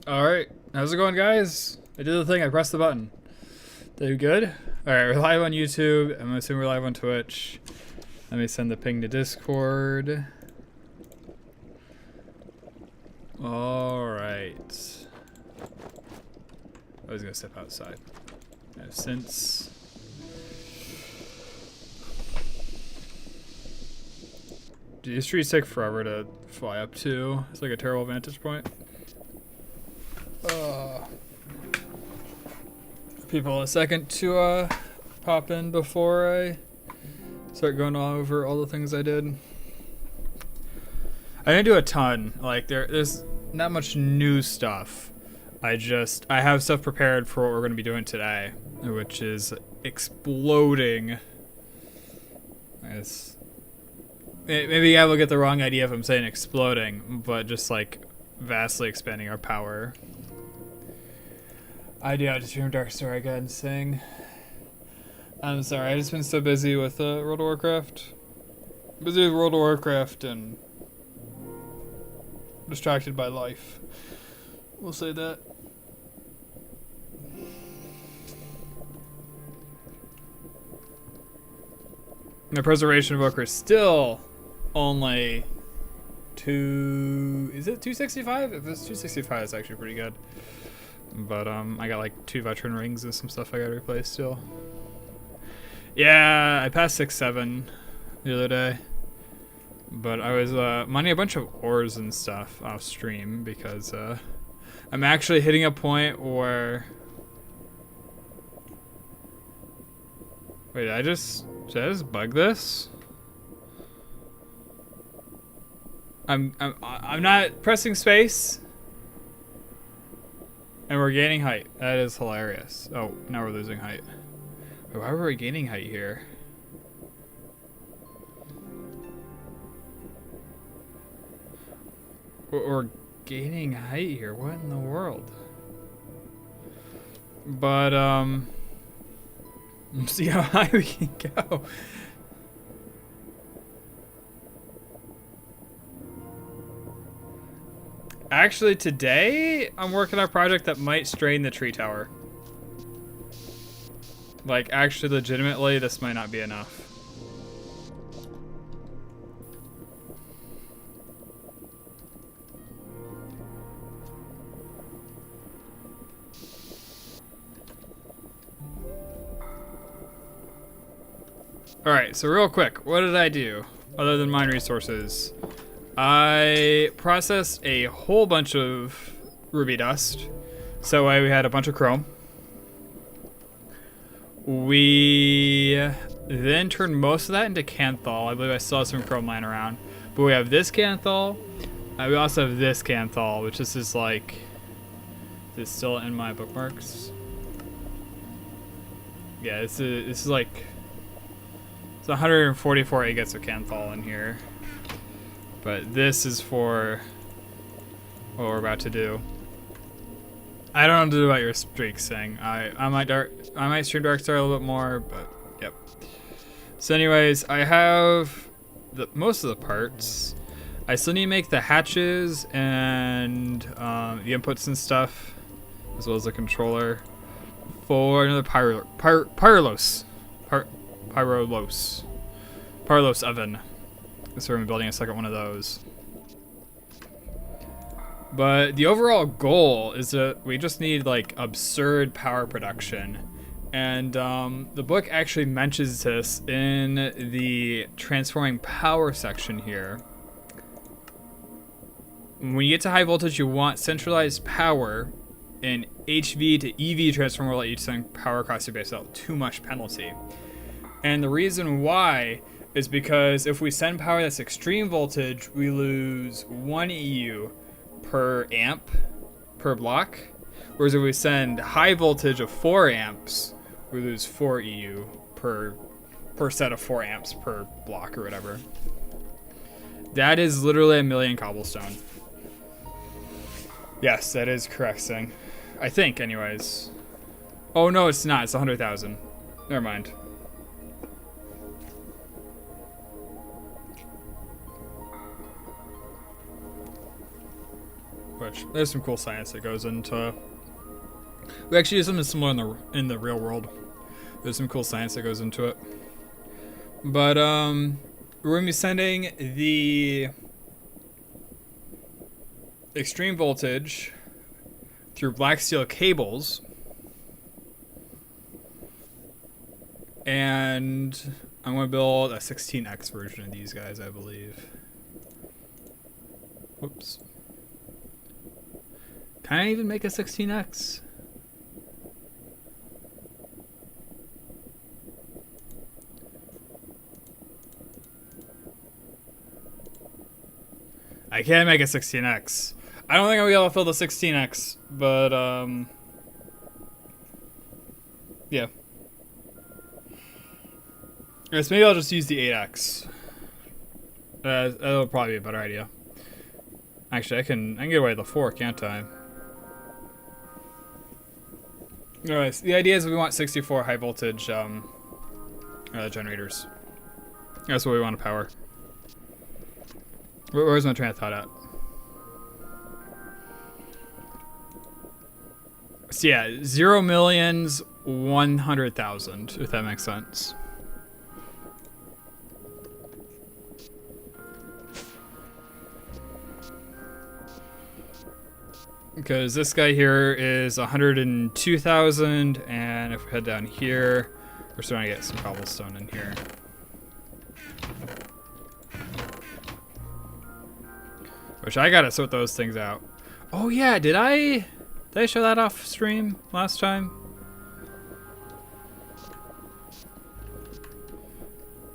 Alright, how's it going, guys? I did the thing, I pressed the button. Did you good? Alright, we're live on YouTube. I'm assuming we're live on Twitch. Let me send the ping to Discord. Alright. I was gonna step outside. Since these trees take forever to fly up to. It's like a terrible vantage point. People a second to pop in before I start going over all the things I did. I didn't do a ton. Like there's not much new stuff. I have stuff prepared for what we're going to be doing today, which is exploding. Maybe I will get the wrong idea if I'm saying exploding, but just like vastly expanding our power. I do have to stream Dark Story again and sing. I'm sorry, I've just been so busy with World of Warcraft. Busy with World of Warcraft and distracted by life. We'll say that. The preservation book is still only is it 265? If it's 265, it's actually pretty good. But I got like 2 veteran rings and some stuff I gotta replace still. Yeah, I passed 6-7 the other day. But I was mining a bunch of ores and stuff off stream because I'm actually hitting a point where... Wait, did I just bug this? I'm not pressing space. And we're gaining height. That is hilarious. Oh, now we're losing height. Wait, why were we gaining height here? We're gaining height here. What in the world? But, let's see how high we can go. Actually, today, I'm working on a project that might strain the tree tower. Like, actually, legitimately, this might not be enough. Alright, so real quick, what did I do other than mine resources? I processed a whole bunch of ruby dust. So we had a bunch of chrome. We then turned most of that into canthal. I believe I still have some chrome lying around. But we have this canthal. We also have this canthal, which is just like... Is it still in my bookmarks? Yeah, this is like... It's 144 agates of canthal in here. But this is for what we're about to do. I don't know what to do about your streaks thing. I might stream Dark Star a little bit more, but yep. So anyways, I have most of the parts. I still need to make the hatches and the inputs and stuff, as well as the controller for another Pyrolos oven. So we're building a second one of those. But the overall goal is that we just need like absurd power production. And the book actually mentions this in the transforming power section here. When you get to high voltage, you want centralized power, and HV to EV transformer will let you send power across your base without too much penalty. And the reason why is because if we send power that's extreme voltage, we lose 1 EU per amp per block. Whereas if we send high voltage of 4 amps, we lose 4 EU per set of 4 amps per block or whatever. That is literally 1,000,000 cobblestone. Yes, that is correct thing. I think, anyways. Oh no, it's not. It's 100,000. Never mind. which there's some cool science that goes into. We actually do something similar in the real world. There's some cool science that goes into it. But we're gonna be sending the extreme voltage through black steel cables, and I'm gonna build a 16x version of these guys, I believe. Whoops. Can I even make a 16x? I can't make a 16x. I don't think I'll be able to fill the 16x, but yeah. I guess maybe I'll just use the 8x. That'll probably be a better idea. Actually, I can get away with the 4, can't I? Alright, so the idea is we want 64 high voltage generators. That's what we want to power. Where's my train of thought at? So yeah, 0,100,000, if that makes sense. Because this guy here is 102,000, and if we head down here, we're starting to get some cobblestone in here. Which I gotta sort those things out. Oh yeah, did I show that off stream last time?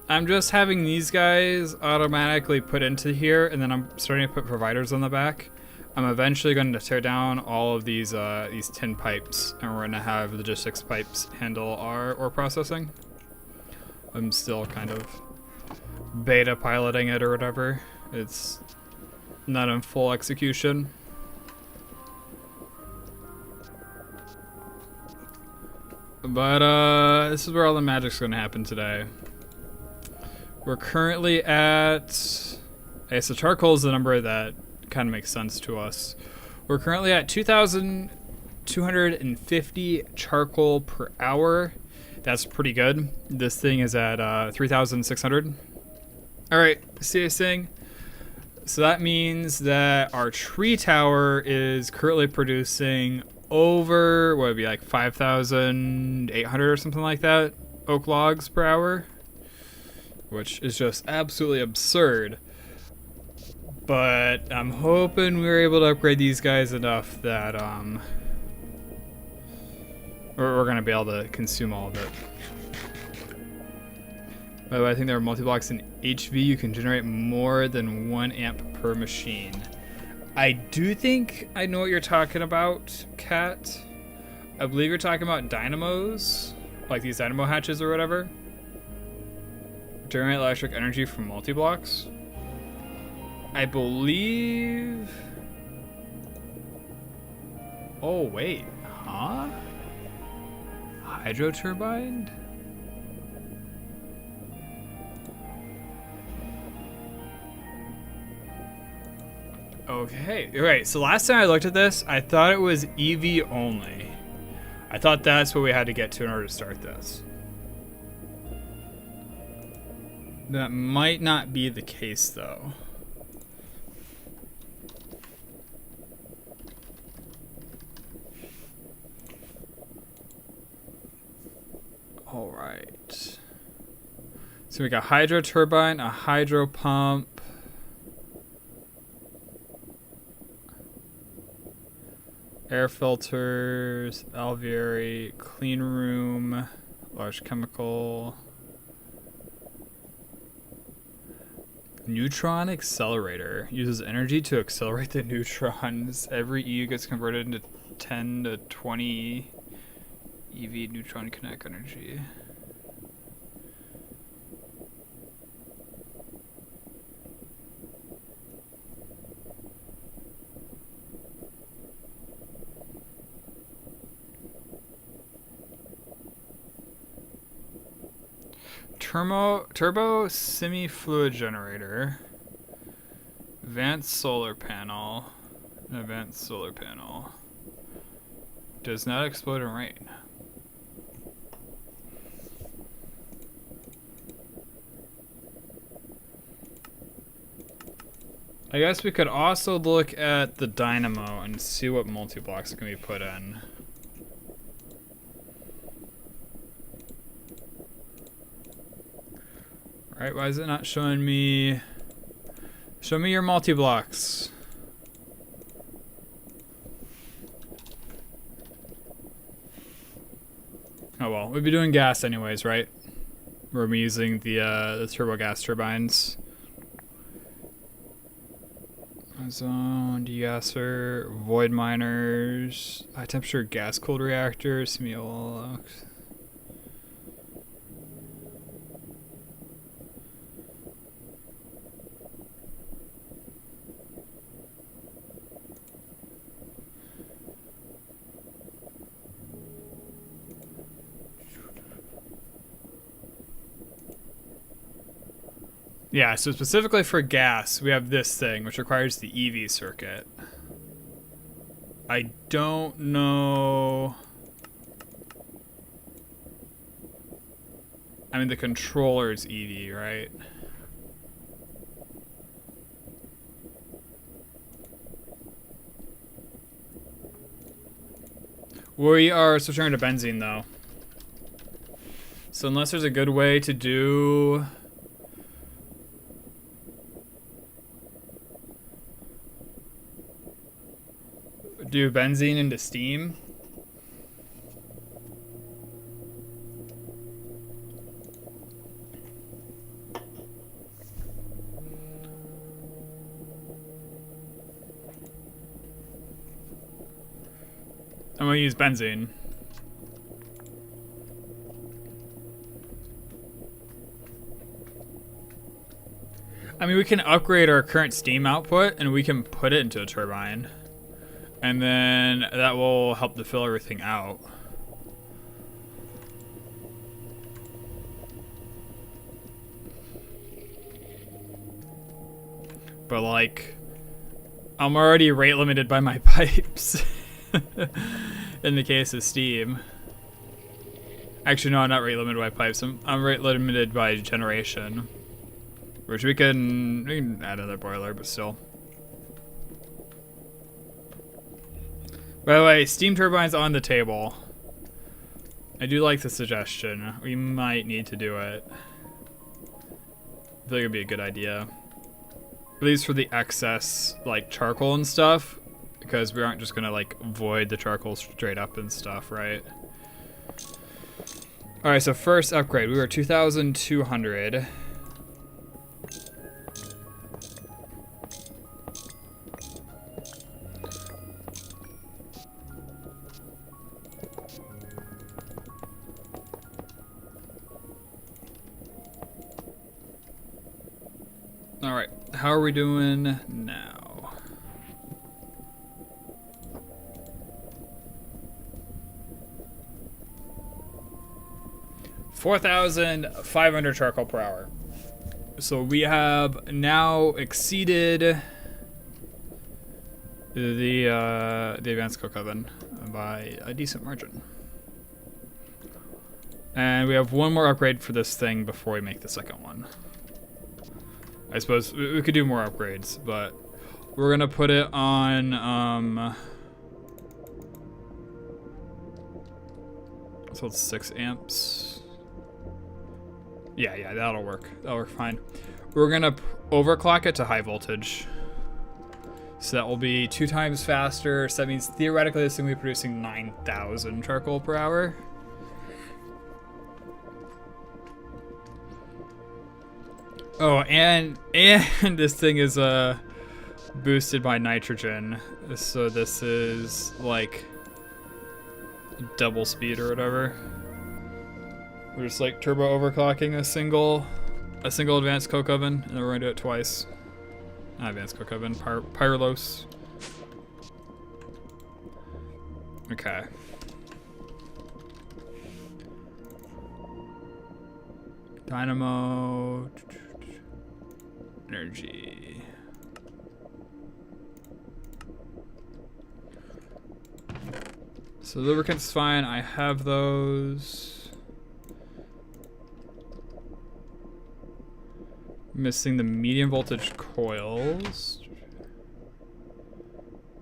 I'm just having these guys automatically put into here, and then I'm starting to put providers on the back. I'm eventually going to tear down all of these tin pipes, and we're going to have logistics pipes handle our ore processing. I'm still kind of beta piloting it or whatever. It's not in full execution. But this is where all the magic's going to happen today. We're currently at... Okay, so charcoal is the number that kind of makes sense to us. We're currently at 2,250 charcoal per hour. That's pretty good. This thing is at 3,600. Alright, see this thing? So that means that our tree tower is currently producing over, what would it be, like 5,800 or something like that oak logs per hour, which is just absolutely absurd. But I'm hoping we were able to upgrade these guys enough that we're going to be able to consume all of it. By the way, I think there are multi-blocks in HV. You can generate more than 1 amp per machine. I do think I know what you're talking about, Kat. I believe you're talking about dynamos, like these dynamo hatches or whatever. Generate electric energy from multi-blocks. I believe... Oh, wait. Huh? Hydro turbine? Okay, right. So last time I looked at this, I thought it was EV only. I thought that's what we had to get to in order to start this. That might not be the case, though. All right. So we got hydro turbine, a hydro pump. Air filters, alveoli, clean room, large chemical. Neutron accelerator uses energy to accelerate the neutrons. Every EU gets converted into 10 to 20 EV neutron kinetic energy. Turbo semi-fluid generator. Advanced solar panel. Advanced solar panel. Does not explode in rain. I guess we could also look at the dynamo and see what multi-blocks can be put in. Alright, why is it not showing me? Show me your multi-blocks. Oh well, we'd be doing gas anyways, right? We're using the turbo gas turbines. Ozone, degasser, void miners, high temperature gas cooled reactors, Semiox. Yeah, so specifically for gas, we have this thing, which requires the EV circuit. I don't know... I mean, the controller's EV, right? We are switching to benzene, though. So unless there's a good way to do... benzene into steam. I'm gonna use benzene. I mean, we can upgrade our current steam output and we can put it into a turbine. And then that will help to fill everything out. But like, I'm already rate limited by my pipes. In the case of steam. Actually, no, I'm not rate limited by pipes. I'm rate limited by generation. Which we can add another boiler, but still. By the way, steam turbines on the table. I do like the suggestion. We might need to do it. I feel like it'd be a good idea. At least for the excess, like, charcoal and stuff. Because we aren't just gonna, like, void the charcoal straight up and stuff, right? Alright, so first upgrade. We were 2,200. Alright, how are we doing now? $4,500 charcoal per hour. So we have now exceeded the advanced cook oven by a decent margin. And we have one more upgrade for this thing before we make the second one. I suppose we could do more upgrades, but we're gonna put it on, so it's 6 amps. Yeah, that'll work. That'll work fine. We're gonna overclock it to high voltage. So that will be 2 times faster. So that means theoretically this thing will be producing 9,000 charcoal per hour. Oh, and this thing is boosted by nitrogen. So this is like double speed or whatever. We're just like turbo overclocking a single advanced coke oven, and then we're gonna do it twice. Not advanced coke oven, pyrolos. Okay. Dynamo. Energy. So lubricant's fine. I have those. Missing the medium voltage coils.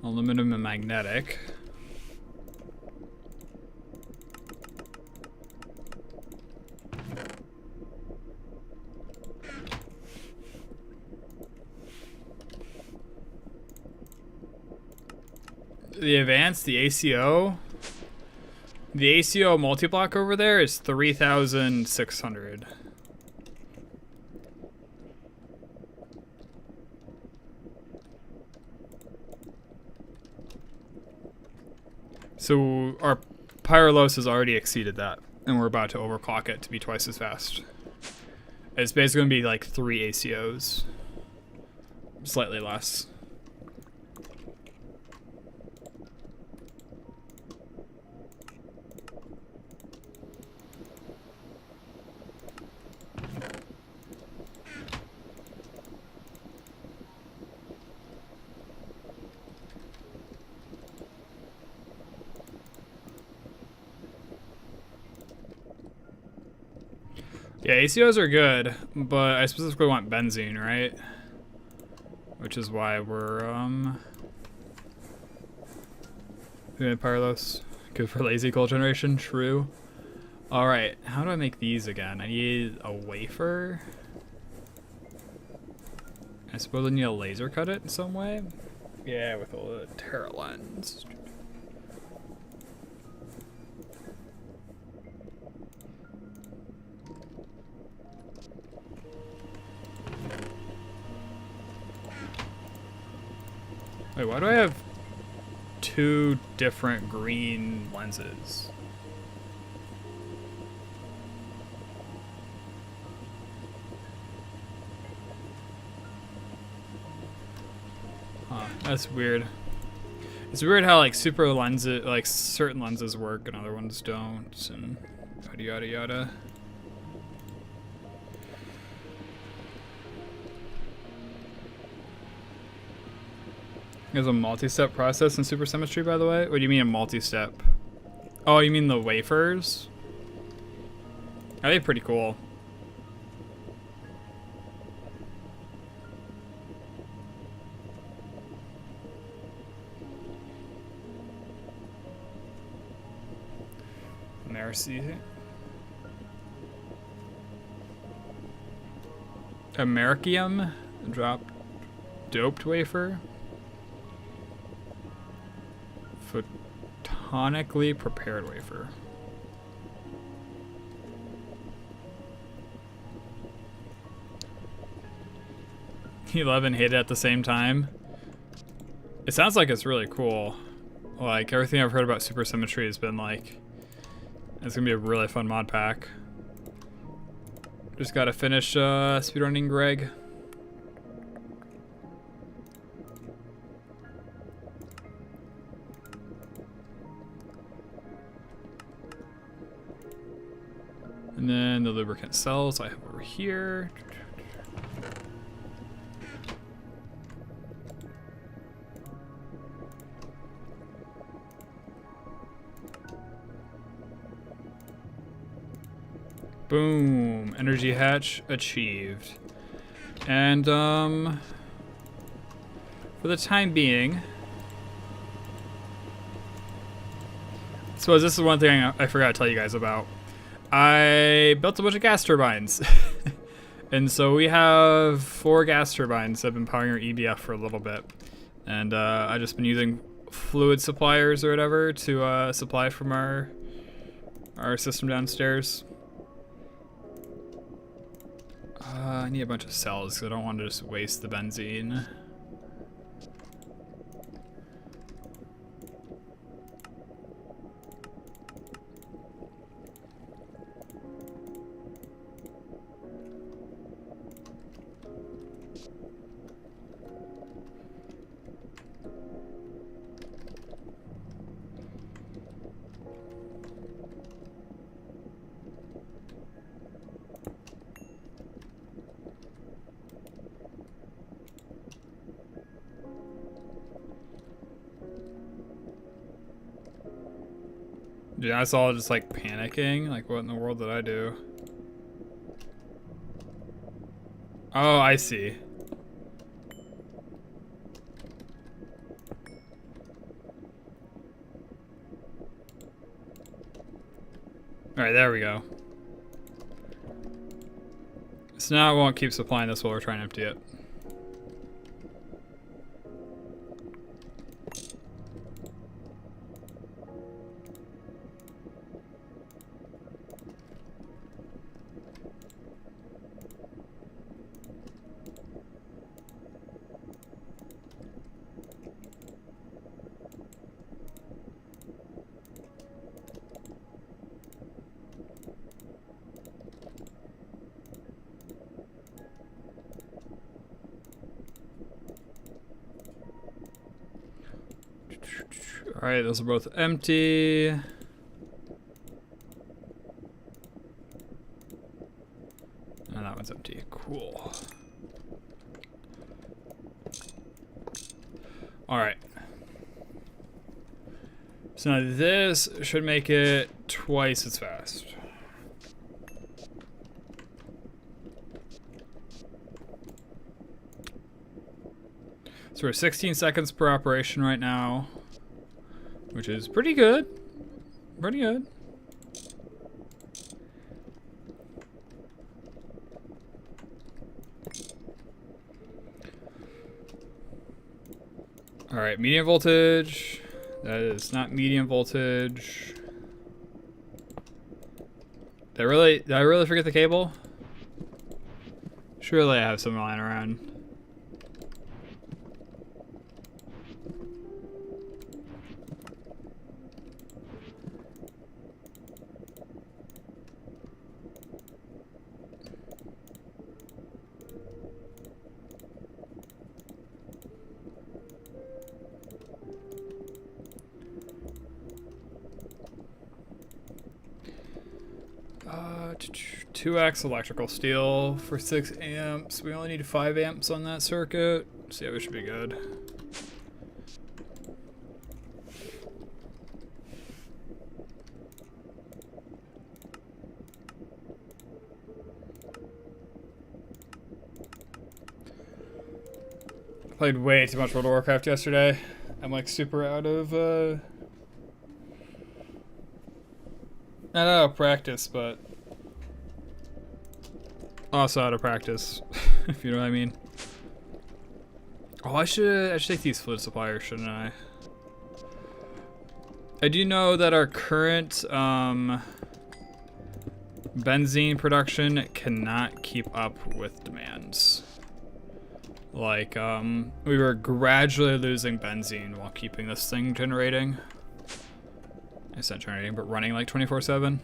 Aluminum and magnetic. The advanced, the ACO. The ACO multi-block over there is 3,600. So our Pyrolos has already exceeded that, and we're about to overclock it to be twice as fast. It's basically going to be like 3 ACOs. Slightly less. Yeah, ACOs are good, but I specifically want benzene, right? Which is why we're doing Pyrolos. Good for lazy coal generation, true. Alright, how do I make these again? I need a wafer. I suppose I need to laser cut it in some way. Yeah, with a Terra lens. Wait, why do I have 2 different green lenses? Huh, that's weird. It's weird how like super lenses, like certain lenses work and other ones don't, and yada yada yada. There's a multi-step process in supersymmetry, by the way. What do you mean a multi-step? Oh, you mean the wafers? Are they pretty cool? Americium drop doped wafer. Photonically prepared wafer. You love and hate it at the same time. It sounds like it's really cool. Like everything I've heard about supersymmetry has been like, it's gonna be a really fun mod pack. Just gotta finish speedrunning Greg. And then the lubricant cells I have over here. Boom, energy hatch achieved. And for the time being, so this is one thing I forgot to tell you guys about. I built a bunch of gas turbines. And so we have 4 gas turbines that have been powering our EBF for a little bit. And I've just been using fluid suppliers or whatever to supply from our system downstairs. I need a bunch of cells because I don't want to just waste the benzene. Yeah, I saw just like panicking. Like, what in the world did I do? Oh, I see. Alright, there we go. So now it won't keep supplying this while we're trying to empty it. Alright, those are both empty. And that one's empty. Cool. Alright. So now this should make it twice as fast. So we're 16 seconds per operation right now, which is pretty good. Pretty good. All right, medium voltage. That is not medium voltage. Did I really forget the cable? Surely I have some lying around. Uh, 2x electrical steel for 6 amps. We only need 5 amps on that circuit. So yeah, we should be good. Played way too much World of Warcraft yesterday. I'm like super out of not out of practice, but also out of practice, if you know what I mean. Oh, I should take these fluid suppliers, shouldn't I? I do know that our current benzene production cannot keep up with demands. Like, we were gradually losing benzene while keeping this thing generating. It's not generating, but running like 24/7.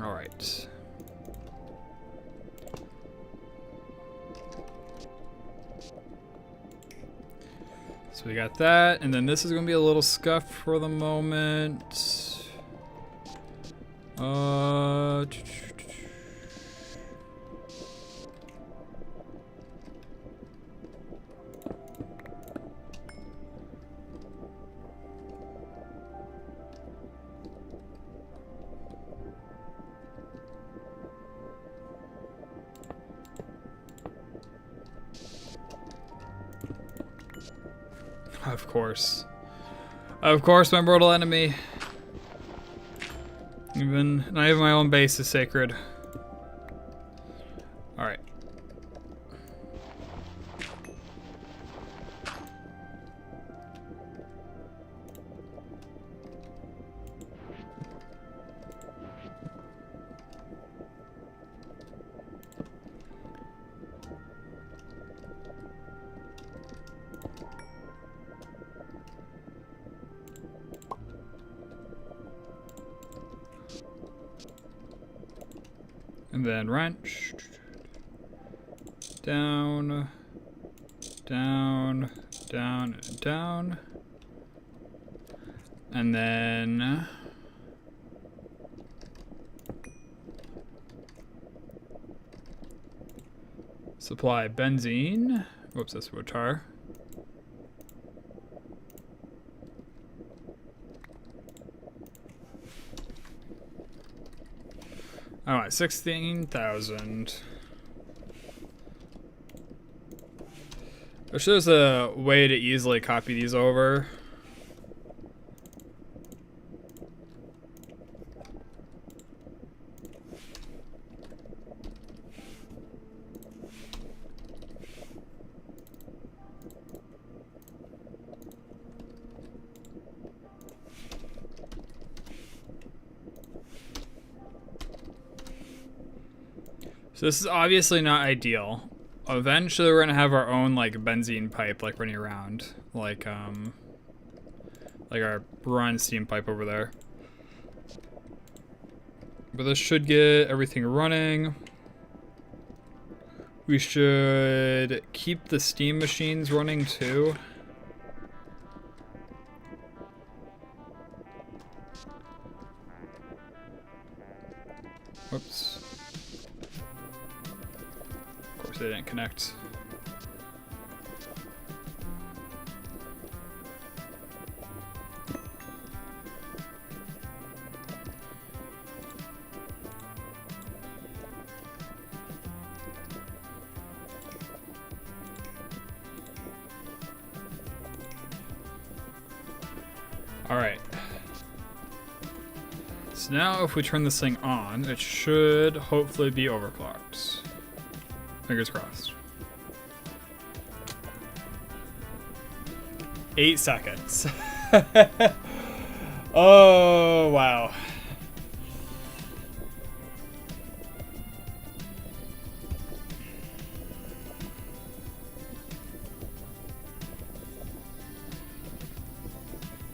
All right. So we got that, and then this is gonna be a little scuffed for the moment. Of course. Of course, my mortal enemy. Not even my own base is sacred. Alright. And then wrench. Down. Down. Down. Down. And then supply benzene. Whoops, that's wood tar. Alright, 16,000. Wish there's a way to easily copy these over. So this is obviously not ideal. Eventually we're gonna have our own like benzene pipe like running around. Like our brine steam pipe over there. But this should get everything running. We should keep the steam machines running too. Whoops. Of course they didn't connect. Alright. So now if we turn this thing on, it should hopefully be overclocked. Fingers crossed. 8 seconds. Oh, wow.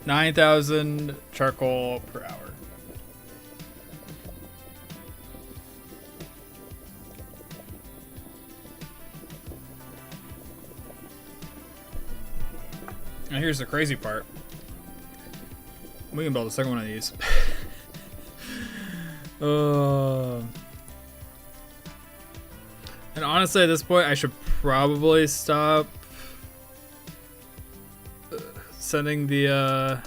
$9,000 charcoal per hour. And here's the crazy part. We can build a second one of these. And honestly, at this point, I should probably stop sending the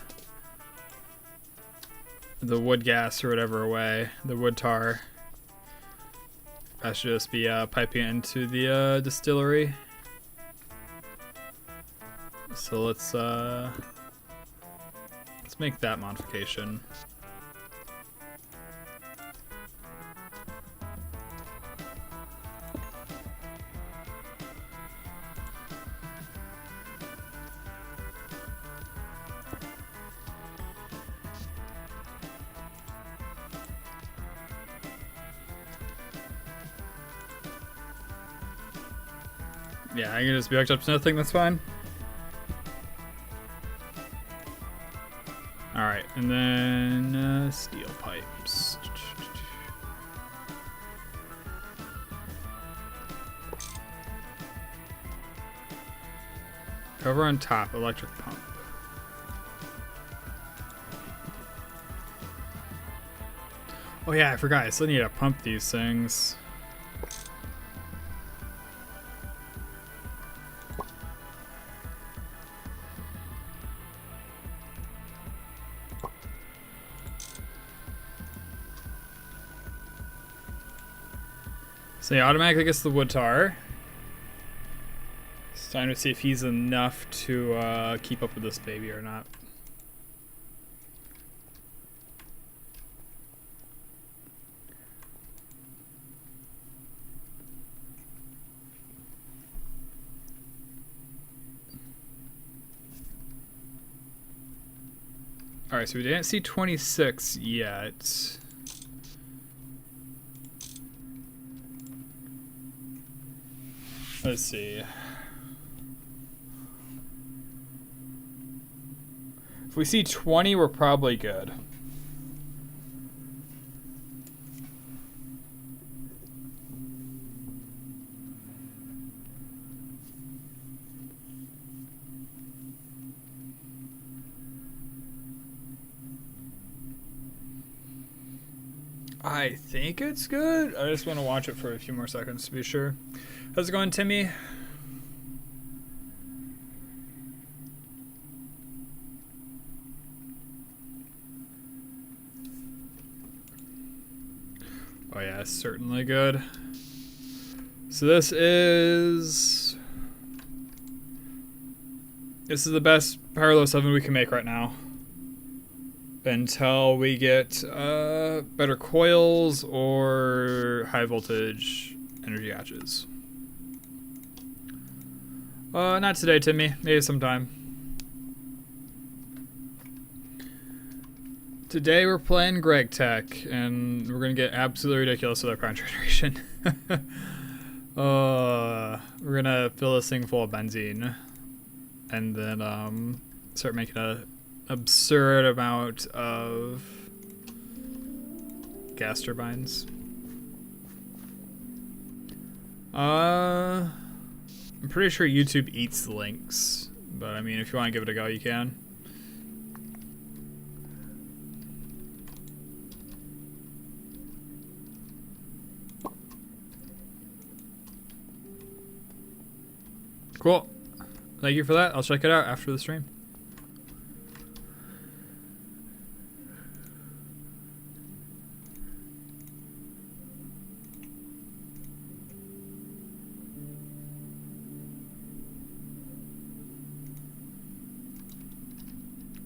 wood gas or whatever away, the wood tar. I should just be piping it into the distillery. So let's make that modification. Yeah, I can just be hooked up to nothing, that's fine. Alright, and then steel pipes. Cover on top, electric pump. Oh yeah, I forgot, I still need to pump these things. So he automatically gets the wood tar. It's time to see if he's enough to keep up with this baby or not. Alright, so we didn't see 26 yet. Let's see. If we see 20, we're probably good. I think it's good. I just want to watch it for a few more seconds to be sure. How's it going, Timmy? Oh yeah, certainly good. So this is the best power level 7 we can make right now. Until we get better coils or high voltage energy hatches. Not today, Timmy. Maybe sometime. Today we're playing Greg Tech, and we're gonna get absolutely ridiculous with our power generation. We're gonna fill this thing full of benzene, and then start making a absurd amount of gas turbines. I'm pretty sure YouTube eats links, but I mean, if you want to give it a go, you can. Cool. Thank you for that. I'll check it out after the stream.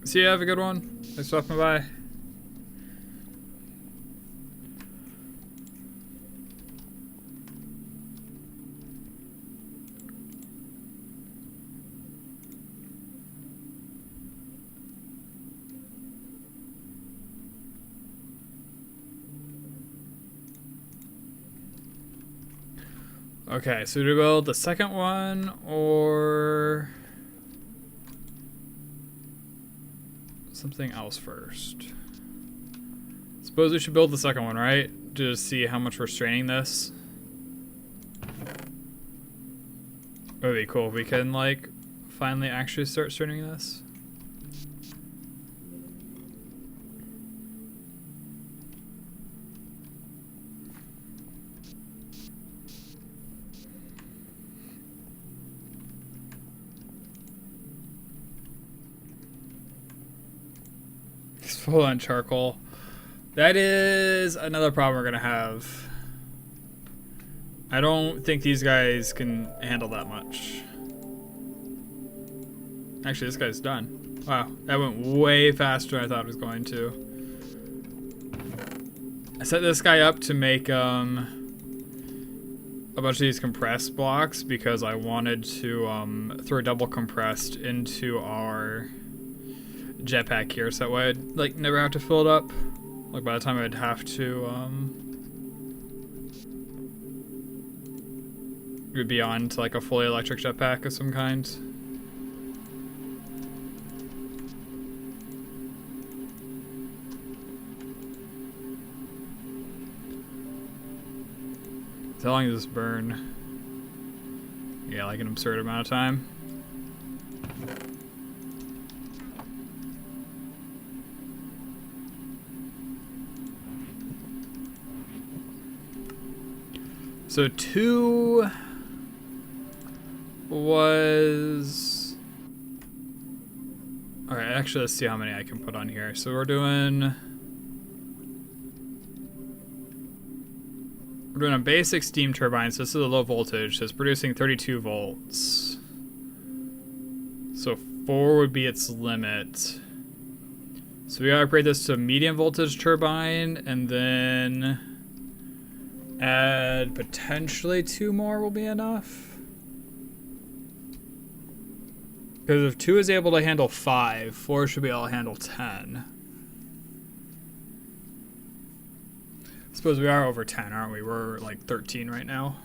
See you, have a good one. Thanks for stopping by. Okay, so do we build the second one or something else first? Suppose we should build the second one, right? To see how much we're straining this. It would be cool if we can, like, finally actually start straining this. Full on charcoal. That is another problem we're gonna have. I don't think these guys can handle that much. Actually, this guy's done. Wow, that went way faster than I thought it was going to. I set this guy up to make a bunch of these compressed blocks because I wanted to throw a double compressed into our jetpack here, so that way I'd like never have to fill it up. Like by the time I'd have to it would be on to like a fully electric jetpack of some kind. So how long does this burn? Yeah, like an absurd amount of time. So 2 was... Alright, actually let's see how many I can put on here. So we're doing a basic steam turbine, so this is a low voltage, so it's producing 32 volts. So 4 would be its limit. So we gotta upgrade this to a medium voltage turbine, and then add potentially 2 more will be enough. Because if 2 is able to handle 5, 4 should be able to handle 10. I suppose we are over 10, aren't we? We're like 13 right now.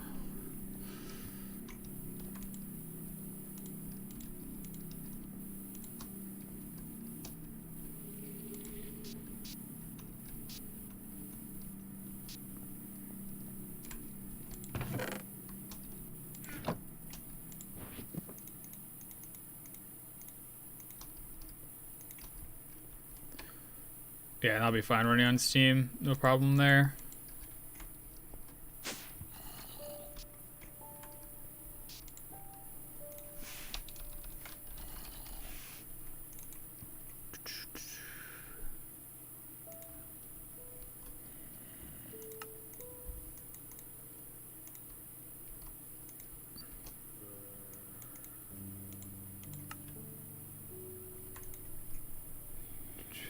Yeah, and I'll be fine running on Steam. No problem there.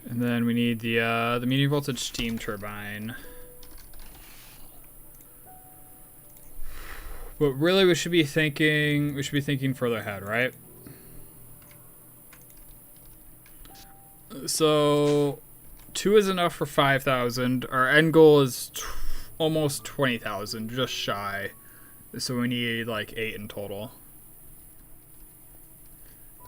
And then we need the medium voltage steam turbine. But really, we should be thinking further ahead, right? So 2 is enough for 5,000. Our end goal is almost 20,000, just shy. So we need like 8 in total.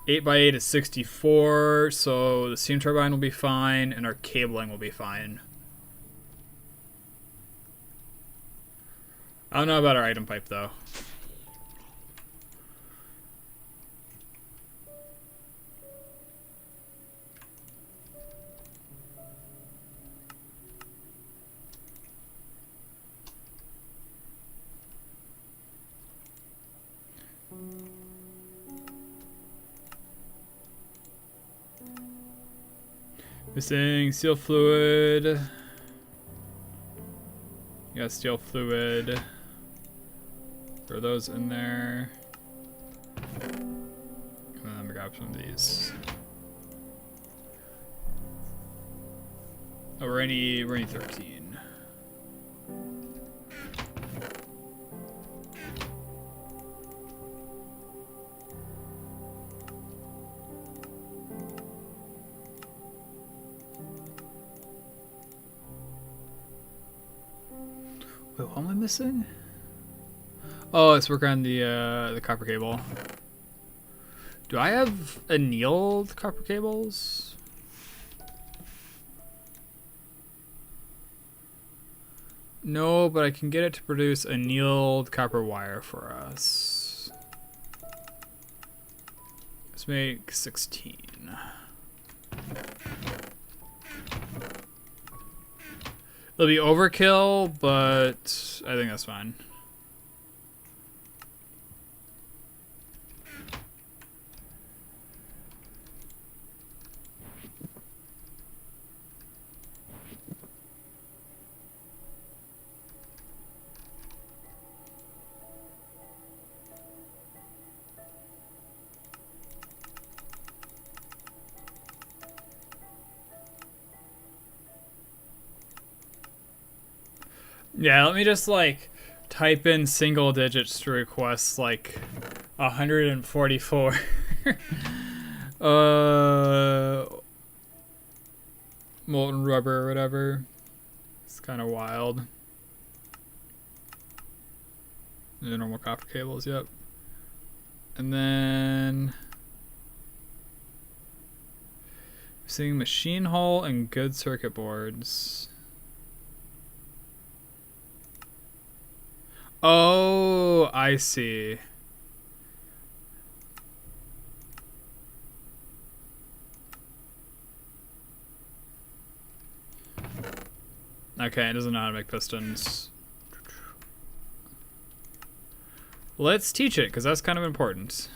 8 by 8 is 64, so the steam turbine will be fine, and our cabling will be fine. I don't know about our item pipe, though. Missing steel fluid. You got steel fluid. Throw those in there. And then we grab some of these. Oh, we're any 13. Wait, what am I missing? Oh, let's work on the copper cable. Do I have annealed copper cables? No, but I can get it to produce annealed copper wire for us. Let's make 16. It'll be overkill, but I think that's fine. Yeah, let me just like type in single digits to request like 144. Molten rubber or whatever. It's kind of wild. The normal copper cables, yep. And then seeing machine hull and good circuit boards. Oh, I see. Okay, it doesn't know how to make pistons. Let's teach it, because that's kind of important.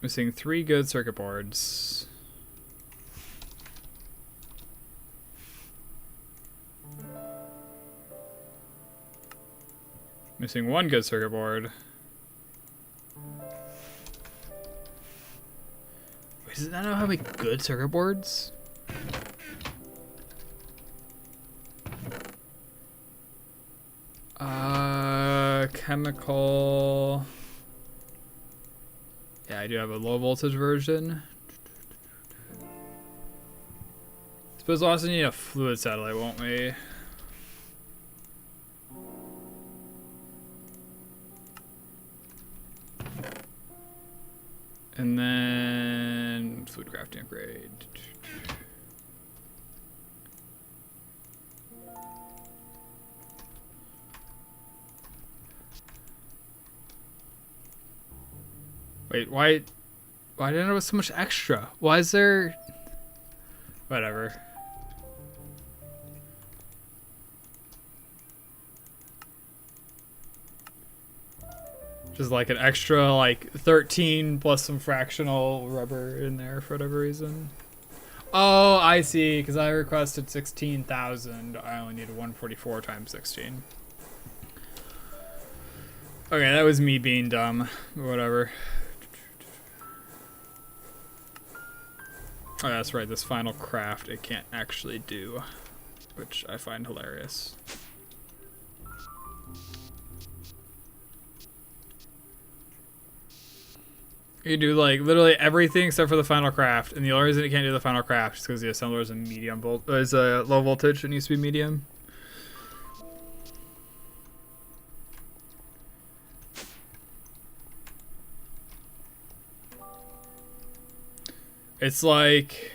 Missing 3 good circuit boards. Missing 1 good circuit board. Wait, does it not know how to make good circuit boards? Chemical. Yeah, I do have a low voltage version. Suppose we'll also need a fluid satellite, won't we? And then fluid crafting upgrade. Wait, why did I know so much extra? Why is there... Whatever. Just like an extra like 13 plus some fractional rubber in there for whatever reason. Oh, I see, because I requested 16,000. I only needed 144 times 16. Okay, that was me being dumb. Whatever. Oh, that's right. This final craft it can't actually do, which I find hilarious. You do like literally everything except for the final craft, and the only reason it can't do the final craft is because the assembler is a low voltage. It needs to be medium. It's like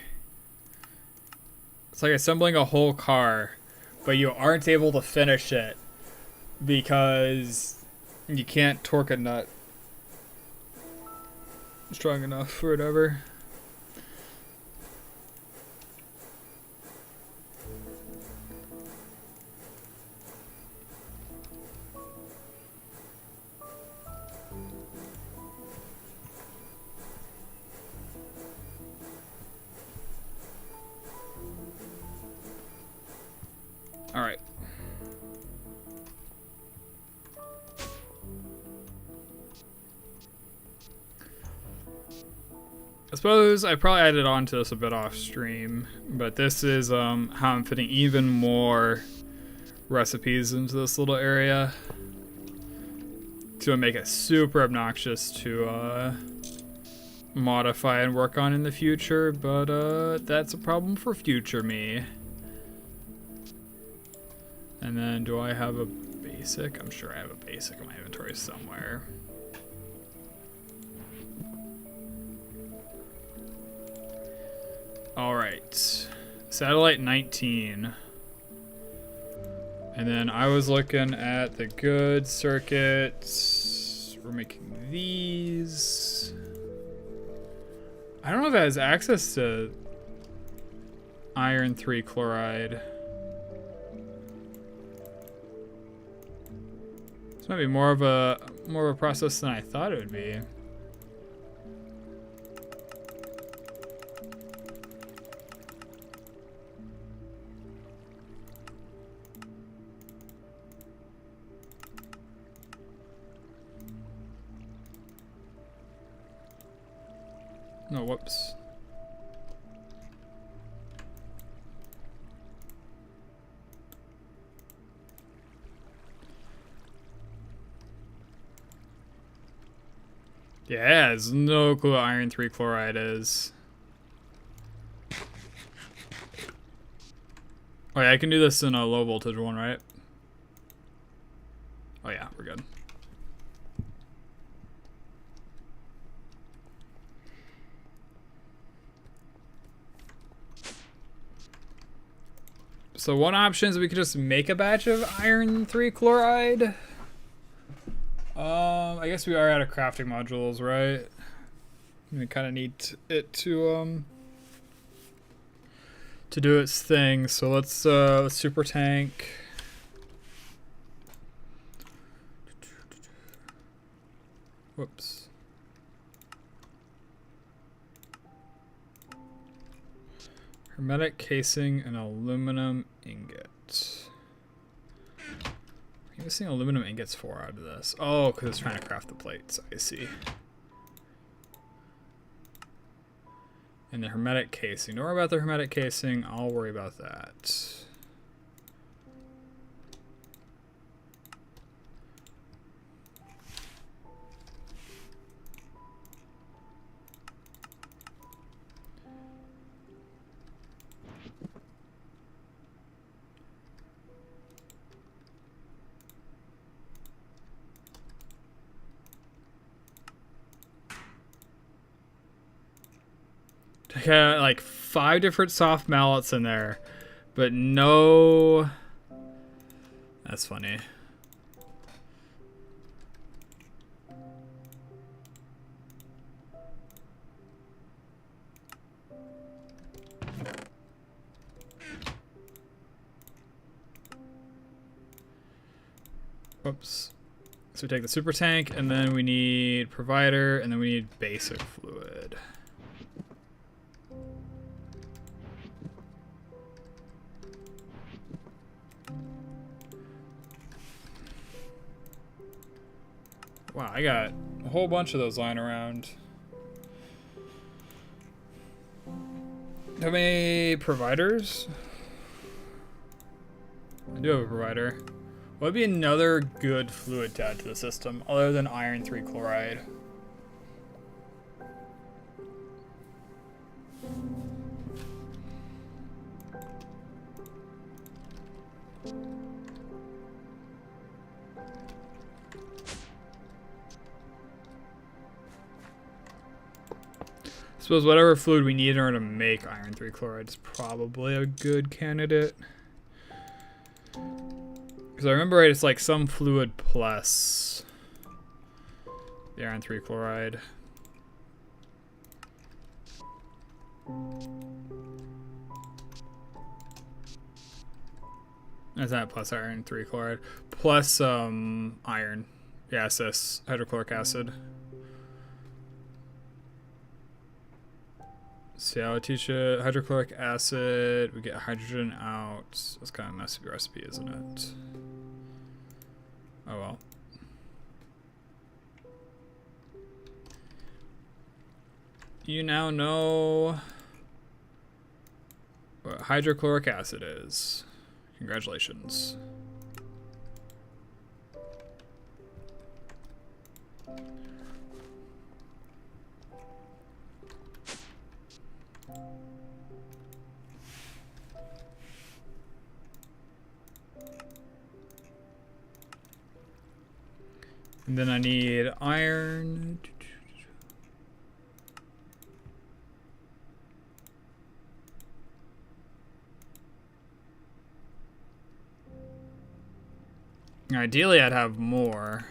assembling a whole car, but you aren't able to finish it because you can't torque a nut strong enough or whatever. All right. I suppose I probably added on to this a bit off stream, but this is how I'm fitting even more recipes into this little area to make it super obnoxious to modify and work on in the future, but that's a problem for future me. And then do I have a basic? I'm sure I have a basic in my inventory somewhere. All right, satellite 19. And then I was looking at the good circuits. We're making these. I don't know if it has access to iron 3 chloride. This might be more of a process than I thought it would be. No, whoops. Yeah, there's no clue what iron 3 chloride is. Oh yeah, I can do this in a low voltage one, right? Oh yeah, we're good. So one option is we could just make a batch of iron 3 chloride. I guess we are out of crafting modules, right? We kind of need it to do its thing. So let's super tank. Whoops. Hermetic casing and aluminum ingot. I'm missing aluminum ingots 4 out of this. Oh, because it's trying to craft the plates. I see. And the hermetic casing. Don't worry about the hermetic casing. I'll worry about that. I got like 5 different soft mallets in there, but no. That's funny. Oops. So we take the super tank, and then we need provider, and then we need basic fluid. Wow, I got a whole bunch of those lying around. Do I have any providers? I do have a provider. What would be another good fluid to add to the system other than iron 3 chloride? I suppose whatever fluid we need in order to make iron 3 chloride is probably a good candidate. Because I remember right, it's like some fluid plus the iron 3 chloride. That's not plus iron 3 chloride. Plus iron. Yeah, it's this hydrochloric acid. See how I teach it? Hydrochloric acid, we get hydrogen out. That's kind of a messy recipe, isn't it? Oh well. You now know what hydrochloric acid is. Congratulations. And then I need iron. Ideally, I'd have more.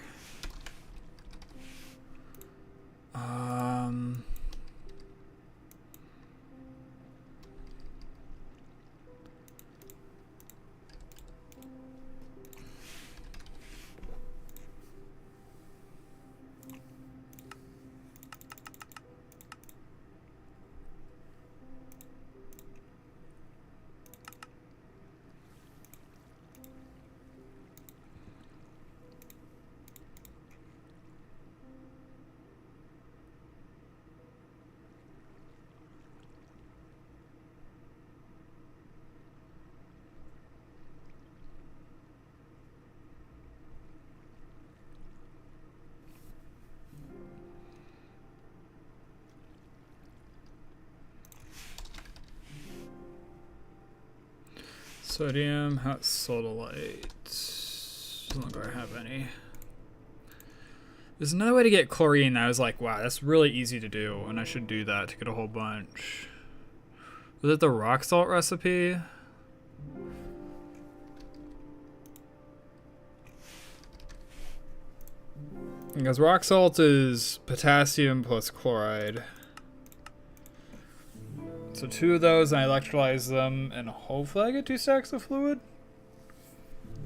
Sodium, hot sodalite. No longer have any. There's another way to get chlorine that I was like, wow, that's really easy to do, and I should do that to get a whole bunch. Was it the rock salt recipe? Because rock salt is potassium plus chloride. So 2 of those, and I electrolyze them, and hopefully I get 2 stacks of fluid.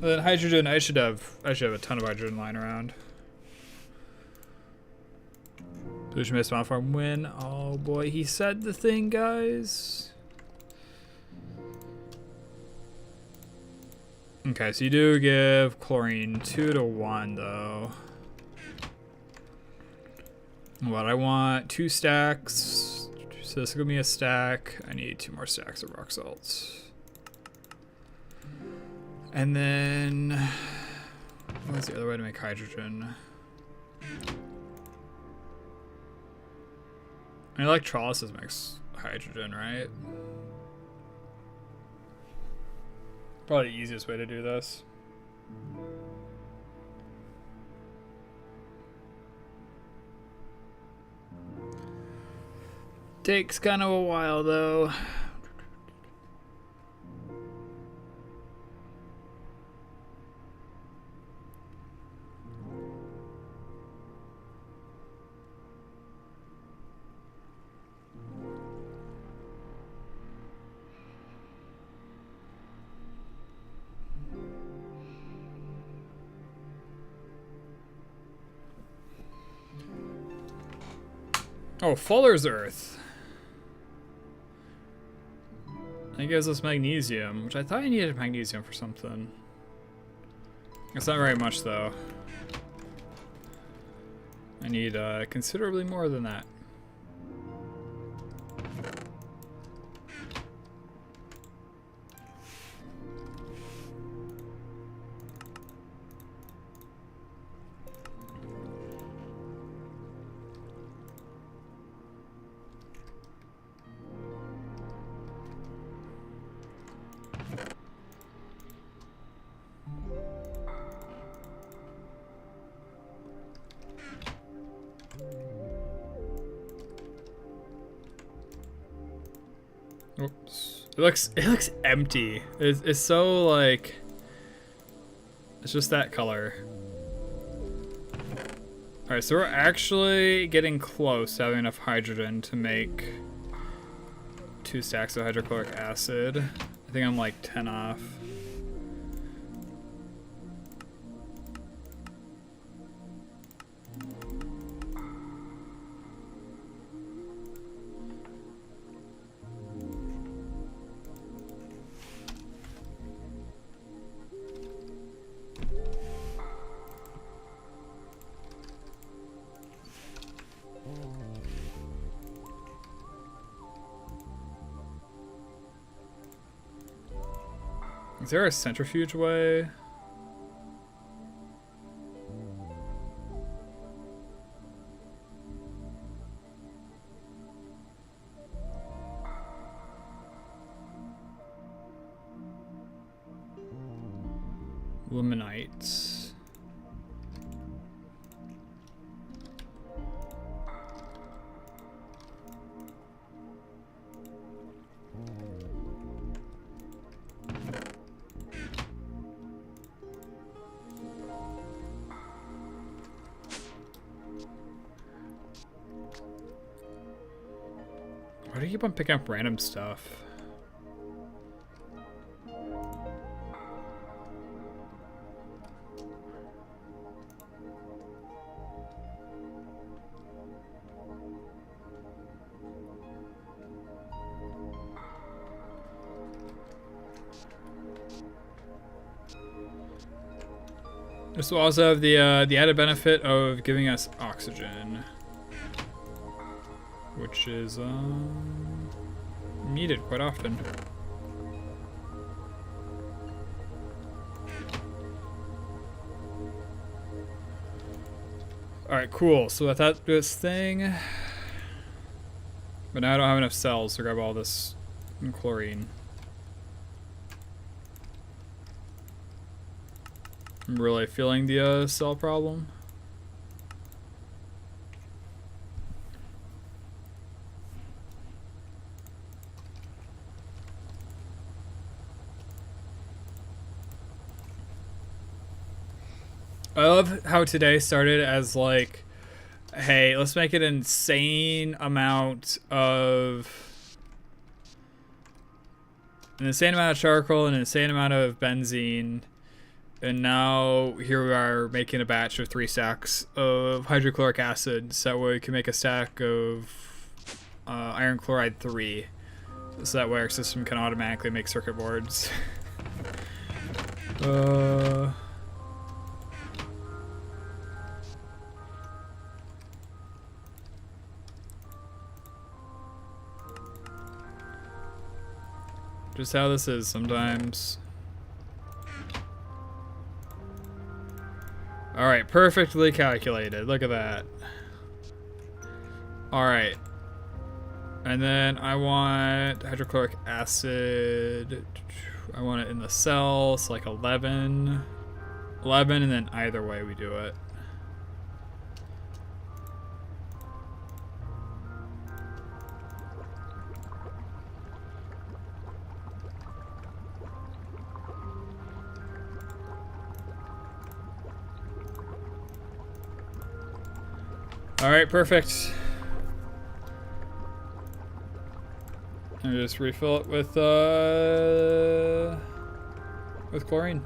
And then hydrogen, I should have a ton of hydrogen lying around. Pollution based farm win. Oh boy, he said the thing, guys. Okay, so you do give chlorine 2 to 1 though. What I want 2 stacks. So this will give me a stack. I need 2 more stacks of rock salts. And then, what's the other way to make hydrogen? I mean, electrolysis makes hydrogen, right? Probably the easiest way to do this. Takes kind of a while though. Oh, Fuller's Earth. It gives us magnesium, which I thought I needed magnesium for something. It's not very much though. I need considerably more than that. Oops. It looks empty. It's so like, it's just that color. All right, so we're actually getting close to having enough hydrogen to make 2 stacks of hydrochloric acid. I think I'm like 10 off. Is there a centrifuge way? Luminites. Why do you keep on picking up random stuff? This will also have the added benefit of giving us oxygen, which is needed quite often. All right, cool. So I thought this thing, but now I don't have enough cells to grab all this chlorine. I'm really feeling the cell problem. I love how today started as like, hey, let's make an insane amount of charcoal and an insane amount of benzene. And now here we are making a batch of 3 stacks of hydrochloric acid, so that way we can make a stack of iron chloride 3. So that way our system can automatically make circuit boards. Just how this is sometimes. Alright, perfectly calculated. Look at that. Alright. And then I want hydrochloric acid. I want it in the cell, so like 11. 11, and then either way we do it. All right, perfect. And just refill it with chlorine.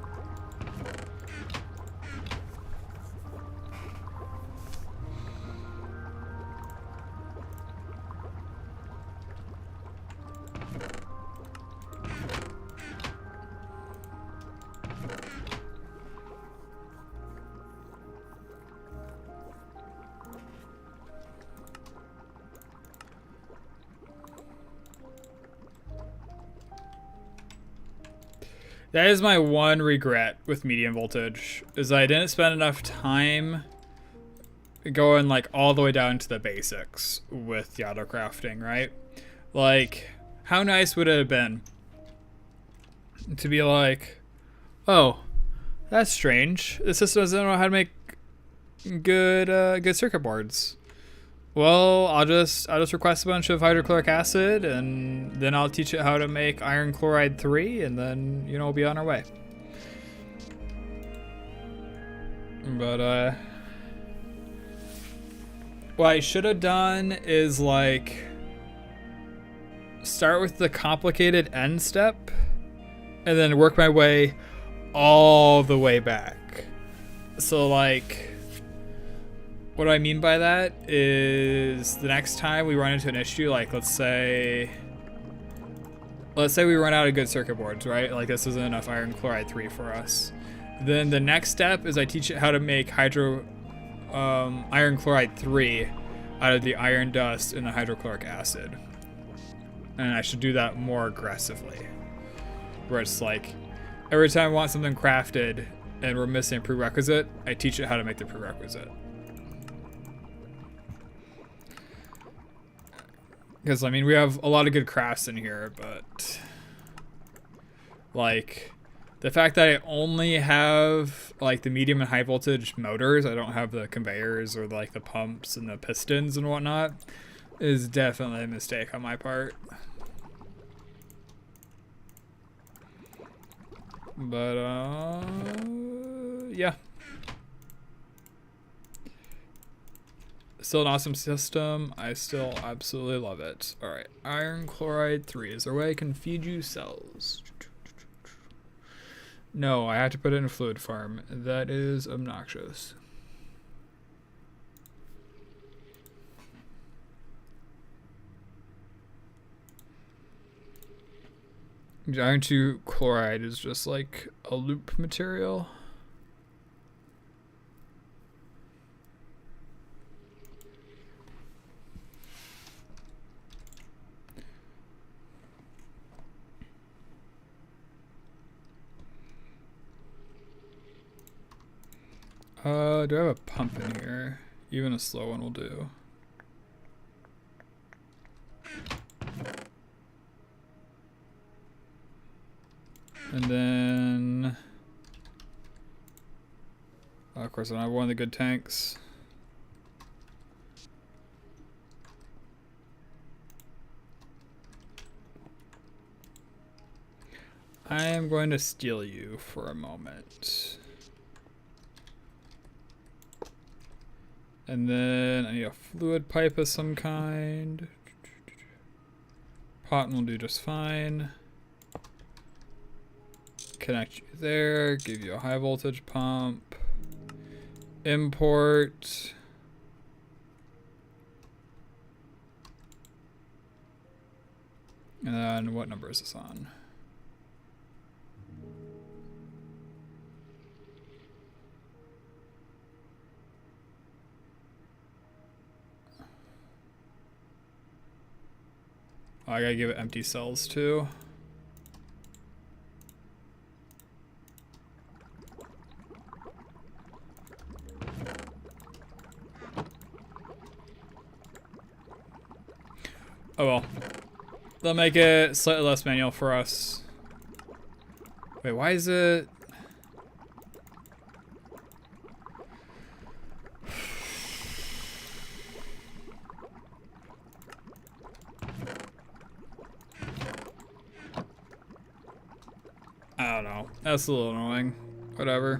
That is my one regret with medium voltage, is I didn't spend enough time going like all the way down to the basics with the auto crafting, right? Like, how nice would it have been to be like, oh, that's strange. The system doesn't know how to make good circuit boards. Well, I'll just request a bunch of hydrochloric acid, and then I'll teach it how to make iron chloride 3, and then, you know, we'll be on our way. But, what I should have done is, like, start with the complicated end step, and then work my way all the way back. So, like, what I mean by that is the next time we run into an issue, like let's say we run out of good circuit boards, right? Like this isn't enough iron chloride 3 for us. Then the next step is I teach it how to make iron chloride 3 out of the iron dust and the hydrochloric acid. And I should do that more aggressively. Where it's like, every time I want something crafted and we're missing a prerequisite, I teach it how to make the prerequisite. Because, I mean, we have a lot of good crafts in here, but, like, the fact that I only have, like, the medium and high voltage motors, I don't have the conveyors or, like, the pumps and the pistons and whatnot, is definitely a mistake on my part. But, yeah. Still an awesome system. I still absolutely love it. Alright, iron chloride 3. Is there a way I can feed you cells? No, I have to put it in a fluid farm. That is obnoxious. Iron 2 chloride is just like a loop material. Do I have a pump in here? Even a slow one will do. And then, of course, I don't have one of the good tanks. I am going to steal you for a moment. And then I need a fluid pipe of some kind. Pot will do just fine. Connect you there, give you a high voltage pump. Import. And then what number is this on? Oh, I gotta give it empty cells too. Oh well. They'll make it slightly less manual for us. Wait, why is it? I don't know. That's a little annoying. Whatever.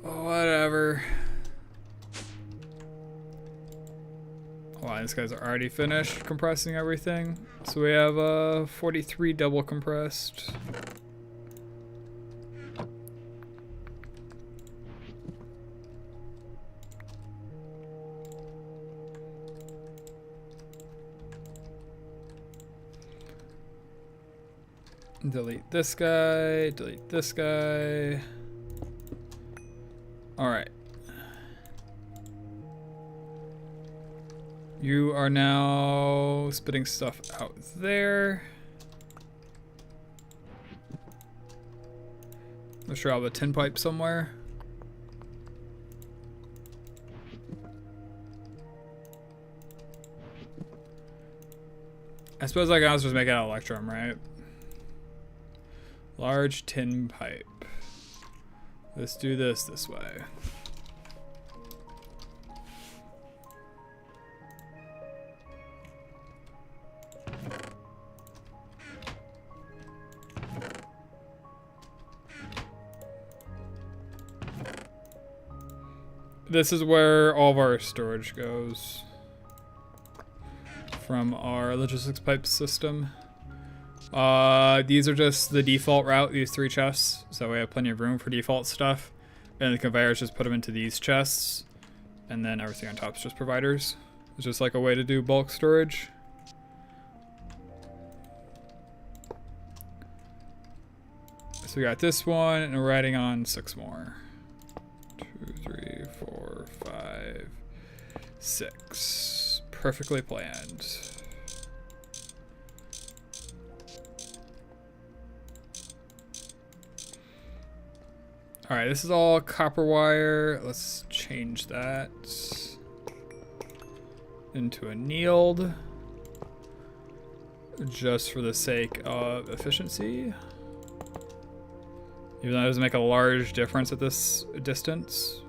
Whatever. Wow, these guys are already finished compressing everything. So we have 43 double compressed. Delete this guy, delete this guy. All right. You are now spitting stuff out there. I'm sure I'll have a tin pipe somewhere. I suppose I can also just make it out of electrum, right? Large tin pipe. Let's do this way. This is where all of our storage goes from our logistics pipe system. These are just the default route, these 3 chests, so we have plenty of room for default stuff. And the conveyors just put them into these chests, and then everything on top is just providers. It's just like a way to do bulk storage. So we got this one, and we're adding on 6 more. 2, 3, 4, 5, 6. Perfectly planned. Alright, this is all copper wire. Let's change that into annealed, just for the sake of efficiency. Even though it doesn't make a large difference at this distance.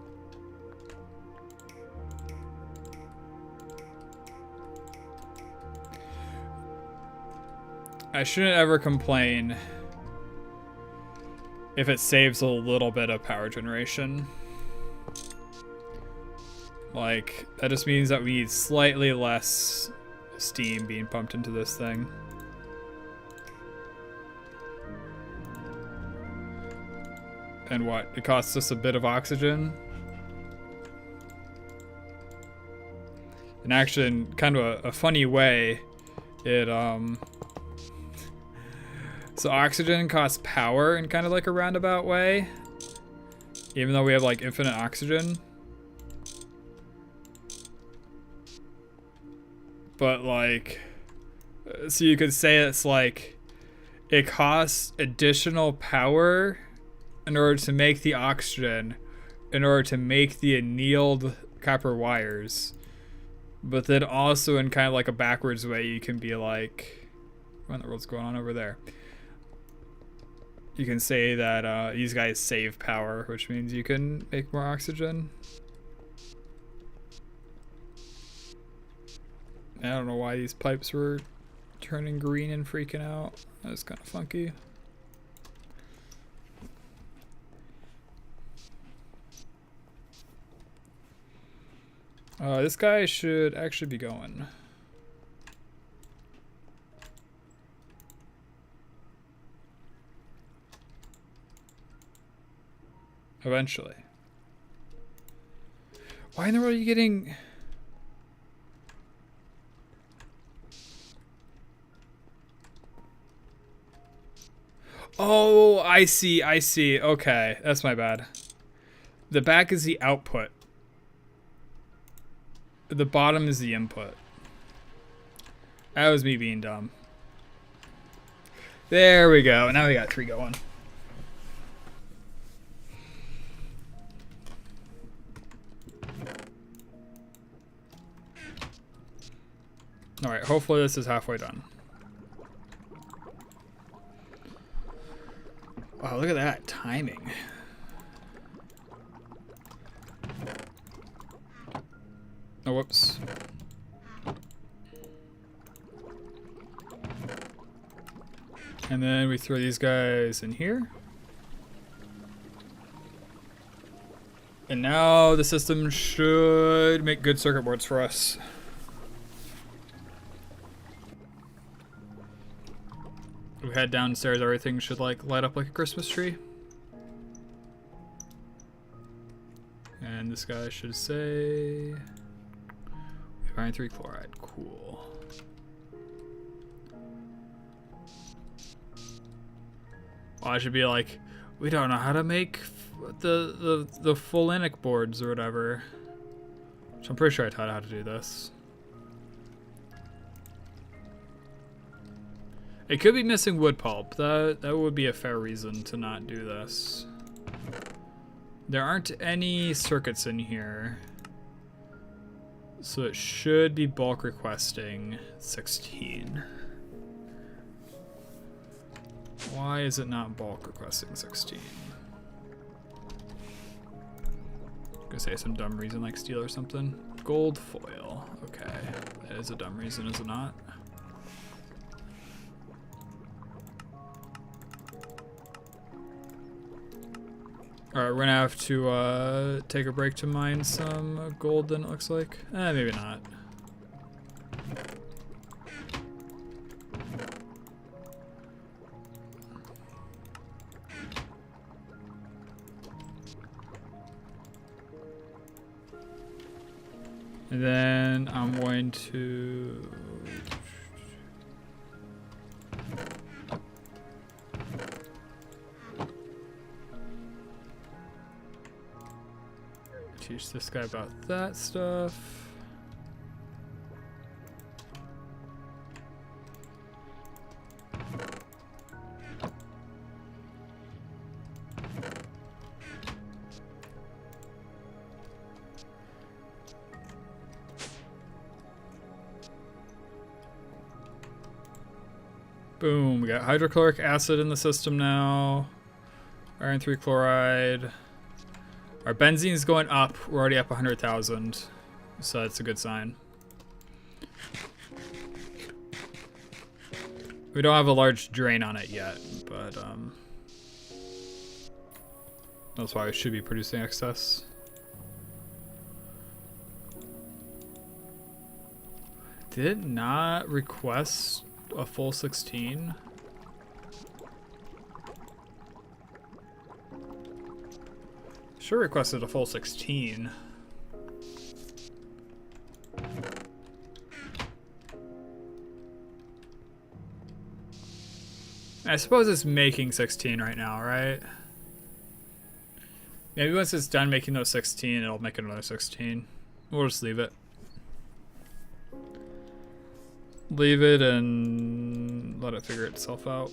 I shouldn't ever complain if it saves a little bit of power generation. Like, that just means that we need slightly less steam being pumped into this thing. And what? It costs us a bit of oxygen. And actually, in kind of a funny way, it, so oxygen costs power in kind of like a roundabout way. Even though we have like infinite oxygen. But like, so you could say it's like, it costs additional power in order to make the oxygen, in order to make the annealed copper wires. But then also in kind of like a backwards way, you can be like, what in the world's going on over there? You can say that these guys save power, which means you can make more oxygen. I don't know why these pipes were turning green and freaking out. That was kind of funky. This guy should actually be going. Eventually. Why in the world are you getting... Oh, I see, I see. Okay, that's my bad. The back is the output. The bottom is the input. That was me being dumb. There we go. Now we got 3 going. Alright, hopefully this is halfway done. Wow, look at that timing. Oh, whoops. And then we throw these guys in here. And now the system should make good circuit boards for us. We head downstairs, everything should like light up like a Christmas tree. And this guy should say iron 3 chloride. Cool. Well, I should be like, we don't know how to make the fulinic boards or whatever. Which I'm pretty sure I taught how to do this. It could be missing wood pulp. That would be a fair reason to not do this. There aren't any circuits in here. So it should be bulk requesting 16. Why is it not bulk requesting 16? Gonna say some dumb reason like steel or something. Gold foil. Okay. That is a dumb reason, is it not? Alright, we're gonna have to take a break to mine some gold then it looks like. Maybe not. And then I'm going to teach this guy about that stuff. Boom, we got hydrochloric acid in the system now. Iron 3 chloride. Our benzene's going up. We're already up 100,000. So that's a good sign. We don't have a large drain on it yet, but that's why we should be producing excess. Did it not request a full 16? Sure requested a full 16. I suppose it's making 16 right now, right? Maybe once it's done making those 16, it'll make another 16. We'll just leave it. Leave it and let it figure itself out.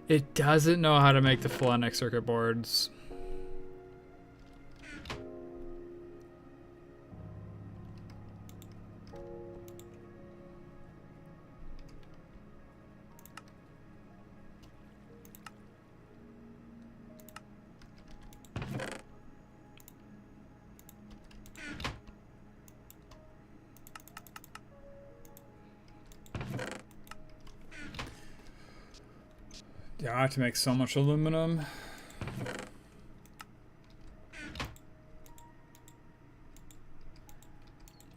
It doesn't know how to make the Flonic circuit boards. Yeah, I have to make so much aluminum.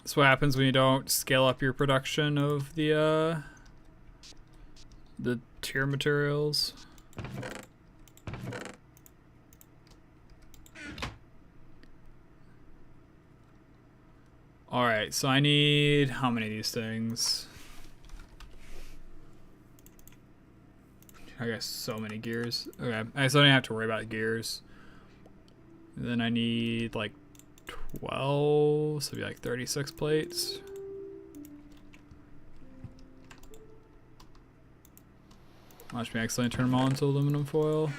That's what happens when you don't scale up your production of the tier materials. All right, so I need how many of these things? I guess so many gears. Okay, I still don't have to worry about gears. And then I need like 12, so it'd be like 36 plates. Watch me accidentally turn them all into aluminum foil.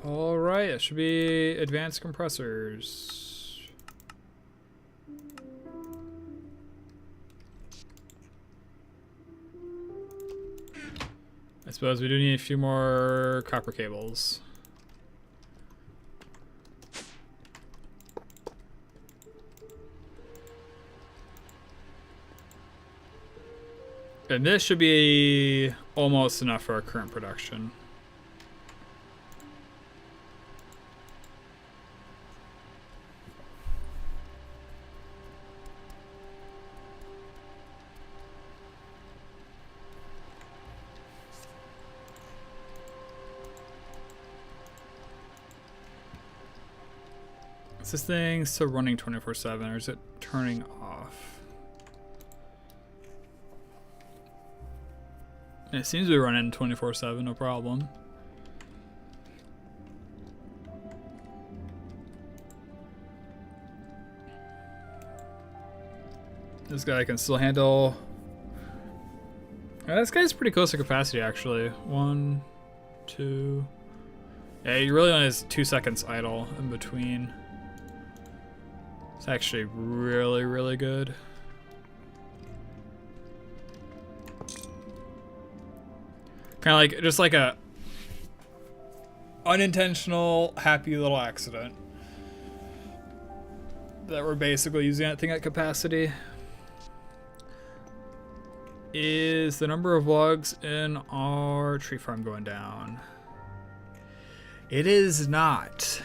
Alright, it should be advanced compressors. I suppose we do need a few more copper cables. And this should be almost enough for our current production. Is this thing still running 24/7 or is it turning off? It seems to be running 24/7, no problem. This guy can still handle. This guy's pretty close to capacity, actually. 1, 2. Yeah, he really only has 2 seconds idle in between. It's actually really, really good. Kind of like, just like a unintentional, happy little accident that we're basically using that thing at capacity. Is the number of logs in our tree farm going down? It is not.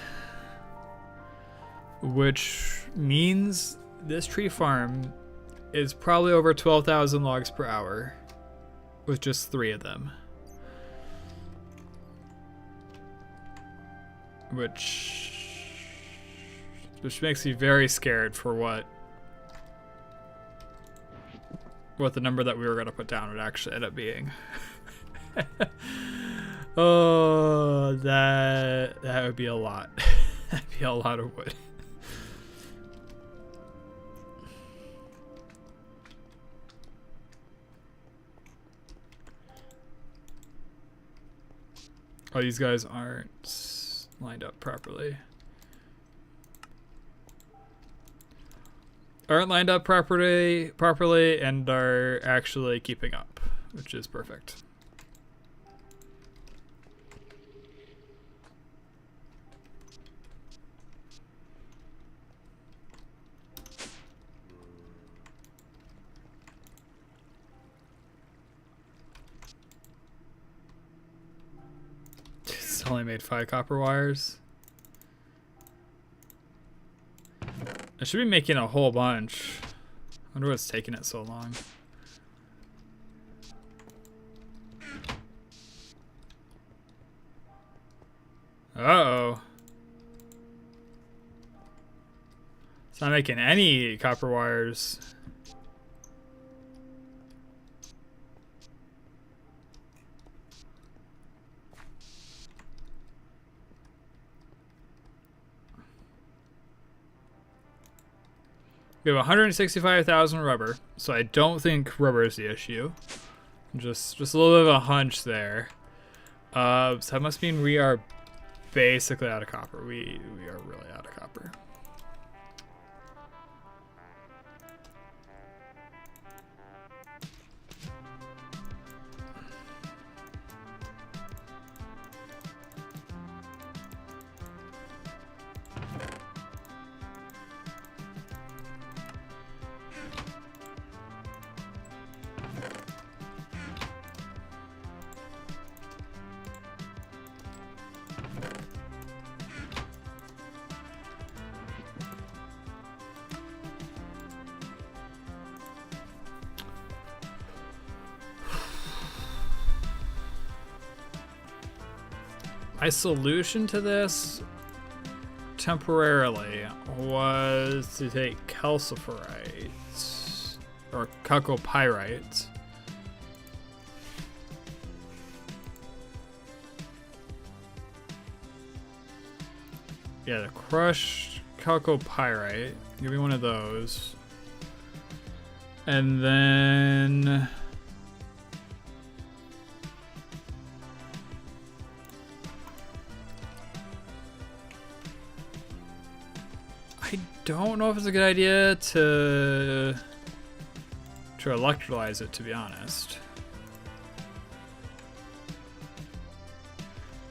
Which means this tree farm is probably over 12,000 logs per hour with just 3 of them. Which makes me very scared for what the number that we were going to put down would actually end up being. Oh, that would be a lot. That'd be a lot of wood. Oh, these guys aren't lined up properly. Aren't lined up properly and are actually keeping up, which is perfect. It's only made 5 copper wires. I should be making a whole bunch. I wonder what's taking it so long. Uh-oh. It's not making any copper wires. We have 165,000 rubber, so I don't think rubber is the issue. Just a little bit of a hunch there. So that must mean we are basically out of copper. We are really out of copper. My solution to this, temporarily, was to take calciferite, or chalcopyrite. Yeah, the crushed chalcopyrite. Give me one of those. And then... I don't know if it's a good idea to electrolyze it, to be honest.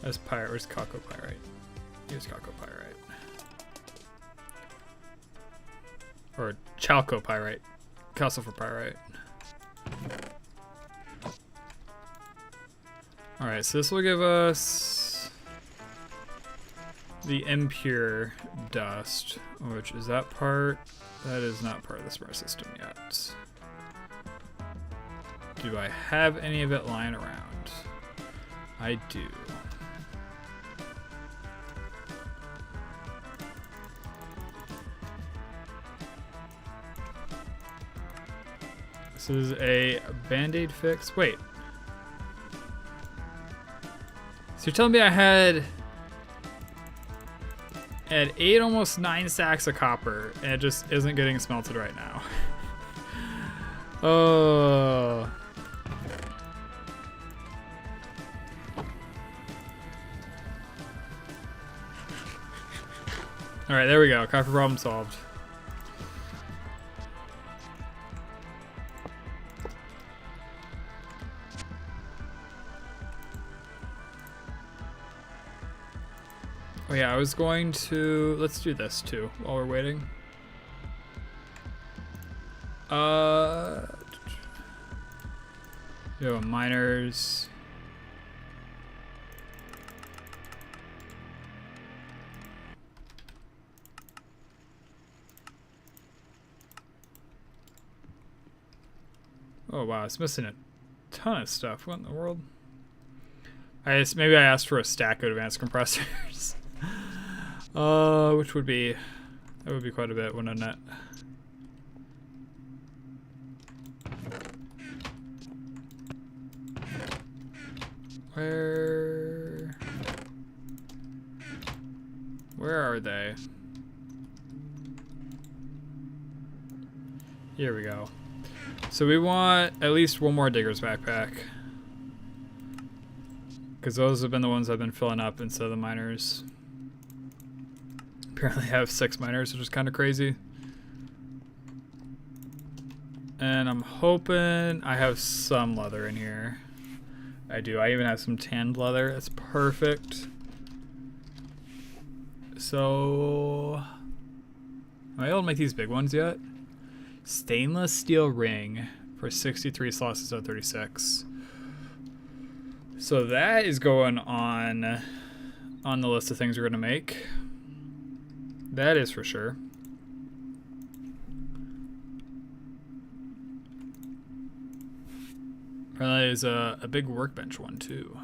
That's pyrite. Where's chalcopyrite? Here's chalcopyrite. Or chalcopyrite. Calciferpyrite. Alright, so this will give us the impure dust, which is that part. That is not part of the smart system yet. Do I have any of it lying around? I do. This is a band-aid fix. Wait. So you're telling me I had 8, almost 9 sacks of copper, and it just isn't getting smelted right now. Oh. Alright, there we go. Copper problem solved. Oh yeah, I was going to... Let's do this too, while we're waiting. Yo, miners. Oh wow, it's missing a ton of stuff. What in the world? Maybe I asked for a stack of advanced compressors. Which would be... That would be quite a bit, wouldn't it? Where are they? Here we go. So we want at least one more digger's backpack, because those have been the ones I've been filling up instead of the miners. Apparently I have 6 miners, which is kind of crazy. And I'm hoping I have some leather in here. I do. I even have some tanned leather. That's perfect. So, am I able to make these big ones yet? Stainless steel ring for 63 slots instead of 36. So that is going on the list of things we're gonna make. That is for sure. Apparently there's a big workbench one too.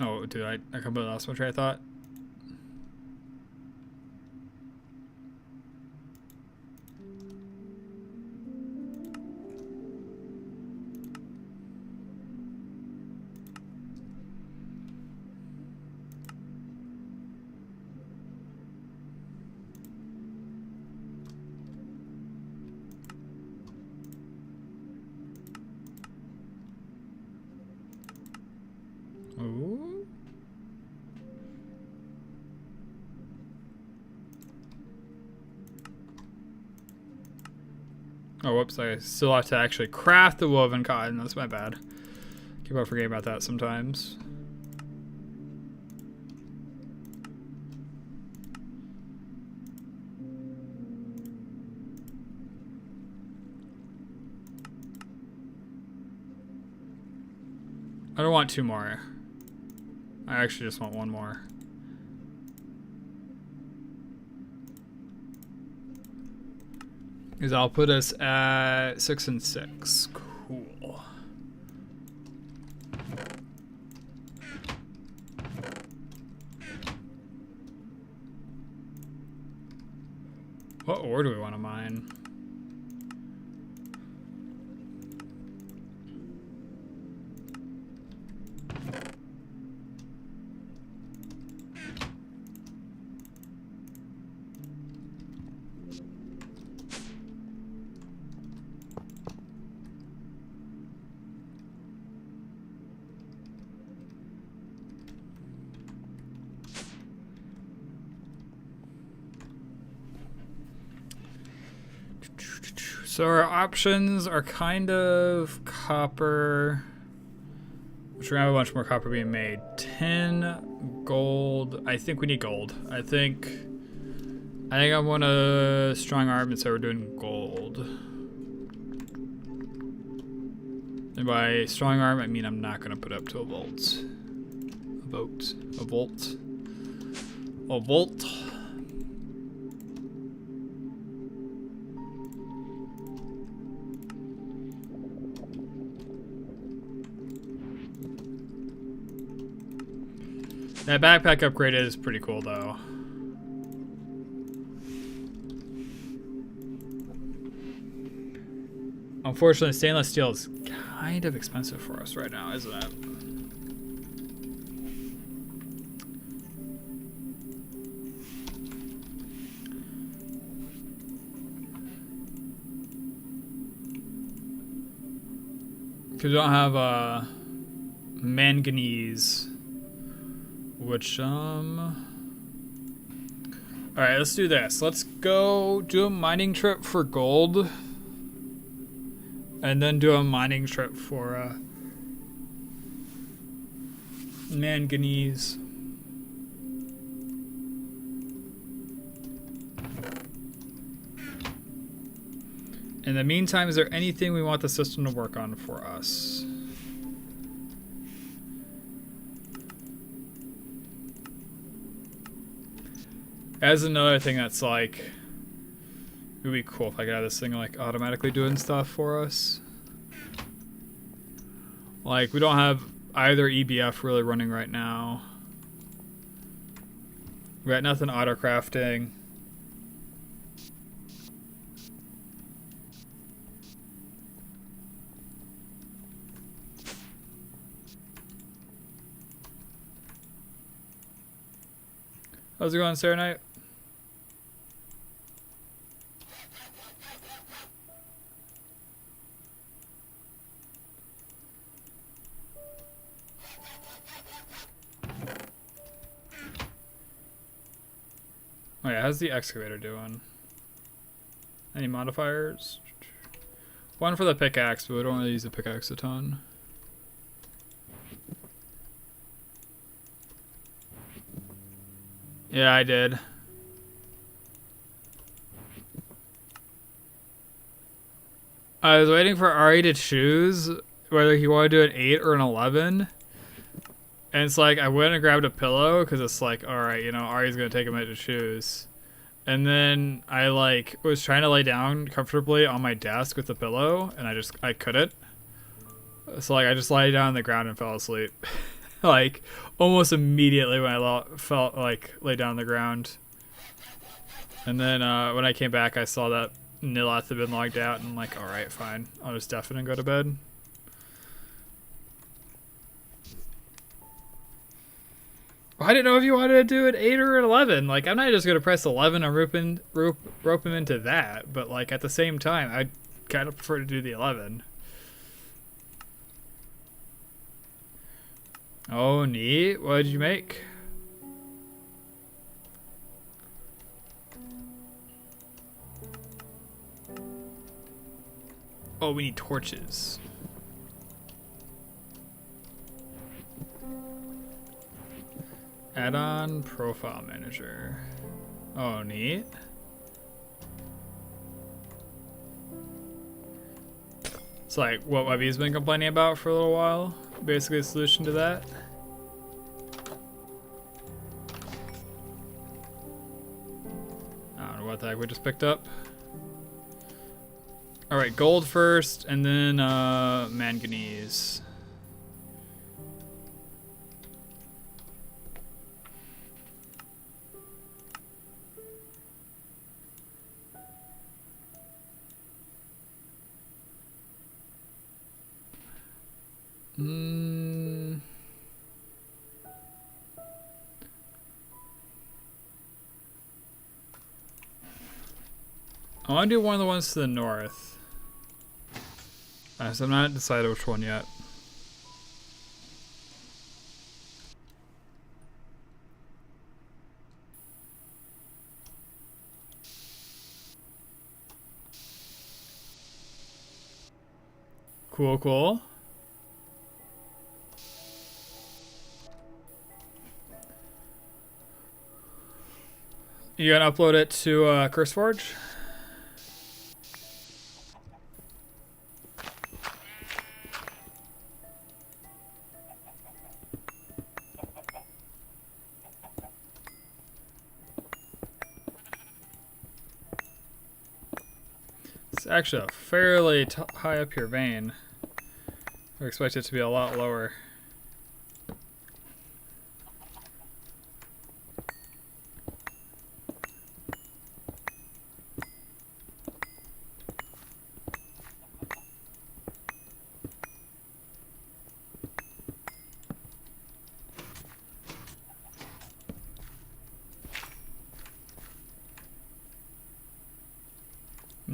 Oh, dude, I completely lost my train of thought. Ooh. Oh, whoops, I still have to actually craft the woven cotton. That's my bad. Keep on forgetting about that sometimes. I don't want 2 more. I actually just want 1 more. Because I'll put us at 6 and 6. Cool. What ore do we want to mine? So our options are kind of copper, which we're gonna have a bunch more copper being made. 10 gold. I think we need gold. I think I want a strong arm, and so we're doing gold. And by strong arm, I mean I'm not gonna put up to a volt. A volt. That backpack upgrade is pretty cool though. Unfortunately, stainless steel is kind of expensive for us right now, isn't it? Because we don't have manganese, which alright, let's do this. Let's go do a mining trip for gold, and then do a mining trip for manganese. In the meantime, is there anything we want the system to work on for us? As another thing that's like, it would be cool if I could have this thing like automatically doing stuff for us. Like, we don't have either EBF really running right now. We got nothing auto crafting. How's it going, Sarah Knight? Oh yeah, how's the excavator doing? Any modifiers? One for the pickaxe, but we don't really use the pickaxe a ton. Yeah, I did. I was waiting for Ari to choose whether he wanted to do an 8 or an 11. And it's like, I went and grabbed a pillow because it's like, alright, you know, Ari's going to take a minute to choose. And then I like was trying to lay down comfortably on my desk with the pillow, and I couldn't. So like I just lay down on the ground and fell asleep. Like almost immediately when I felt like lay down on the ground. And then when I came back, I saw that Nilath had been logged out, and I'm like, all right, fine, I'll just deafen and go to bed. Well, I didn't know if you wanted to do an 8 or an 11. Like, I'm not just gonna press 11 and rope him into that, but like at the same time, I'd kind of prefer to do the 11. Oh, neat. What did you make? Oh, we need torches. Add-on profile manager. Oh, neat. It's like what Webby's been complaining about for a little while. Basically a solution to that. I don't know what the heck we just picked up. Alright, gold first, and then manganese. I want to do one of the ones to the north. So I'm not decided which one yet. Cool, cool. You gonna upload it to CurseForge? It's actually a fairly high up your vein. I expect it to be a lot lower.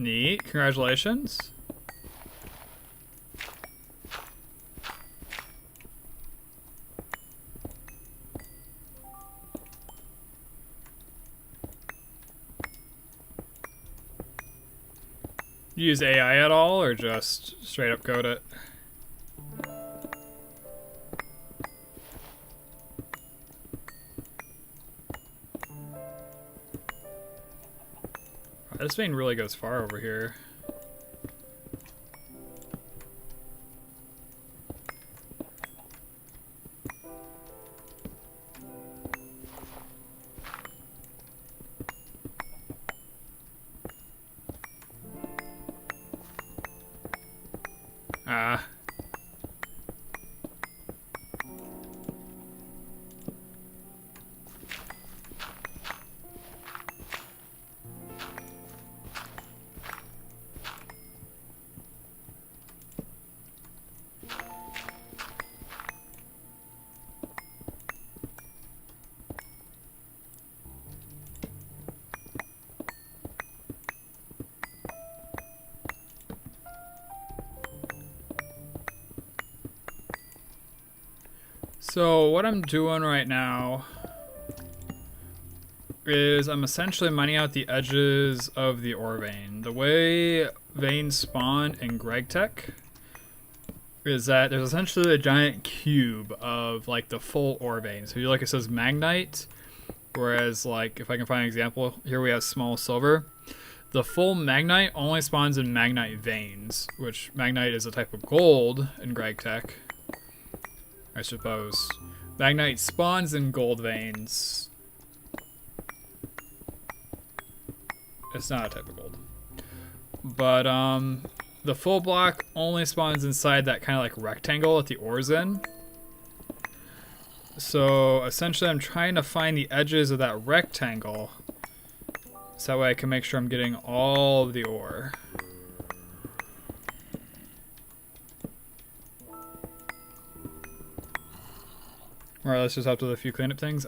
Neat. Congratulations. You use AI at all, or just straight up code it? This vein really goes far over here. Ah. So what I'm doing right now is I'm essentially mining out the edges of the ore vein. The way veins spawn in GregTech is that there's essentially a giant cube of like the full ore vein. So like it says magnite, whereas like if I can find an example, here we have small silver. The full magnite only spawns in magnite veins, which magnite is a type of gold in GregTech, I suppose. Magnite spawns in gold veins. It's not a type of gold. But the full block only spawns inside that kind of like rectangle that the ore's in. So essentially I'm trying to find the edges of that rectangle, so that way I can make sure I'm getting all of the ore. Alright, let's just help with a few cleanup things.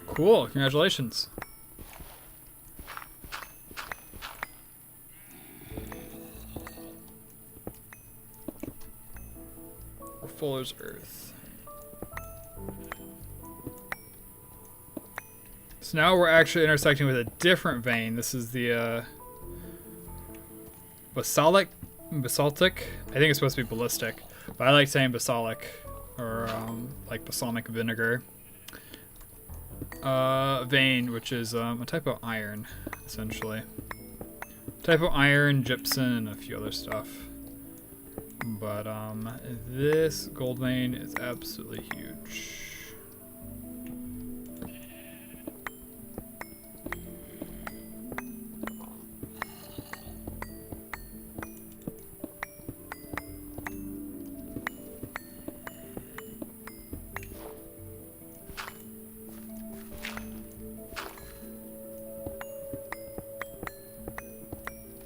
Cool, congratulations. Fuller's Earth. So now we're actually intersecting with a different vein. This is the basaltic. I think it's supposed to be ballistic, but I like saying basalic, or like balsamic vinegar vein, which is a type of iron, essentially. Type of iron, gypsum, and a few other stuff. But this gold vein is absolutely huge.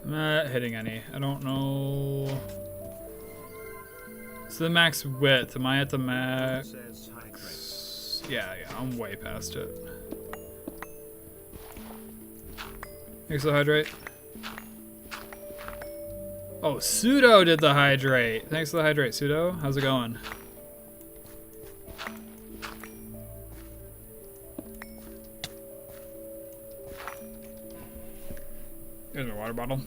I'm not hitting any. I don't know. So the max width, am I at the max? Yeah, I'm way past it. Thanks for the hydrate. Oh, Pseudo did the hydrate. Thanks for the hydrate, Pseudo. How's it going? Here's my water bottle.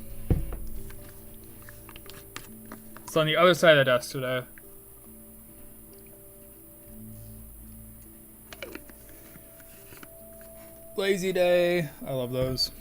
It's on the other side of the desk today. Lazy day. I love those.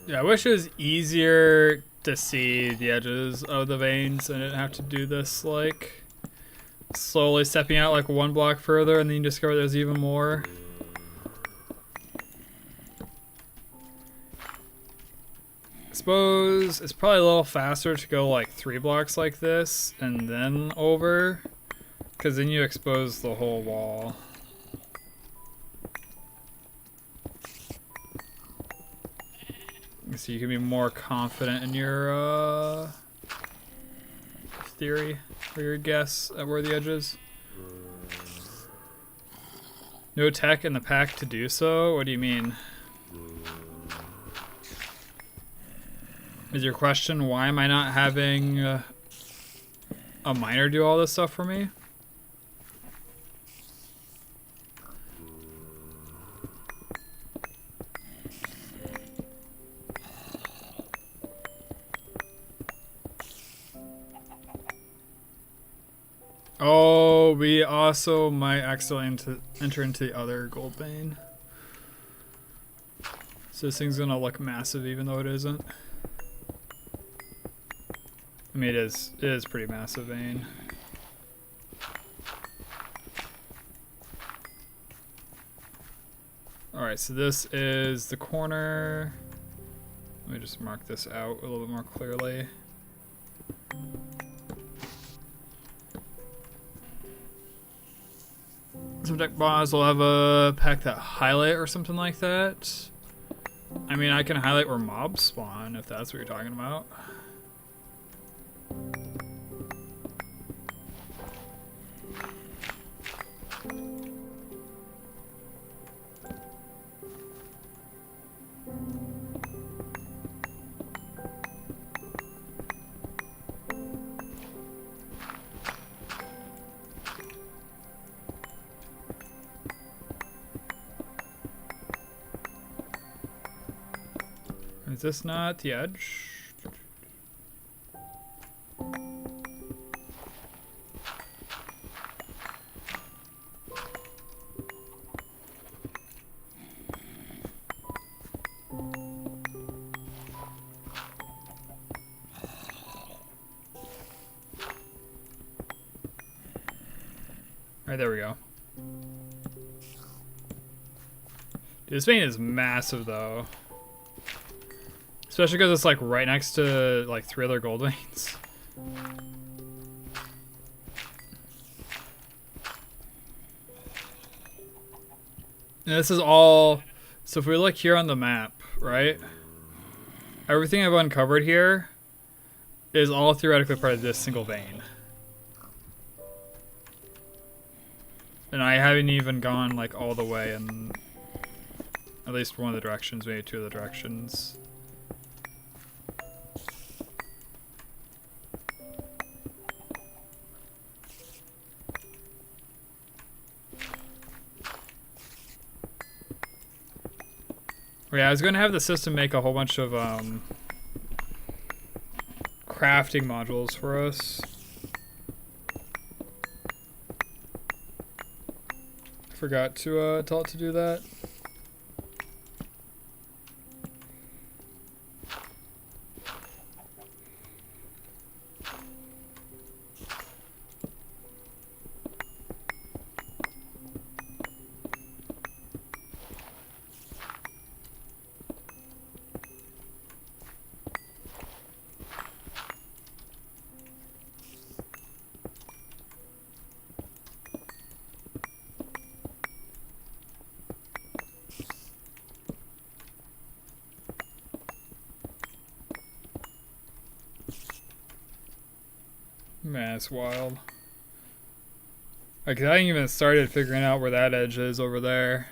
Yeah, I wish it was easier to see the edges of the veins and I didn't have to do this, like, slowly stepping out like one block further and then you discover there's even more. I suppose it's probably a little faster to go like 3 blocks like this and then over, because then you expose the whole wall. So you can be more confident in your theory or your guess at where the edge is. No tech in the pack to do so? What do you mean? Is your question, why am I not having a miner do all this stuff for me? Oh, we also might accidentally enter into the other gold vein. So this thing's gonna look massive even though it isn't. I mean, it is pretty massive vein. Alright, so this is the corner. Let me just mark this out a little bit more clearly. Some deck boss will have a pack that highlight or something like that. I mean, I can highlight where mobs spawn if that's what you're talking about. Is this not the edge? Alright, there we go. Dude, this vein is massive though. Especially because it's like right next to like 3 other gold veins. And this is all, so if we look here on the map, right? Everything I've uncovered here is all theoretically part of this single vein. And I haven't even gone like all the way in at least one of the directions, maybe 2 of the directions. Yeah, I was going to have the system make a whole bunch of crafting modules for us. I forgot to tell it to do that. Man, it's wild. Like, I haven't even started figuring out where that edge is over there.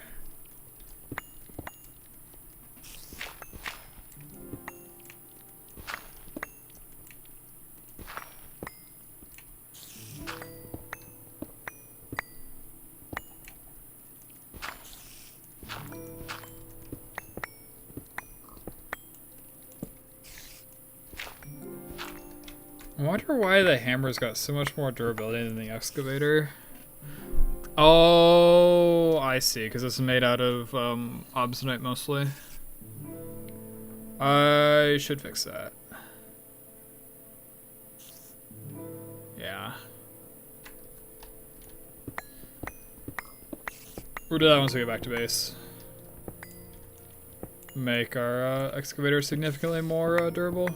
I wonder why the hammer's got so much more durability than the excavator. Oh, I see, because it's made out of obsidian mostly. I should fix that. Yeah. We'll do that once we get back to base. Make our excavator significantly more durable.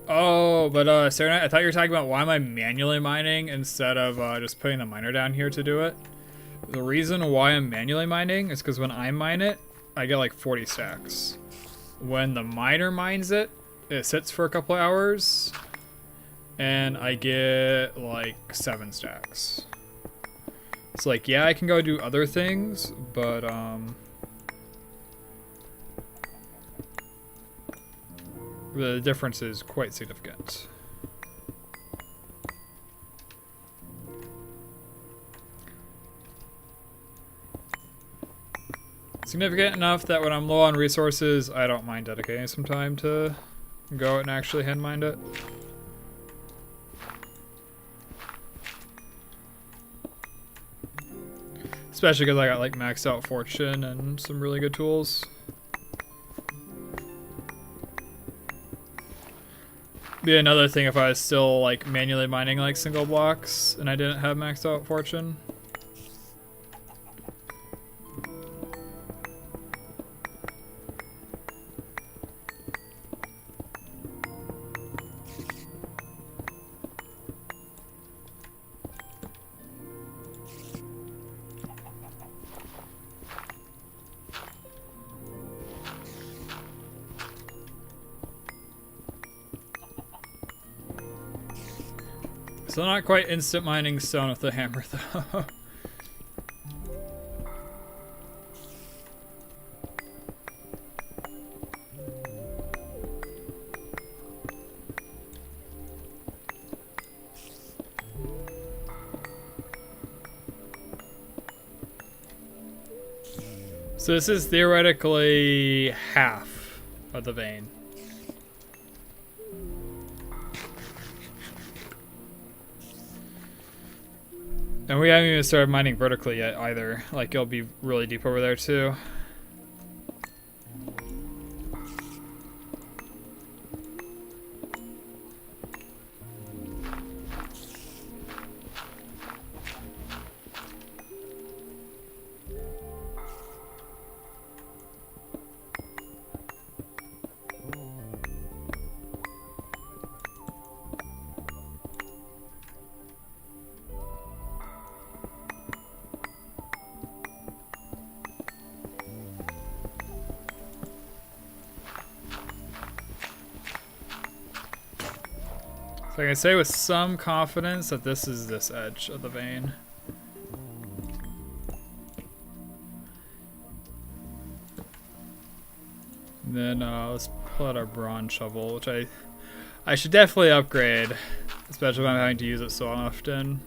Oh, but Sarah, I thought you were talking about why am I manually mining instead of just putting the miner down here to do it. The reason why I'm manually mining is because when I mine it, I get like 40 stacks. When the miner mines it, it sits for a couple of hours, and I get like 7 stacks. It's like, yeah, I can go do other things, but the difference is quite significant. Significant enough that when I'm low on resources, I don't mind dedicating some time to go and actually hand mine it. Especially because I got like maxed out fortune and some really good tools. Be another thing if I was still like manually mining like single blocks and I didn't have maxed out fortune. So not quite instant mining stone with the hammer though. So this is theoretically half of the vein. And we haven't even started mining vertically yet either. Like, it'll be really deep over there too. So I can say with some confidence that this is this edge of the vein. And then let's pull out our bronze shovel, which I should definitely upgrade, especially when I'm having to use it so often.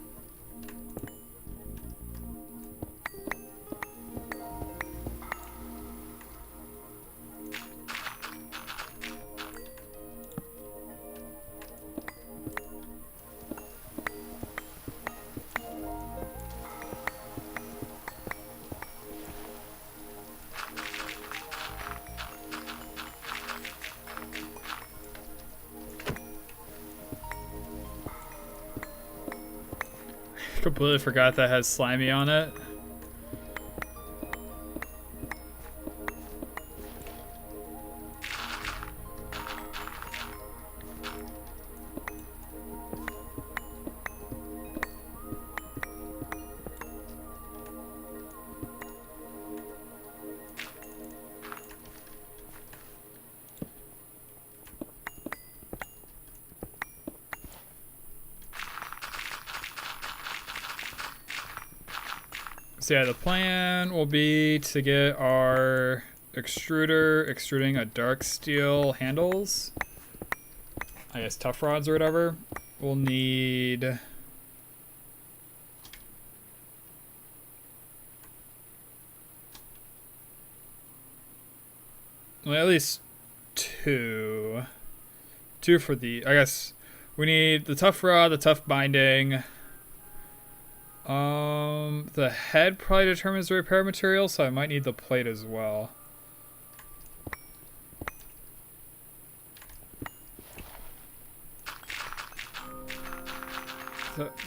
Completely forgot that has slimy on it. So yeah, the plan will be to get our extruder extruding a dark steel handles. I guess tough rods or whatever. We'll need... well, at least two. Two for the... I guess We need the tough rod, the tough binding. The head probably determines the repair material, so I might need the plate as well.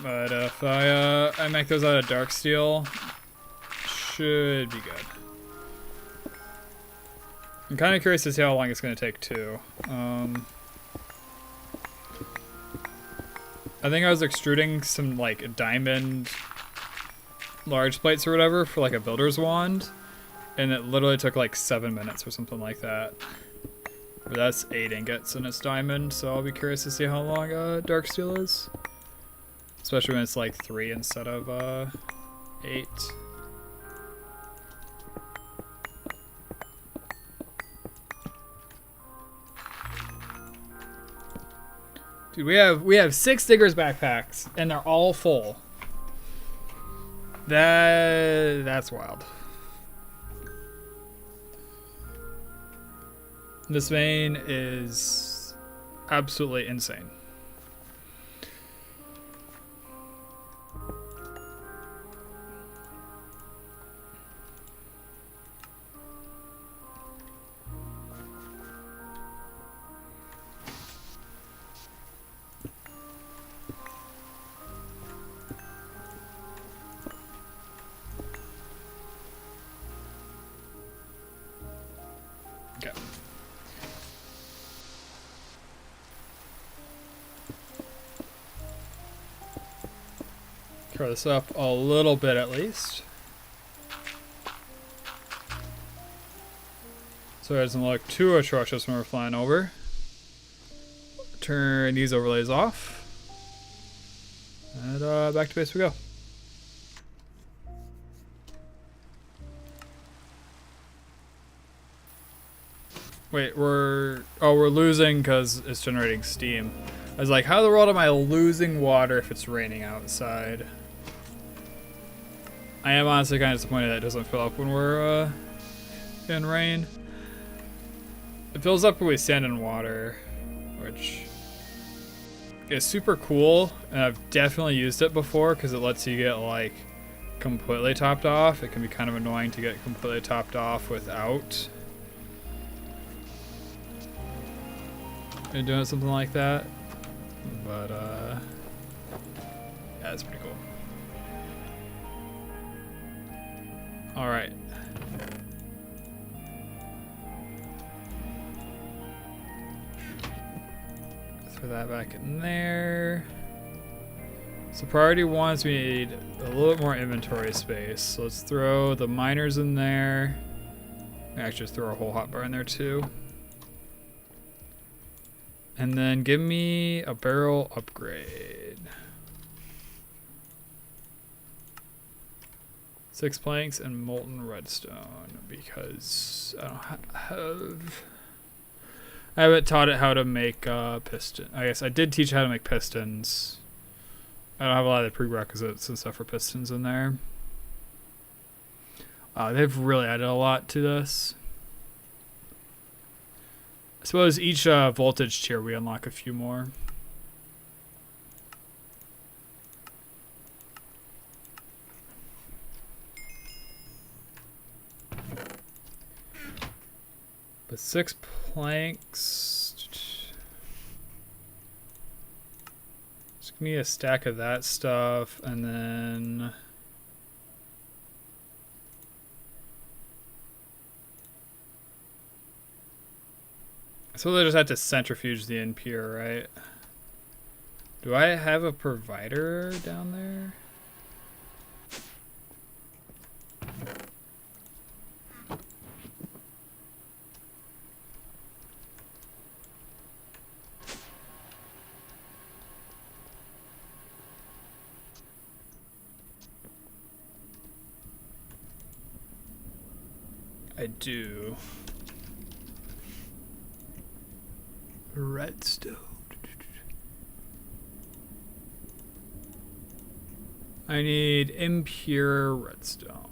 But if I make those out of dark steel, should be good. I'm kind of curious to see how long it's going to take too. I think I was extruding some like diamond large plates or whatever for like a builder's wand, and it literally took like 7 minutes or something like that. But that's 8 ingots and it's diamond, so I'll be curious to see how long dark steel is. Especially when it's like 3 instead of 8. Dude, we have 6 diggers backpacks and they're all full. That's wild. This vein is absolutely insane. Okay. Throw this up a little bit at least. So it doesn't look too atrocious when we're flying over. Turn these overlays off. And back to base we go. Wait, we're losing because it's generating steam. I was like, how in the world am I losing water if it's raining outside? I am honestly kind of disappointed that it doesn't fill up when we're in rain. It fills up when we stand in water, which is super cool, and I've definitely used it before because it lets you get like completely topped off. It can be kind of annoying to get completely topped off without doing something like that, but yeah, it's pretty cool. All right. Throw that back in there. So priority 1 is we need a little bit more inventory space. So let's throw the miners in there. Actually, just throw a whole hotbar in there too. And then give me a barrel upgrade. 6 planks and molten redstone because I haven't taught it how to make piston. I guess I did teach how to make pistons. I don't have a lot of the prerequisites and stuff for pistons in there. They've really added a lot to this. I suppose each voltage tier we unlock a few more. But 6 planks. Just need a stack of that stuff, and then so they just have to centrifuge the impure, right? Do I have a provider down there? I do. Redstone. I need impure redstone.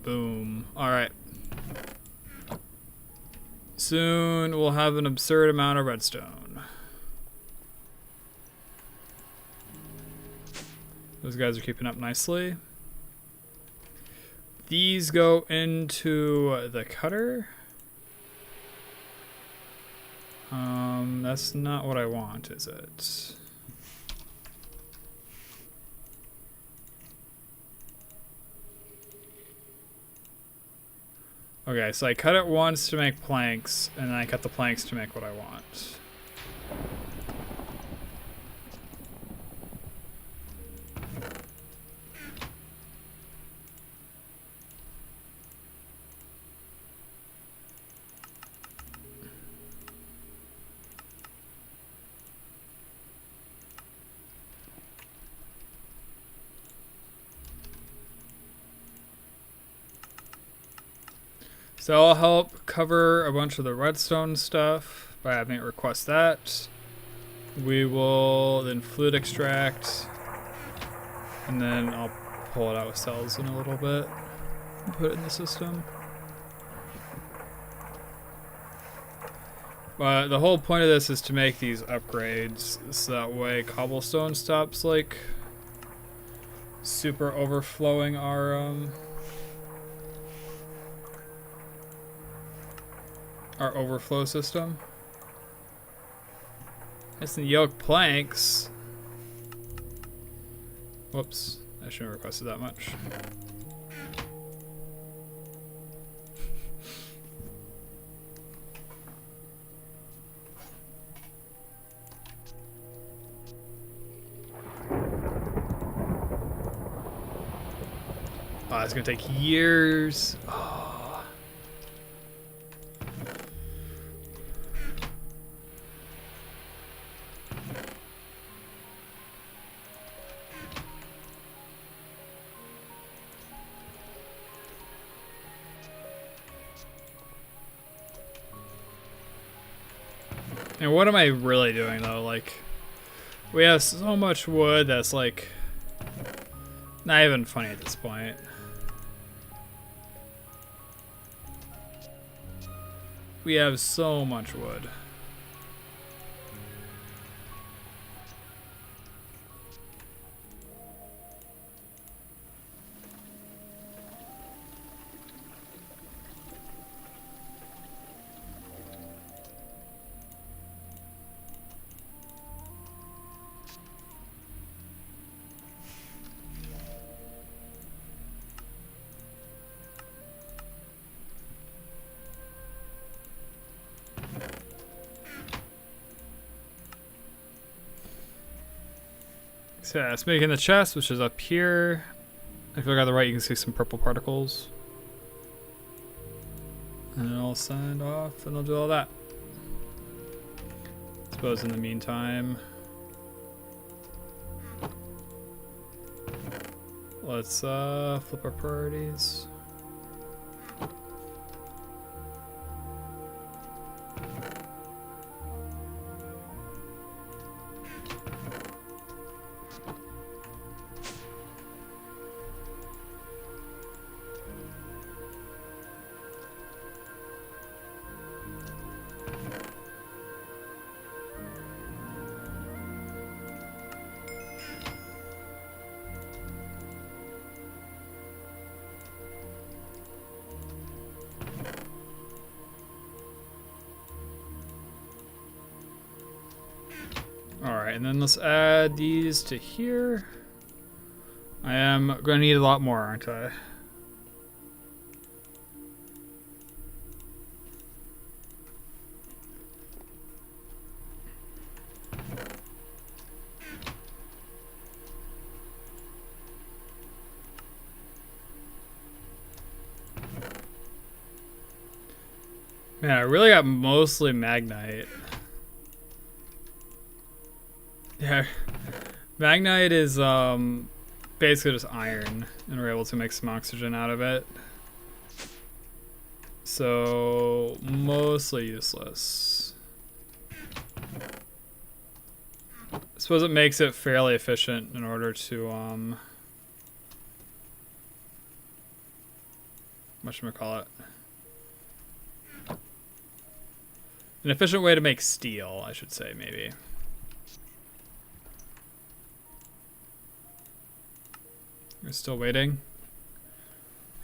Boom. All right. Soon we'll have an absurd amount of redstone. Those guys are keeping up nicely. These go into the cutter. That's not what I want, is it? Okay, so I cut it once to make planks, and then I cut the planks to make what I want. So I'll help cover a bunch of the redstone stuff by having it request that. We will then fluid extract, and then I'll pull it out with cells in a little bit and put it in the system. But the whole point of this is to make these upgrades so that way cobblestone stops like super overflowing our overflow system. It's the yoke planks. Whoops, I shouldn't have requested that much. Oh, it's gonna take years. Oh. And what am I really doing though? Like, we have so much wood that's like not even funny at this point. We have so much wood. So yeah, it's making the chest, which is up here. If you look on the right, you can see some purple particles. And then I'll send off and I'll do all that. I suppose in the meantime, let's flip our priorities. Alright, and then let's add these to here. I am going to need a lot more, aren't I? Man, I really got mostly magnite. Yeah, magnite is basically just iron, and we're able to make some oxygen out of it. So mostly useless. I suppose it makes it fairly efficient in order to whatchamacallit, An efficient way to make steel, I should say, maybe. We're still waiting.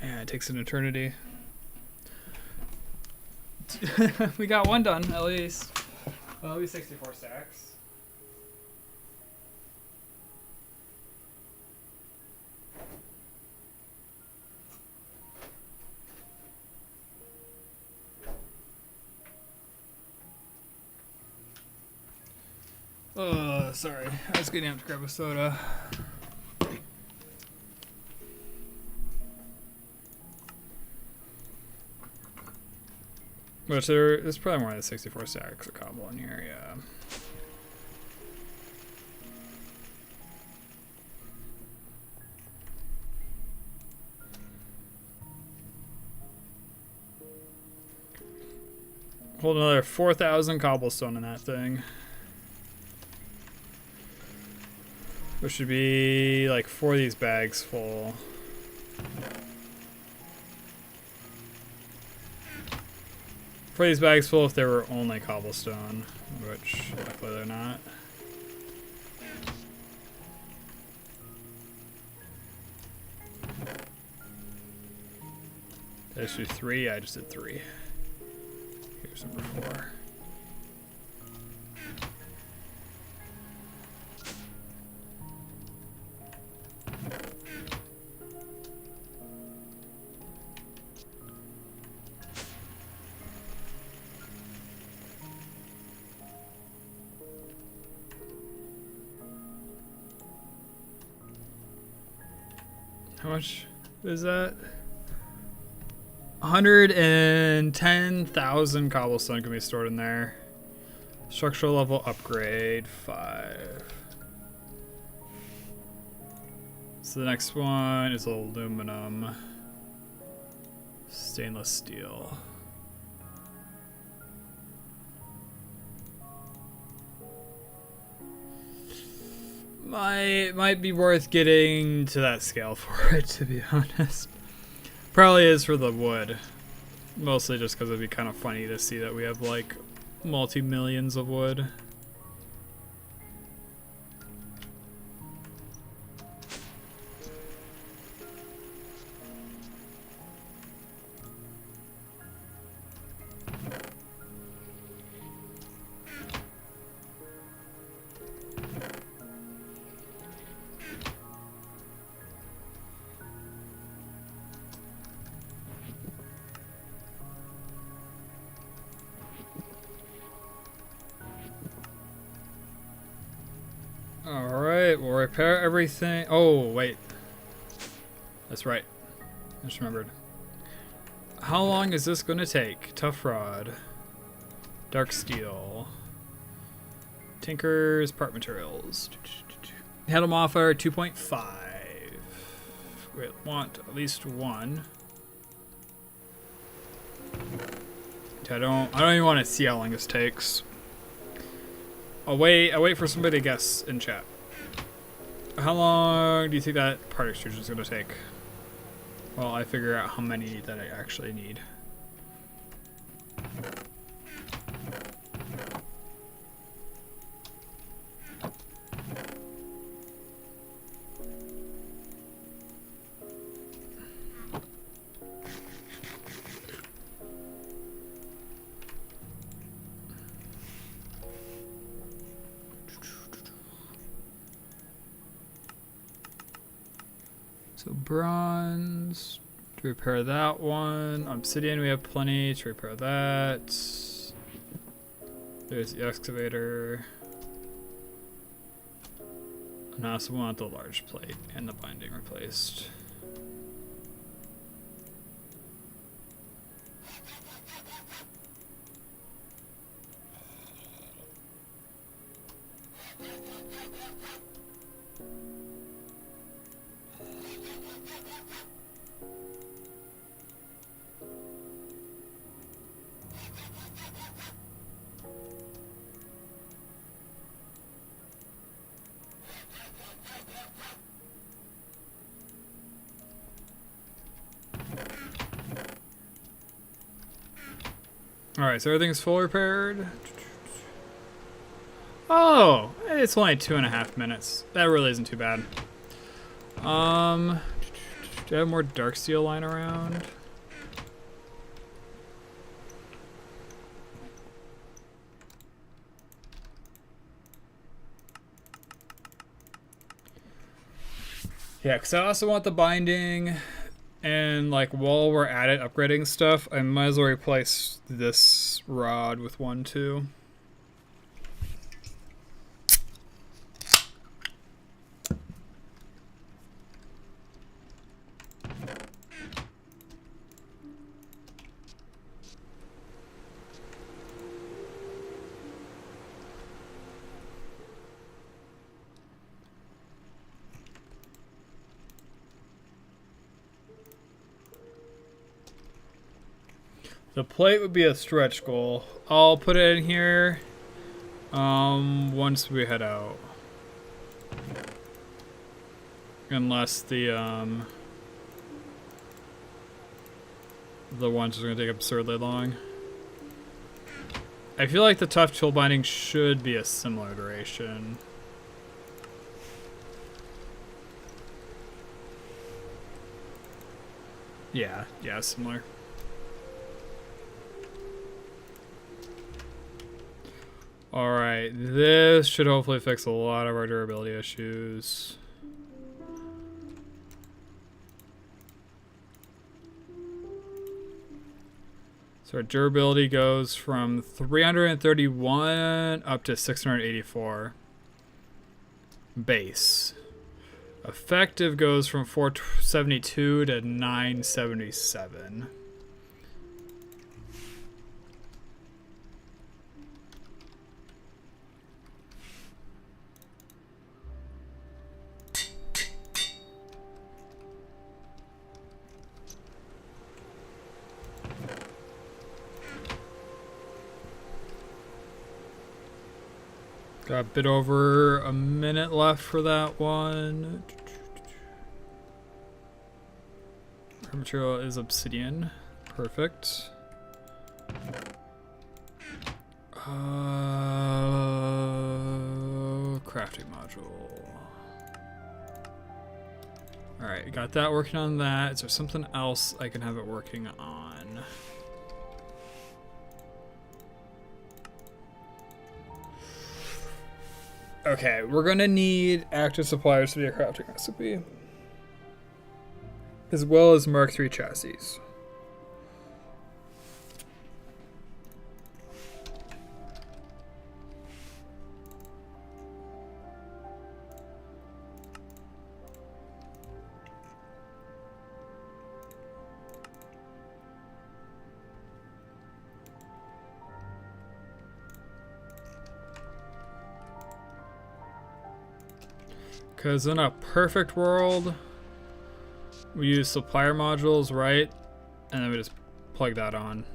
Yeah, it takes an eternity. We got one done, at least. Well, at least 64 stacks. Oh, sorry. I was getting up to grab a soda. But there's probably more than 64 stacks of cobble in here, yeah. Hold another 4,000 cobblestone in that thing. Which should be like 4 of these bags full. For these bags full if they were only cobblestone, which luckily they're not. Did I just do 3? I just did 3. Here's number 4. How much is that? 110,000 cobblestone can be stored in there. Structural level upgrade 5. So the next one is aluminum, stainless steel. Might be worth getting to that scale for it, to be honest. Probably is for the wood. Mostly just because it'd be kind of funny to see that we have like multi-millions of wood. Alright, we'll repair everything. Oh, wait. That's right. I just remembered. How long is this going to take? Tough rod. Dark steel. Tinker's part materials. Head them off our 2.5. We want at least 1. I don't even want to see how long this takes. I'll wait for somebody to guess in chat. How long do you think that part extrusion is going to take? Well, I figure out how many that I actually need. So bronze, to repair that one. Obsidian, we have plenty to repair that. There's the excavator. And I also want the large plate and the binding replaced. Alright, so everything's full repaired. Oh, it's only 2.5 minutes. That really isn't too bad. Do I have more dark steel lying around? Yeah, because I also want the binding, and like while we're at it upgrading stuff, I might as well replace this rod with one too. The plate would be a stretch goal. I'll put it in here once we head out. Unless the ones are going to take absurdly long. I feel like the tough tool binding should be a similar duration. Yeah, similar. Alright, this should hopefully fix a lot of our durability issues. So our durability goes from 331 up to 684. Base. Effective goes from 472 to 977. Got a bit over a minute left for that one. Our material is obsidian. Perfect. Crafting module. Alright, got that working on that. Is there something else I can have it working on? Okay, we're gonna need active suppliers to be a crafting recipe, as well as Mark III chassis. Because in a perfect world, we use supplier modules, right? And then we just plug that on.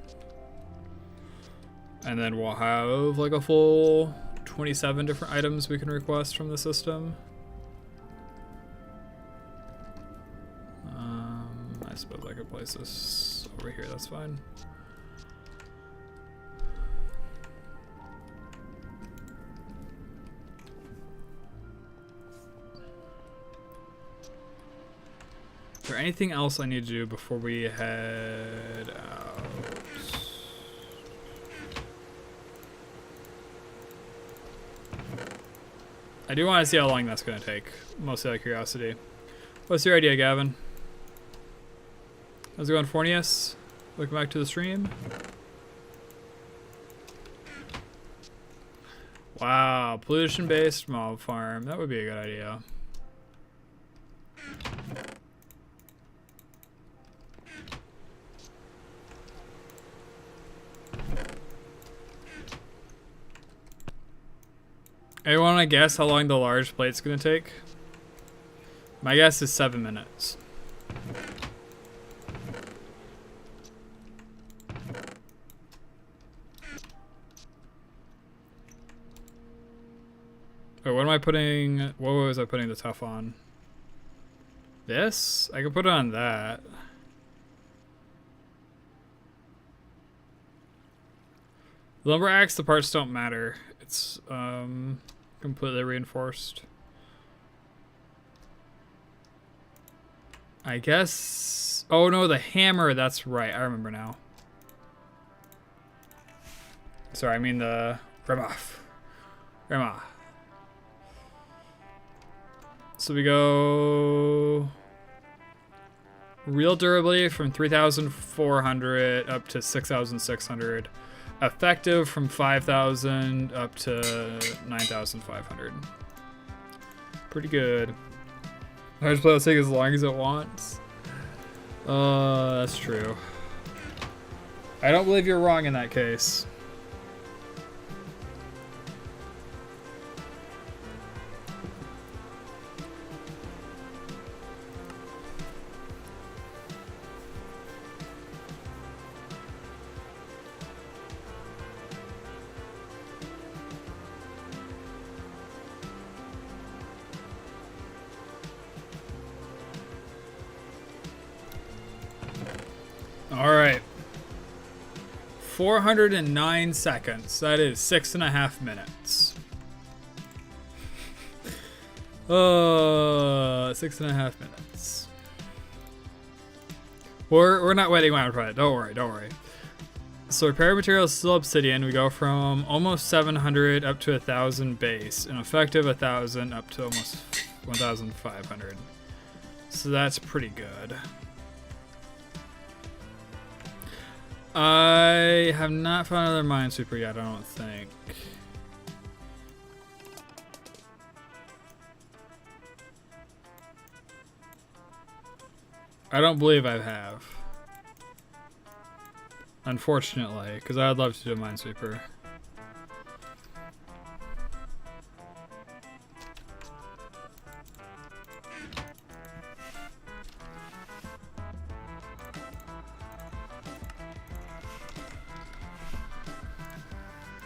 And then we'll have like a full 27 different items we can request from the system. I suppose I could place this over here, that's fine. Is there anything else I need to do before we head out? I do want to see how long that's going to take, mostly out of curiosity. What's your idea, Gavin? How's it going, Fornius? Welcome back to the stream. Wow, pollution-based mob farm. That would be a good idea. Anyone want to guess how long the large plate's gonna take? My guess is 7 minutes. Oh, what am I putting? What was I putting the tough on? This? I can put it on that. Lumber axe, the parts don't matter. It's completely reinforced. I guess. Oh no, the hammer. That's right. I remember now. Sorry, I mean the Rema. So we go real durability from 3,400 up to 6,600. Effective from 5,000 up to 9,500. Pretty good. I just play this thing as long as it wants. That's true. I don't believe you're wrong in that case. All right. 409 seconds. That is 6.5 minutes. 6.5 minutes. We're not waiting around for it. Don't worry. So repair material is still obsidian. We go from almost 700 up to 1,000 base, and effective 1,000 up to almost 1,500. So that's pretty good. I have not found another minesweeper yet, I don't think. I don't believe I have. Unfortunately, because I'd love to do a minesweeper.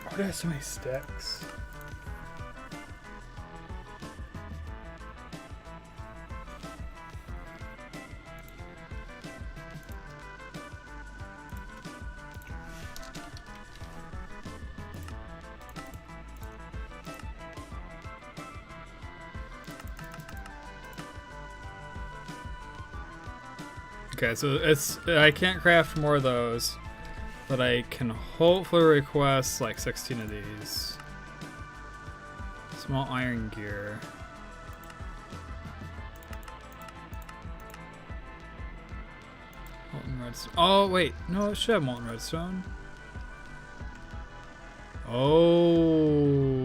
Why do I have so many sticks? Okay, so I can't craft more of those. But I can hopefully request like 16 of these. Small iron gear. Molten redstone. Oh, wait. No, it should have molten redstone. Oh.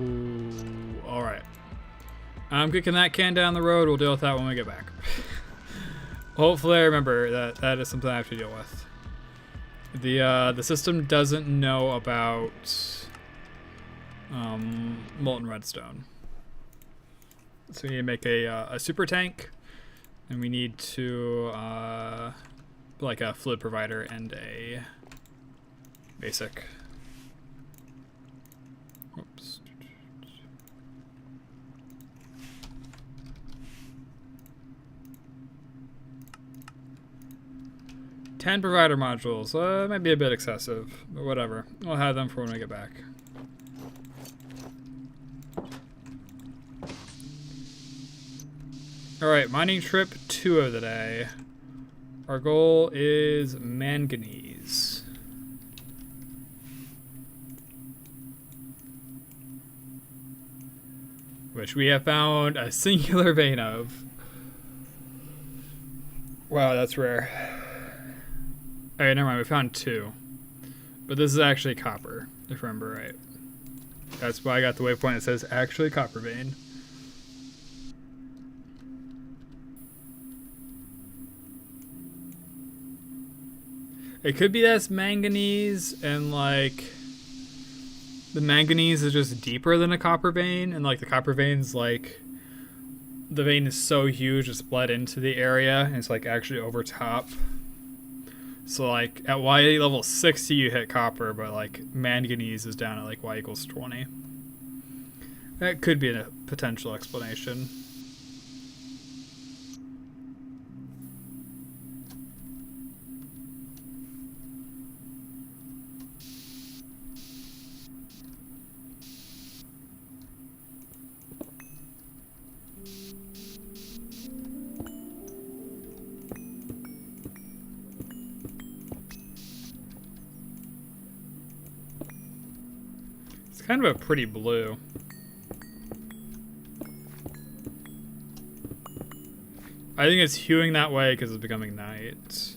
Alright. I'm kicking that can down the road. We'll deal with that when we get back. Hopefully I remember that is something I have to deal with. The system doesn't know about molten redstone, so we need to make a super tank, and we need to like a fluid provider and a basic. Oops. 10 provider modules. Might be a bit excessive, but whatever. We'll have them for when we get back. Alright, mining trip 2 of the day. Our goal is manganese. Which we have found a singular vein of. Wow, that's rare. Alright, never mind, we found 2. But this is actually copper, if I remember right. That's why I got the waypoint that says actually copper vein. It could be that's manganese, and like the manganese is just deeper than a copper vein, and like the copper vein's like the vein is so huge it's bled into the area, and it's like actually over top. So like at Y level 60 you hit copper, but like manganese is down at like Y equals 20. That could be a potential explanation. Kind of a pretty blue. I think it's huing that way because it's becoming night.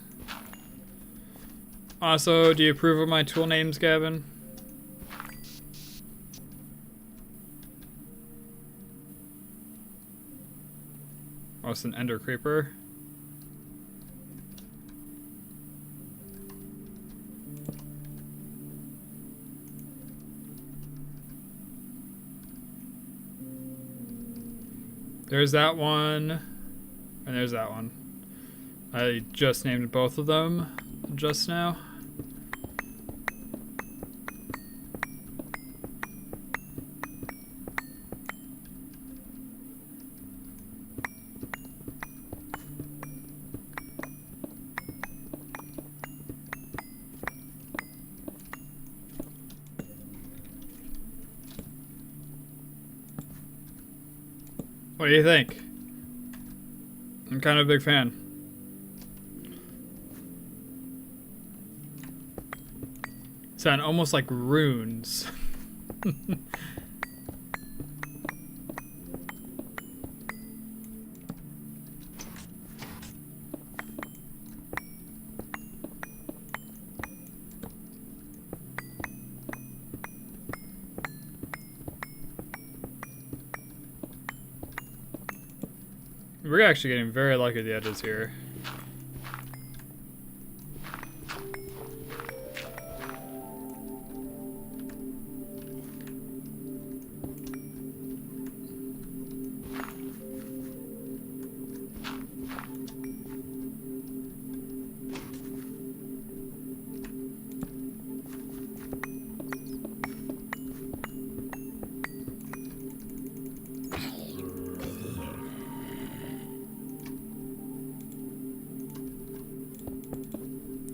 Also, do you approve of my tool names, Gavin? Oh, it's an ender creeper. There's that one, and there's that one. I just named both of them just now. What do you think? I'm kind of a big fan. Sound almost like runes. We're actually getting very lucky at the edges here.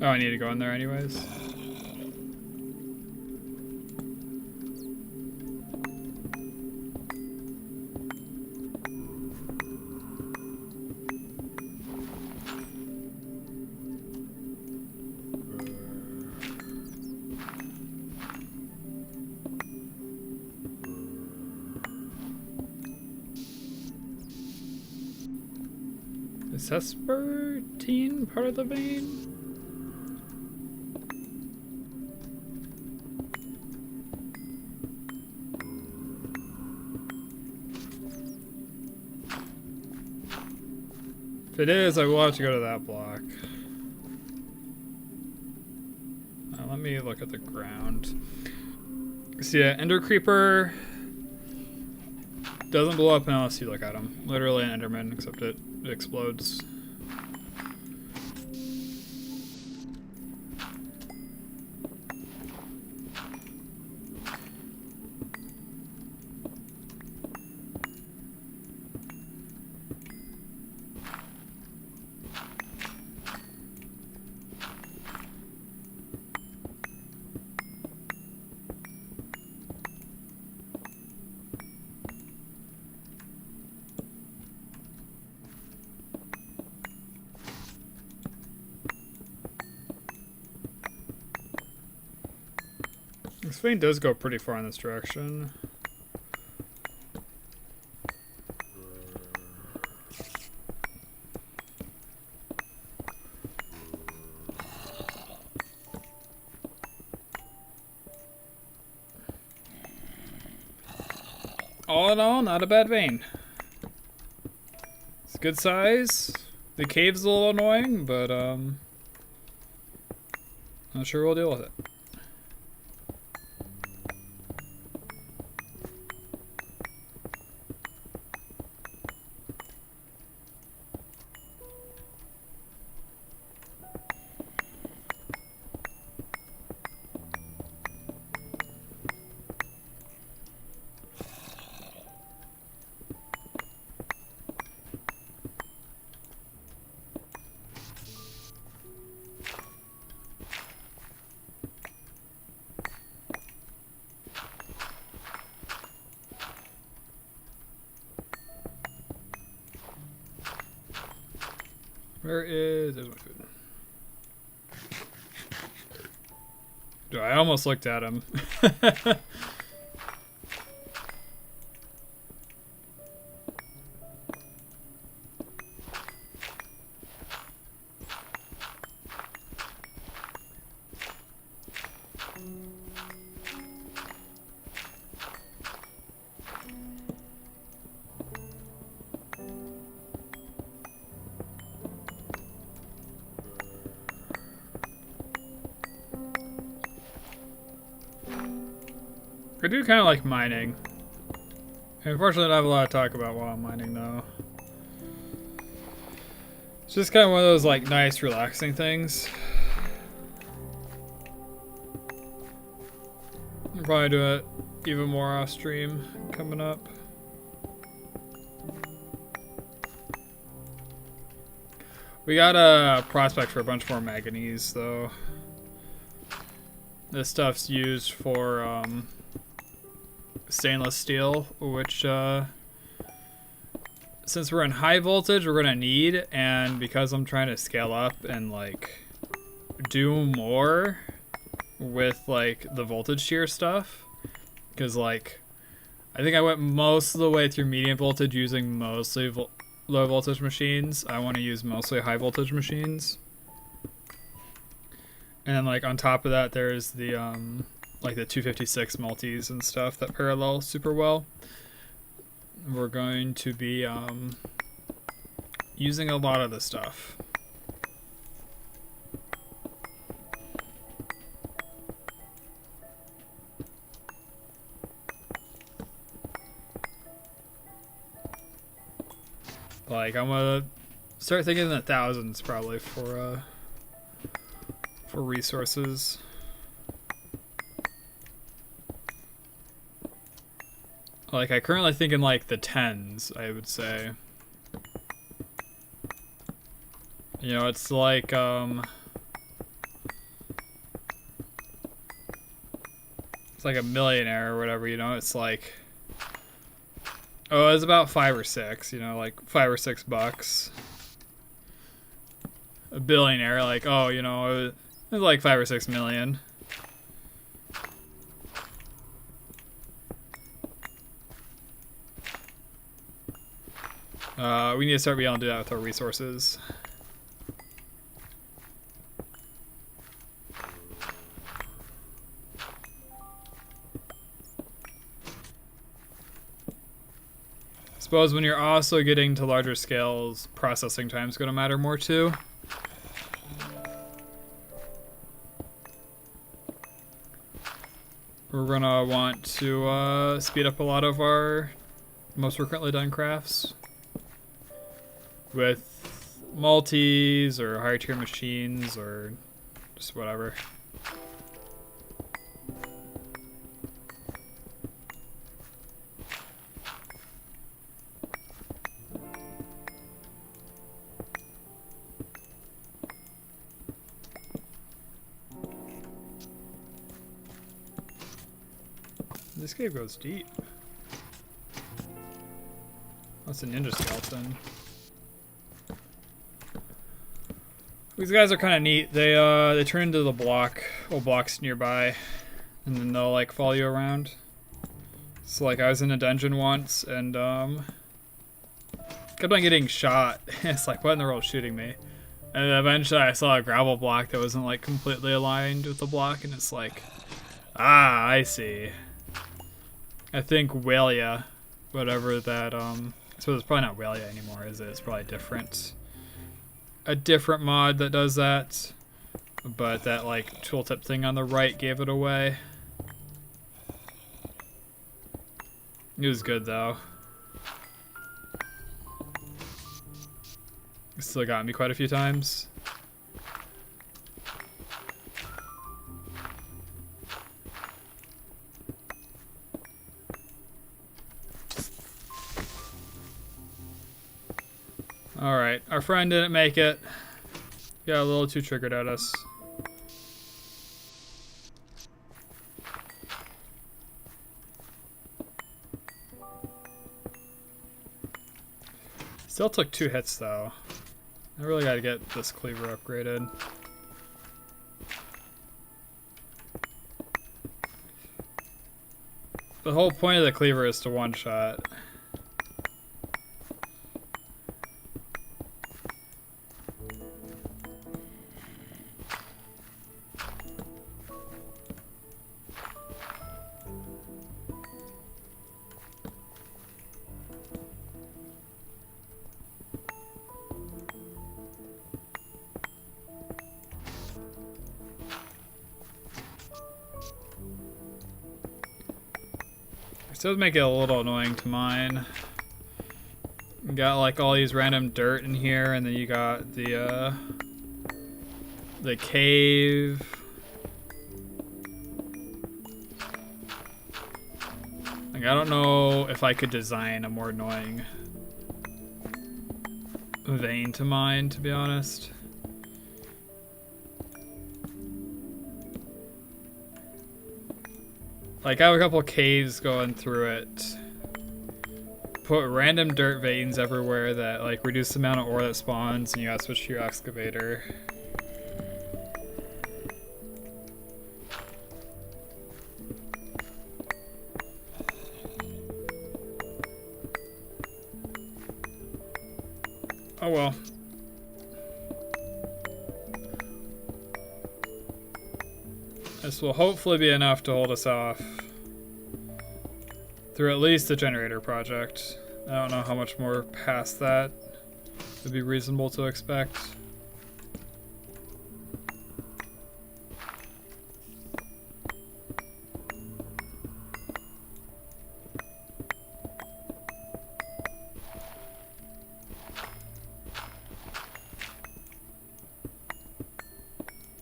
Oh, I need to go in there anyways. Is Hespertine part of the vein? If it is, I will have to go to that block. Let me look at the ground. See, yeah, Ender Creeper doesn't blow up unless you look at him. Literally an Enderman, except it explodes. This vein does go pretty far in this direction. All in all, not a bad vein. It's a good size. The cave's a little annoying, but not sure we'll deal with it. There's my food. Dude, I almost looked at him. I do kind of like mining. Unfortunately, I don't have a lot to talk about while I'm mining, though. It's just kind of one of those, like, nice, relaxing things. I'll probably do it even more off stream coming up. We got a prospect for a bunch more manganese, though. This stuff's used for stainless steel, which since we're in high voltage, we're gonna need, and because I'm trying to scale up and like do more with like the voltage tier stuff, because like I think I went most of the way through medium voltage using mostly low voltage machines. I want to use mostly high voltage machines. And then like on top of that, there's the like the 256 multis and stuff that parallel super well. We're going to be using a lot of the stuff. Like I'm gonna start thinking in the thousands probably for resources. Like I currently think in like the tens, I would say. You know, it's like it's like a millionaire or whatever, you know, it's like, oh, it's about 5 or 6, you know, like $5 or $6. A billionaire, like, oh, you know, it's like 5 or 6 million. We need to start being able to do that with our resources. I suppose when you're also getting to larger scales, processing time is going to matter more too. We're going to want to speed up a lot of our most frequently done crafts with multis or higher tier machines or just whatever. This cave goes deep. That's a ninja skeleton. These guys are kind of neat. They turn into the old blocks nearby, and then they'll like follow you around. So like I was in a dungeon once and kept on getting shot. It's like, what in the world is shooting me? And then eventually I saw a gravel block that wasn't like completely aligned with the block, and it's like, ah, I see. I think Walia, whatever that so it's probably not Walia anymore, is it? It's probably different. A different mod that does that, but that like tooltip thing on the right gave it away. It was good though. It still got me quite a few times. Alright, our friend didn't make it. Got a little too triggered at us. Still took 2 hits though. I really gotta get this cleaver upgraded. The whole point of the cleaver is to one-shot. This does make it a little annoying to mine. You got like all these random dirt in here, and then you got the cave. Like, I don't know if I could design a more annoying vein to mine, to be honest. Like, I have a couple caves going through it. Put random dirt veins everywhere that like reduce the amount of ore that spawns, and you gotta switch to your excavator. Oh well. This will hopefully be enough to hold us off through at least the generator project. I don't know how much more past that would be reasonable to expect.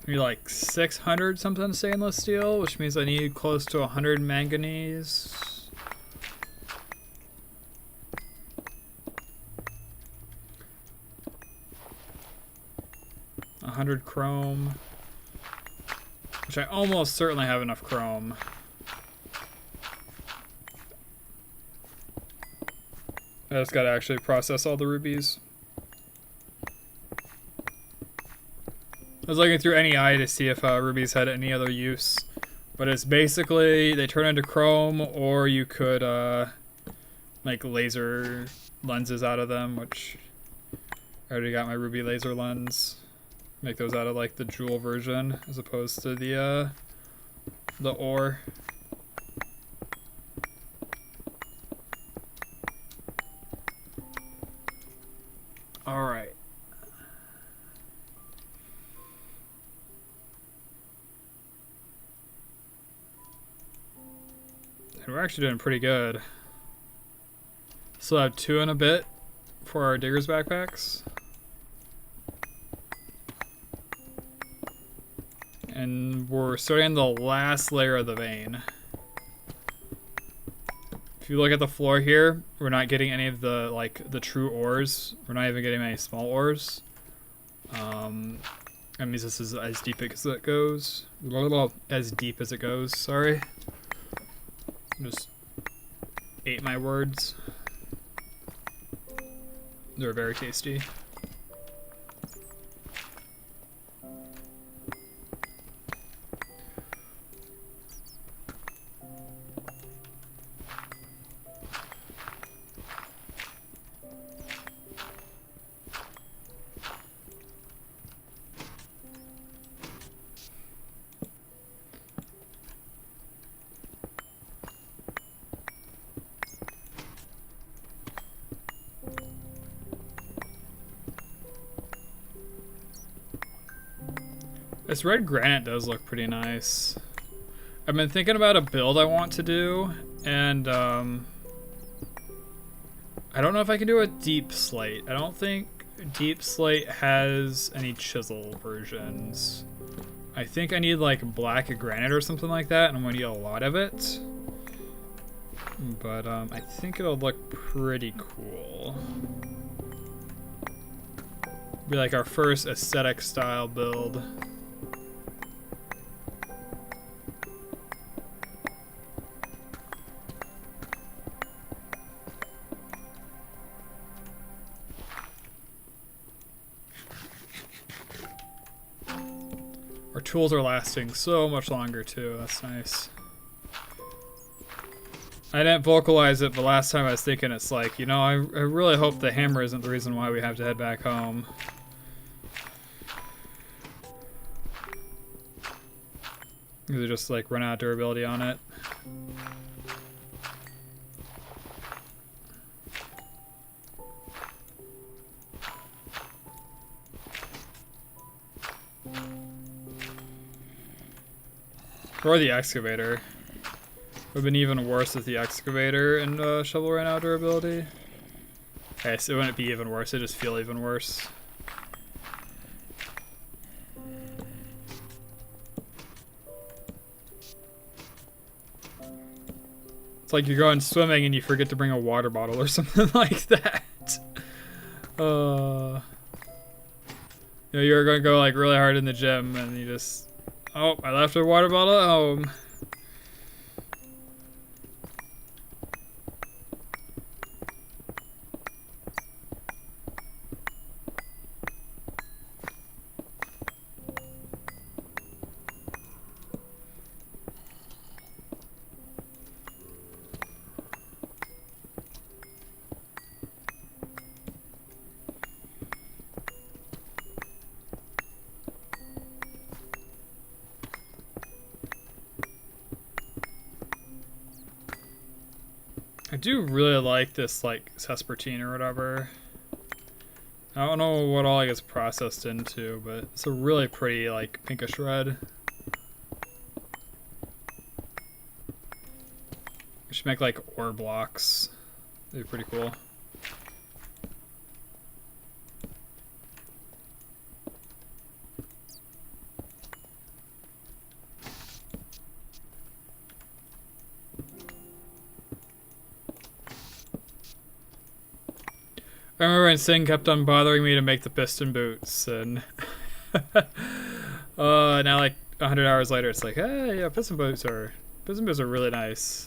Maybe like 600 something stainless steel, which means I need close to 100 manganese. Chrome, which I almost certainly have enough chrome. I just gotta actually process all the rubies. I was looking through NEI to see if rubies had any other use, but it's basically they turn into chrome, or you could make laser lenses out of them, which I already got my ruby laser lens. Make those out of like the jewel version as opposed to the ore. All right. We're actually doing pretty good. Still have 2 and a bit for our digger's backpacks. And we're starting the last layer of the vein. If you look at the floor here, we're not getting any of the the true ores. We're not even getting any small ores. That means this is as deep as it goes. As deep as it goes, sorry. Just ate my words. They're very tasty. This red granite does look pretty nice. I've been thinking about a build I want to do, and I don't know if I can do a deep slate. I don't think deep slate has any chisel versions. I think I need like black granite or something like that, and I'm gonna need a lot of it. But I think it'll look pretty cool. Be like our first aesthetic style build. Our tools are lasting so much longer too, that's nice. I didn't vocalize it, but last time I was thinking it's like, you know, I really hope the hammer isn't the reason why we have to head back home. Because we just like run out of durability on it. Or the excavator. Would have been even worse with the excavator and shovel ran out durability. Okay, so it wouldn't be even worse, it just feel even worse. It's like you're going swimming and you forget to bring a water bottle or something like that. You know, you're going to go like really hard in the gym and you just, oh, I left a water bottle at home. I do really like this, like, Sespertine or whatever. I don't know what all it gets processed into, but it's a really pretty, like, pinkish red. We should make, like, ore blocks. They'd be pretty cool. I remember when Singh kept on bothering me to make the piston boots, and now like 100 hours later, it's like, hey, yeah, piston boots are really nice.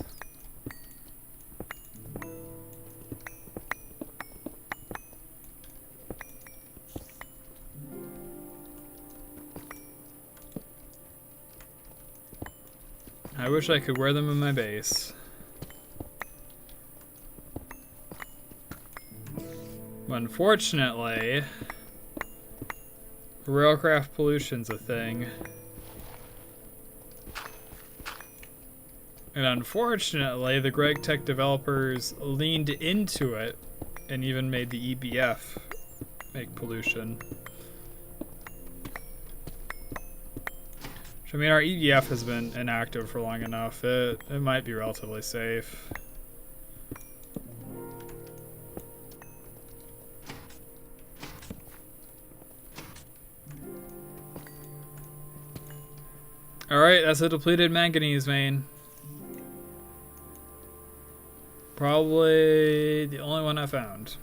I wish I could wear them in my base. Unfortunately, railcraft pollution's a thing. And unfortunately, the Greg Tech developers leaned into it and even made the EBF make pollution. Which, I mean, our EBF has been inactive for long enough. It might be relatively safe. Alright, that's a depleted manganese vein. Probably the only one I found.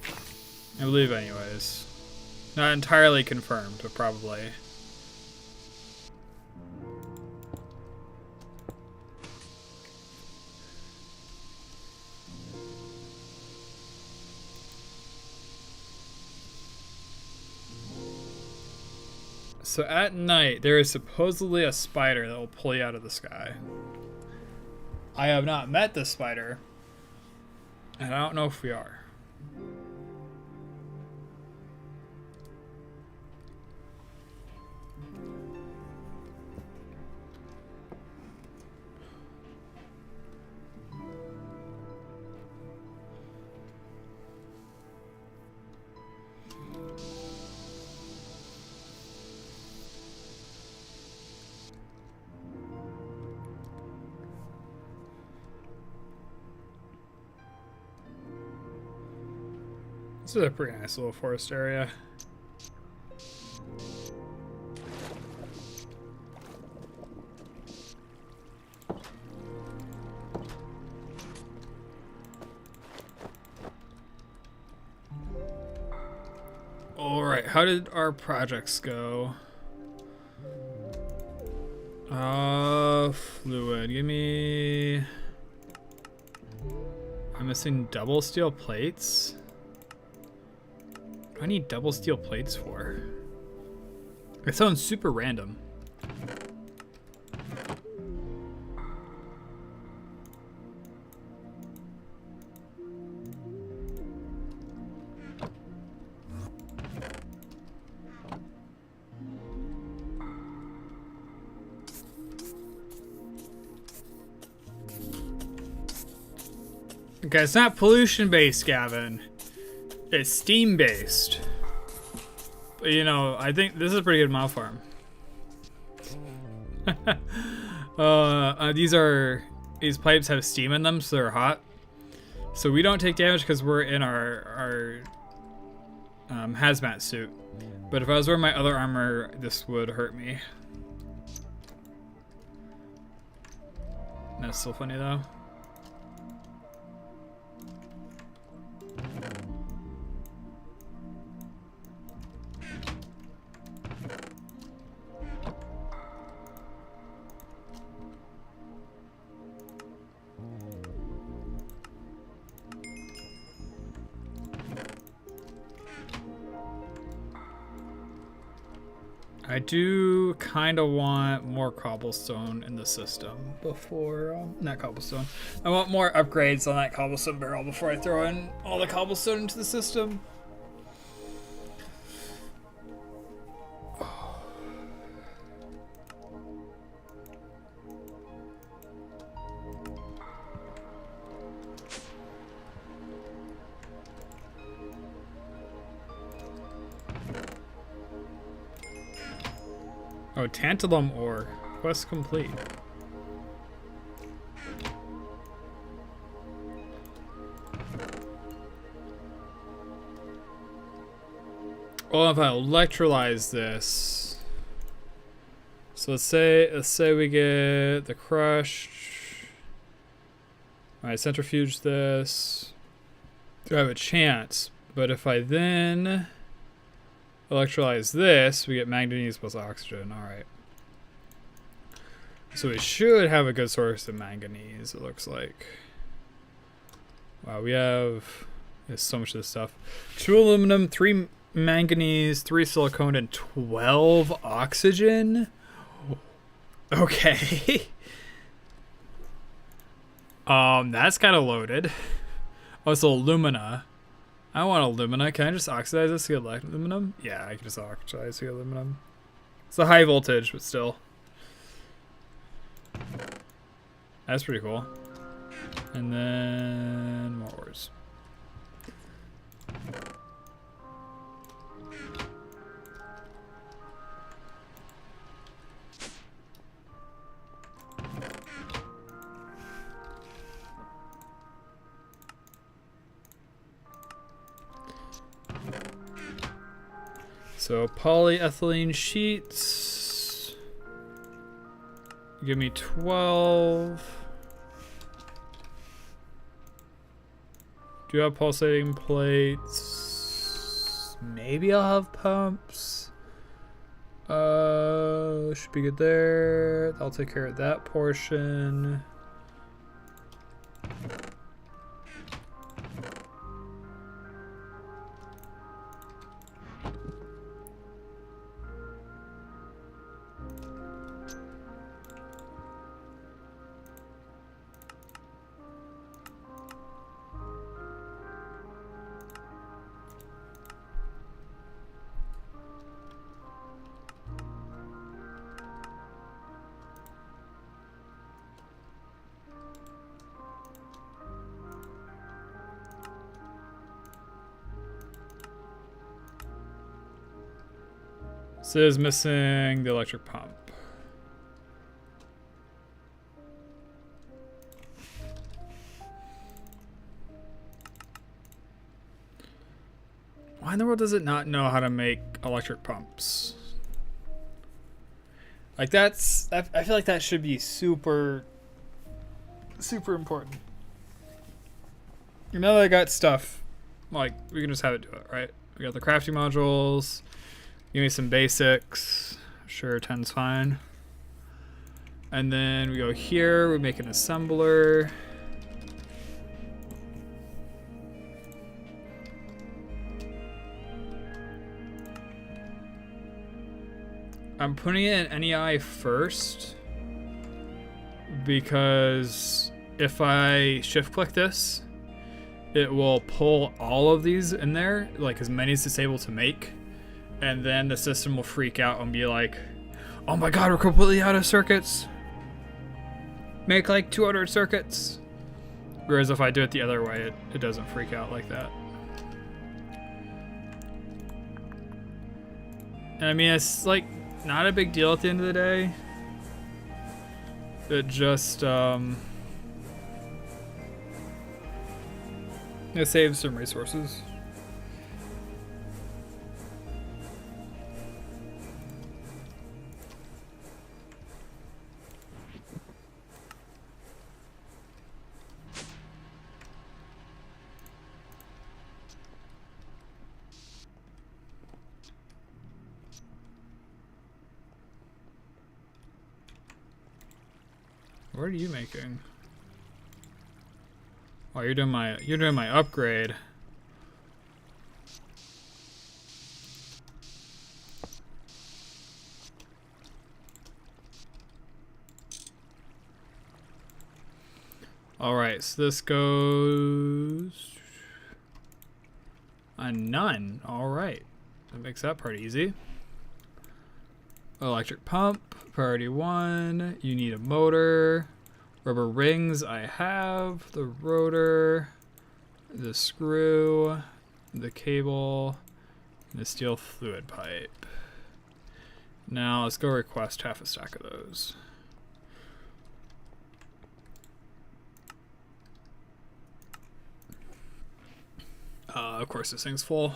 I believe anyways. Not entirely confirmed, but probably. So at night, there is supposedly a spider that will pull you out of the sky. I have not met the spider, and I don't know if we are. This is a pretty nice little forest area. Alright, how did our projects go? Fluid. Give me... I'm missing double steel plates. What do I need double steel plates for? It sounds super random. Okay, it's not pollution-based, Gavin. It's steam-based. But, you know, I think this is a pretty good mob farm. These pipes have steam in them, so they're hot. So we don't take damage because we're in our hazmat suit. But if I was wearing my other armor, this would hurt me. That's still funny though. I do kind of want more cobblestone in the system before, not cobblestone. I want more upgrades on that cobblestone barrel before I throw in all the cobblestone into the system. Oh, tantalum ore. Quest complete. Well, if I electrolyze this, so let's say we get the crushed. I centrifuge this. Do I have a chance? But if I then electrolyze this, we get manganese plus oxygen. All right. So we should have a good source of manganese, it looks like. Wow, there's so much of this stuff. 2 aluminum, 3 manganese, 3 silicone, and 12 oxygen? Okay. That's kind of loaded. Oh, so alumina. I want alumina. Can I just oxidize this to get aluminum? Yeah, I can just oxidize to get aluminum. It's a high voltage, but still. That's pretty cool. And then more ores. So polyethylene sheets. Give me 12. Do you have pulsating plates? Maybe I'll have pumps. Should be good there. I'll take care of that portion. So it is missing the electric pump. Why in the world does it not know how to make electric pumps? Like I feel like that should be super important. Now that I got stuff, like we can just have it do it, right? We got the crafting modules. Give me some basics. Sure, 10's fine. And then we go here, we make an assembler. I'm putting it in NEI first because if I shift click this, it will pull all of these in there, like as many as it's able to make. And then the system will freak out and be like, oh my god, we're completely out of circuits. Make like 200 circuits. Whereas if I do it the other way, it doesn't freak out like that. And I mean, it's like not a big deal at the end of the day. it just it saves some resources. What are you making? Oh, you're doing my upgrade. All right, so this goes a none. All right, that makes that part easy. Electric pump, priority 1. You need a motor. Rubber rings, I have. The rotor, the screw, the cable, and the steel fluid pipe. Now let's go request half a stack of those. Of course this thing's full.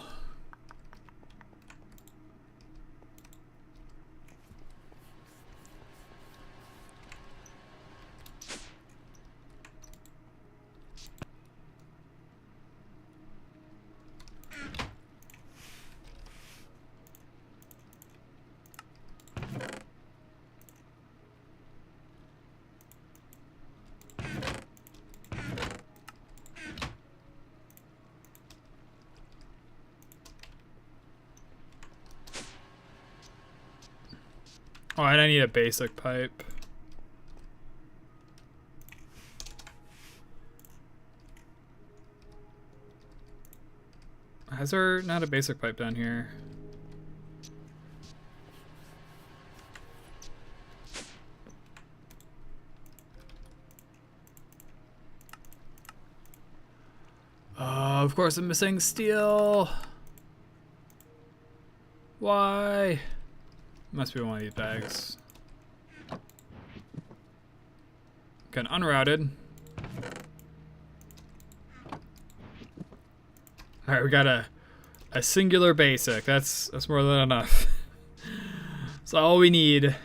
Oh, and I need a basic pipe. Is there not a basic pipe down here? Oh, of course I'm missing steel. Why? Must be one of these bags. Okay, unrouted. Alright, we got a singular basic. That's more than enough. That's all we need.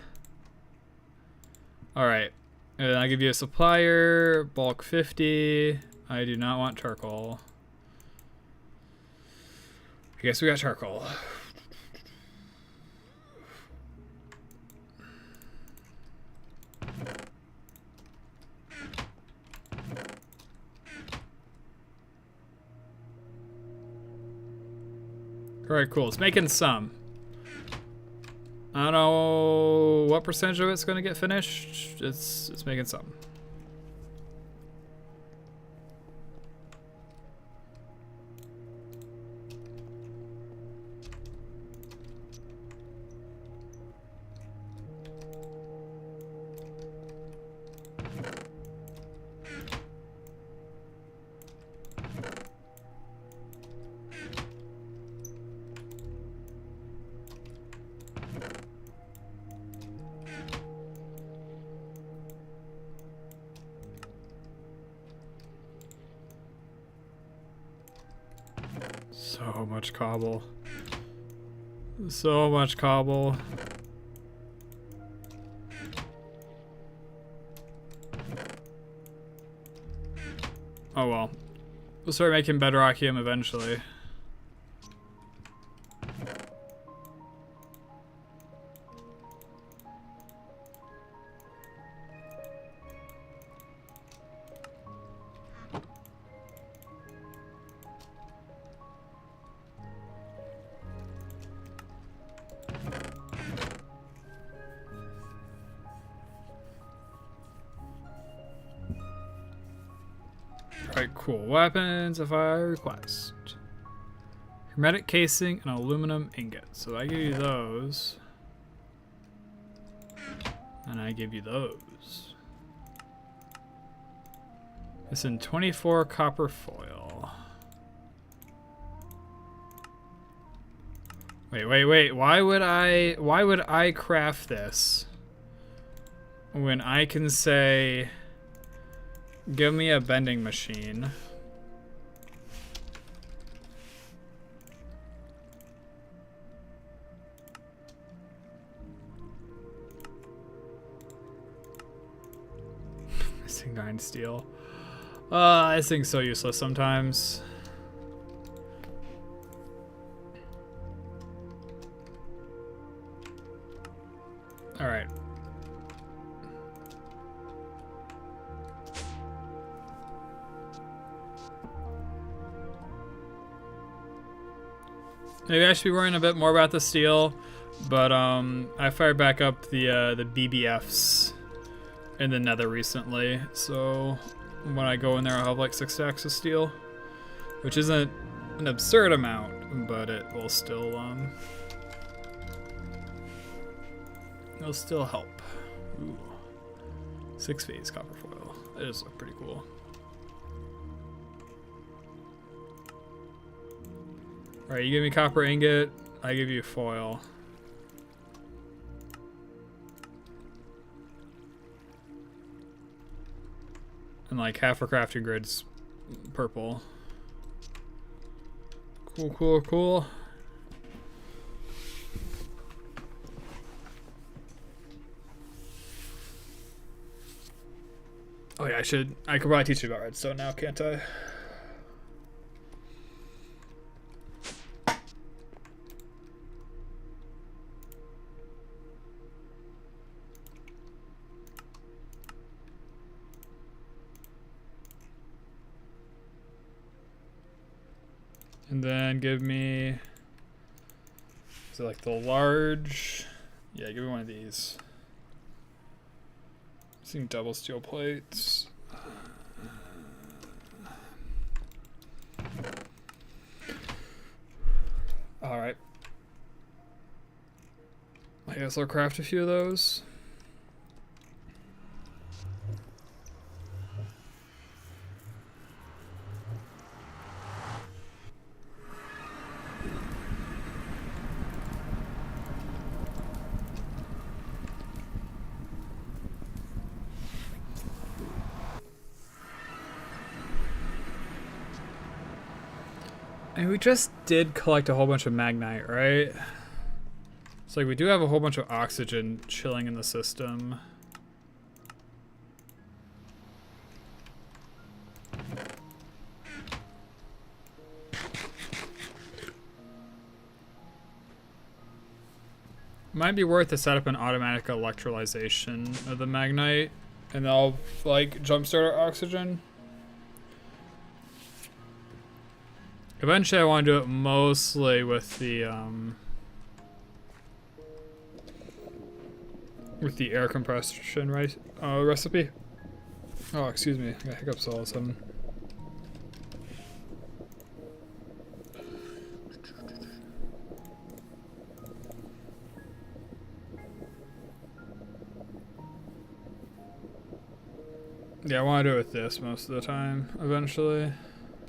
Alright. And I'll give you a supplier, bulk 50. I do not want charcoal. I guess we got charcoal. Alright, cool. It's making some. I don't know what percentage of it's gonna get finished. It's making some. So much cobble. So much cobble. Oh well. We'll start making bedrockium eventually. Alright, cool. What happens if I request? Hermetic casing and aluminum ingot. So I give you those. And I give you those. It's in 24 copper foil. Wait. Why would I craft this when I can say, give me a bending machine. Missing 9 steel. This thing's so useless sometimes. Alright. Maybe I should be worrying a bit more about the steel, but I fired back up the BBFs in the nether recently, so when I go in there I'll have like 6 stacks of steel, which isn't an absurd amount, but it will still it'll still help. Ooh. 6-phase copper foil. It does look pretty cool. Alright, you give me copper ingot, I give you foil. And like half a crafting grid's purple. Cool, cool, cool. Oh yeah, I could probably teach you about redstone now, can't I? And then give me, is it like the large? Yeah, give me one of these. Seeing double steel plates. Alright. I guess I'll craft a few of those. And we just did collect a whole bunch of magnite, right? It's like we do have a whole bunch of oxygen chilling in the system. Might be worth to set up an automatic electrolyzation of the magnite, and they'll like jumpstart our oxygen. Eventually I want to do it mostly with the air compression recipe. Oh, excuse me, I got hiccups all of a sudden. Yeah, I want to do it with this most of the time, eventually.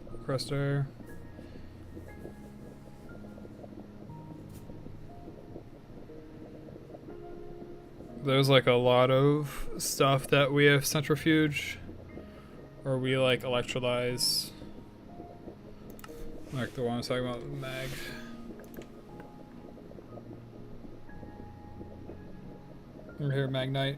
Compressed air. There's like a lot of stuff that we have centrifuge, or we like electrolyze. Like the one I was talking about with mag. Over here, magnite.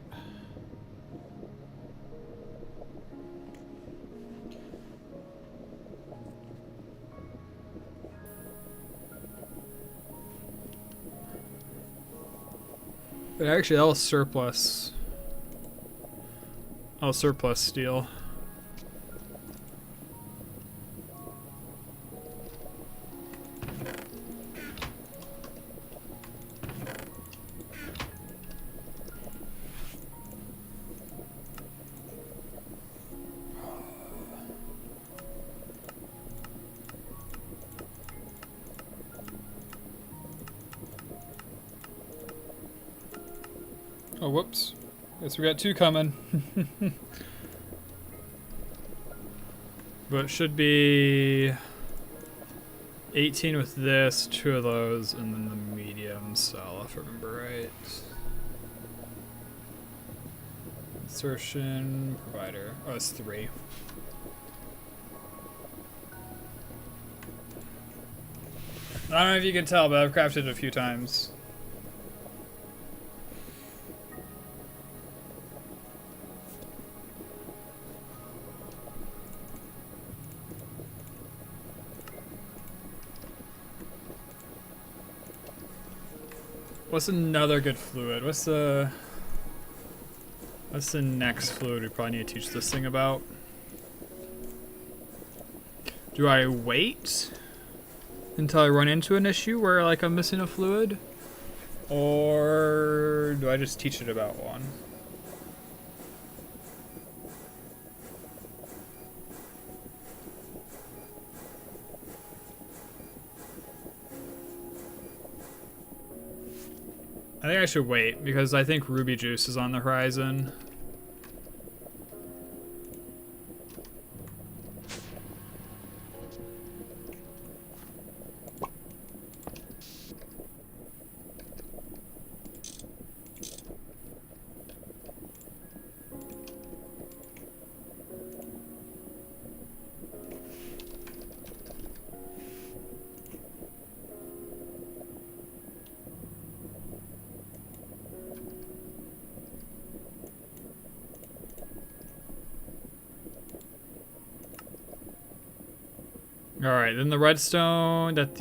But actually, that was surplus. Oh, surplus steel. Oh, whoops. Guess we got 2 coming. But it should be 18 with this, 2 of those, and then the medium cell, if I remember right. Insertion provider. Oh, it's 3. I don't know if you can tell, but I've crafted it a few times. What's another good fluid? What's the next fluid we probably need to teach this thing about? Do I wait until I run into an issue where like I'm missing a fluid? Or do I just teach it about one? I think I should wait because I think ruby juice is on the horizon. Alright, then the redstone that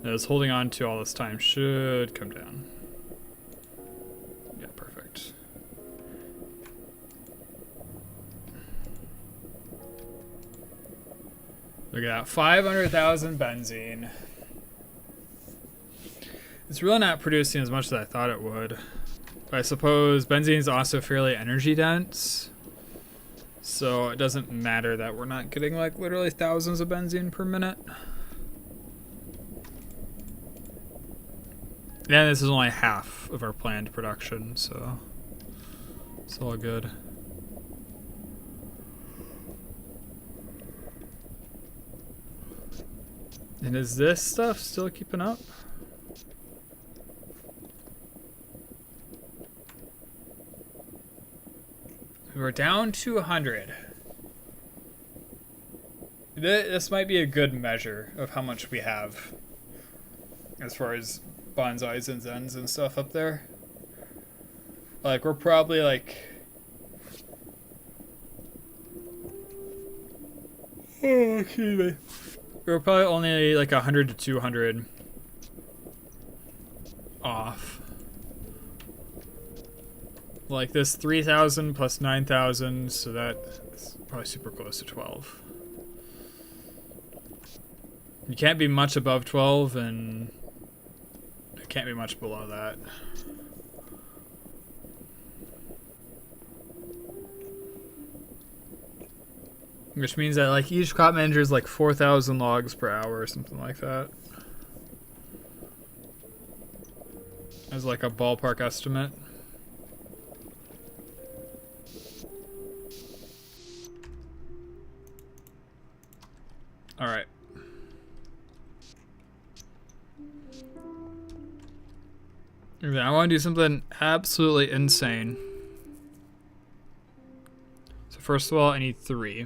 I was holding on to all this time should come down. Yeah, perfect. Look at that, 500,000 benzene. It's really not producing as much as I thought it would. But I suppose benzene is also fairly energy dense. So it doesn't matter that we're not getting like literally thousands of benzene per minute. And this is only half of our planned production, so it's all good. And is this stuff still keeping up? We're down to 100. This might be a good measure of how much we have as far as bonsais and zens and stuff up there. Like, we're probably like... Oh, excuse me. We're probably only like 100 to 200 off. Like this 3,000 plus 9,000, so that's probably super close to 12. You can't be much above 12, and it can't be much below that. Which means that like each crop manager is like 4,000 logs per hour or something like that. As like a ballpark estimate. All right. I want to do something absolutely insane. So first of all, I need 3.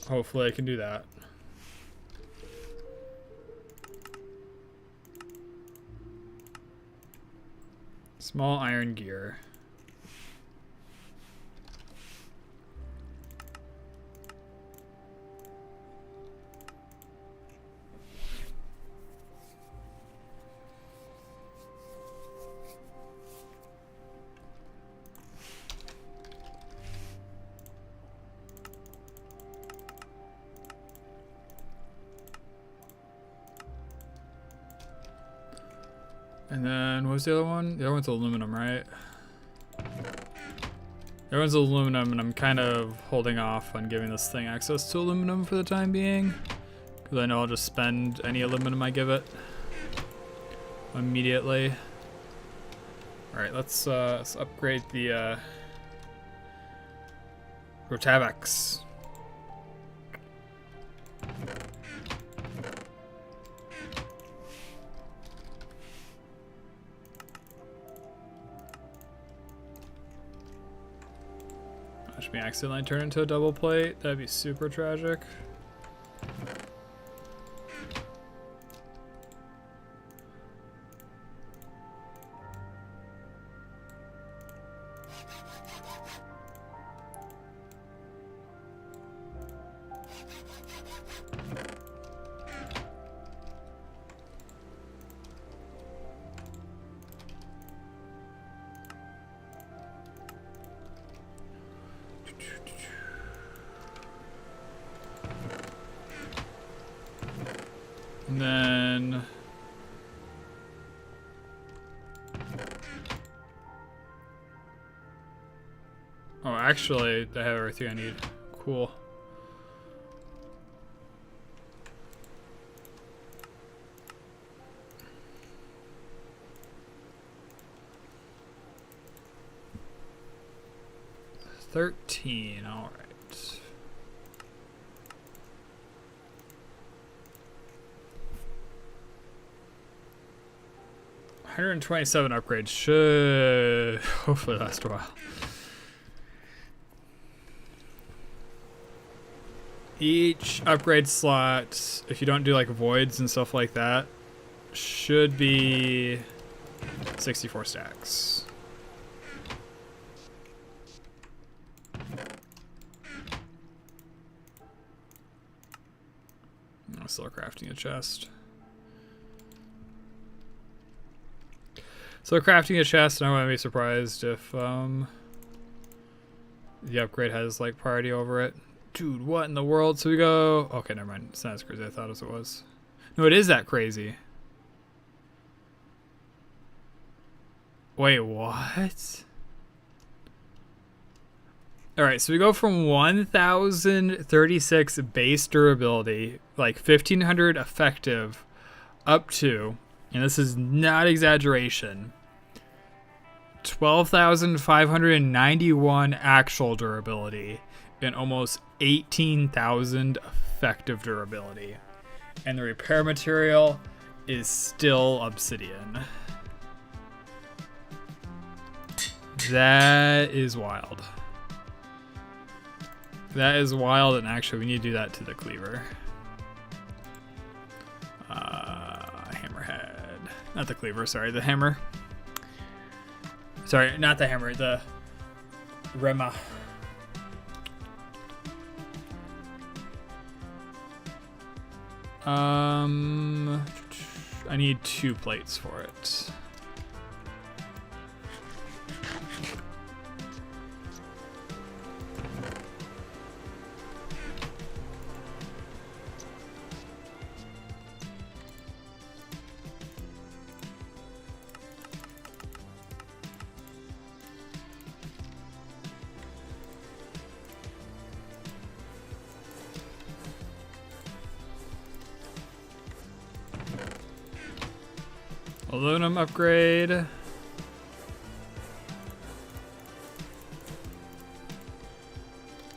Hopefully I can do that. Small iron gear. And then, what was the other one? The other one's aluminum, right? The other one's aluminum, and I'm kind of holding off on giving this thing access to aluminum for the time being. Because I know I'll just spend any aluminum I give it immediately. Alright, let's upgrade the Rotavax. Watch me accidentally turn into a double plate. That'd be super tragic. And then oh, actually, I have everything I need. Cool. $13. All right. 127 upgrades should hopefully last a while. Each upgrade slot, if you don't do like voids and stuff like that, should be 64 stacks. I'm still crafting a chest. So crafting a chest, and I wouldn't be surprised if the upgrade has like priority over it. Dude, what in the world? So we go... Okay, never mind. It's not as crazy as I thought it was. No, it is that crazy. Wait, what? Alright, so we go from 1,036 base durability, like 1,500 effective, up to, and this is not exaggeration, 12,591 actual durability and almost 18,000 effective durability. And the repair material is still obsidian. That is wild. That is wild, and actually we need to do that to the cleaver. Hammerhead. Not the cleaver, sorry, the hammer. Sorry, not the hammer, the Rema. I need 2 plates for it. Aluminum upgrade.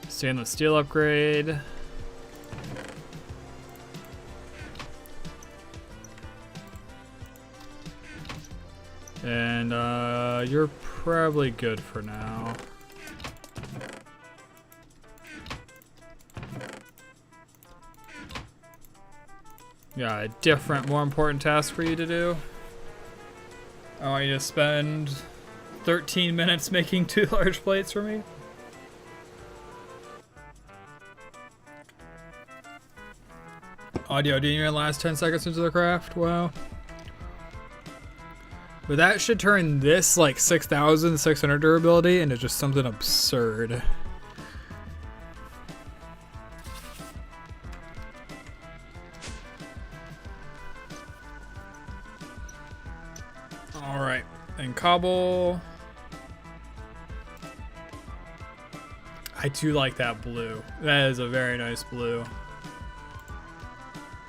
Stainless steel upgrade. And you're probably good for now. Yeah, a different, more important task for you to do. I want you to spend 13 minutes making 2 large plates for me. Audio, didn't even last 10 seconds into the craft. Wow. But that should turn this like 6,600 durability into just something absurd. Alright, and cobble. I do like that blue. That is a very nice blue.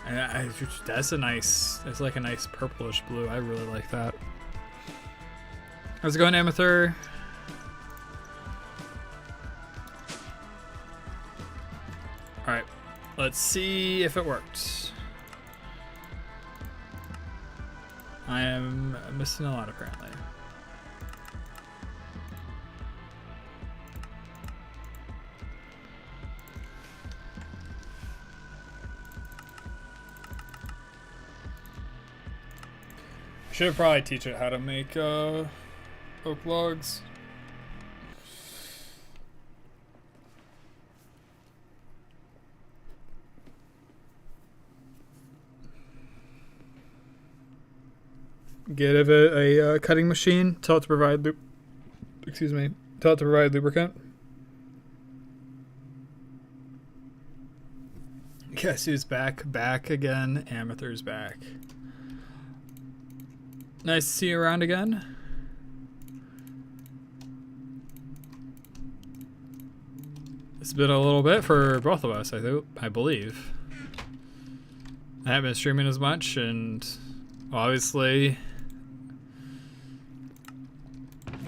And that's a nice, that's like a nice purplish blue. I really like that. How's it going, Amethyr? Alright, let's see if it worked. I am missing a lot, apparently. Should probably teach it how to make oak logs. Get it a cutting machine. Tell it to provide Tell it to provide lubricant. Guess who's back? Back again. Amethyst back. Nice to see you around again. It's been a little bit for both of us, I believe. I haven't been streaming as much, and obviously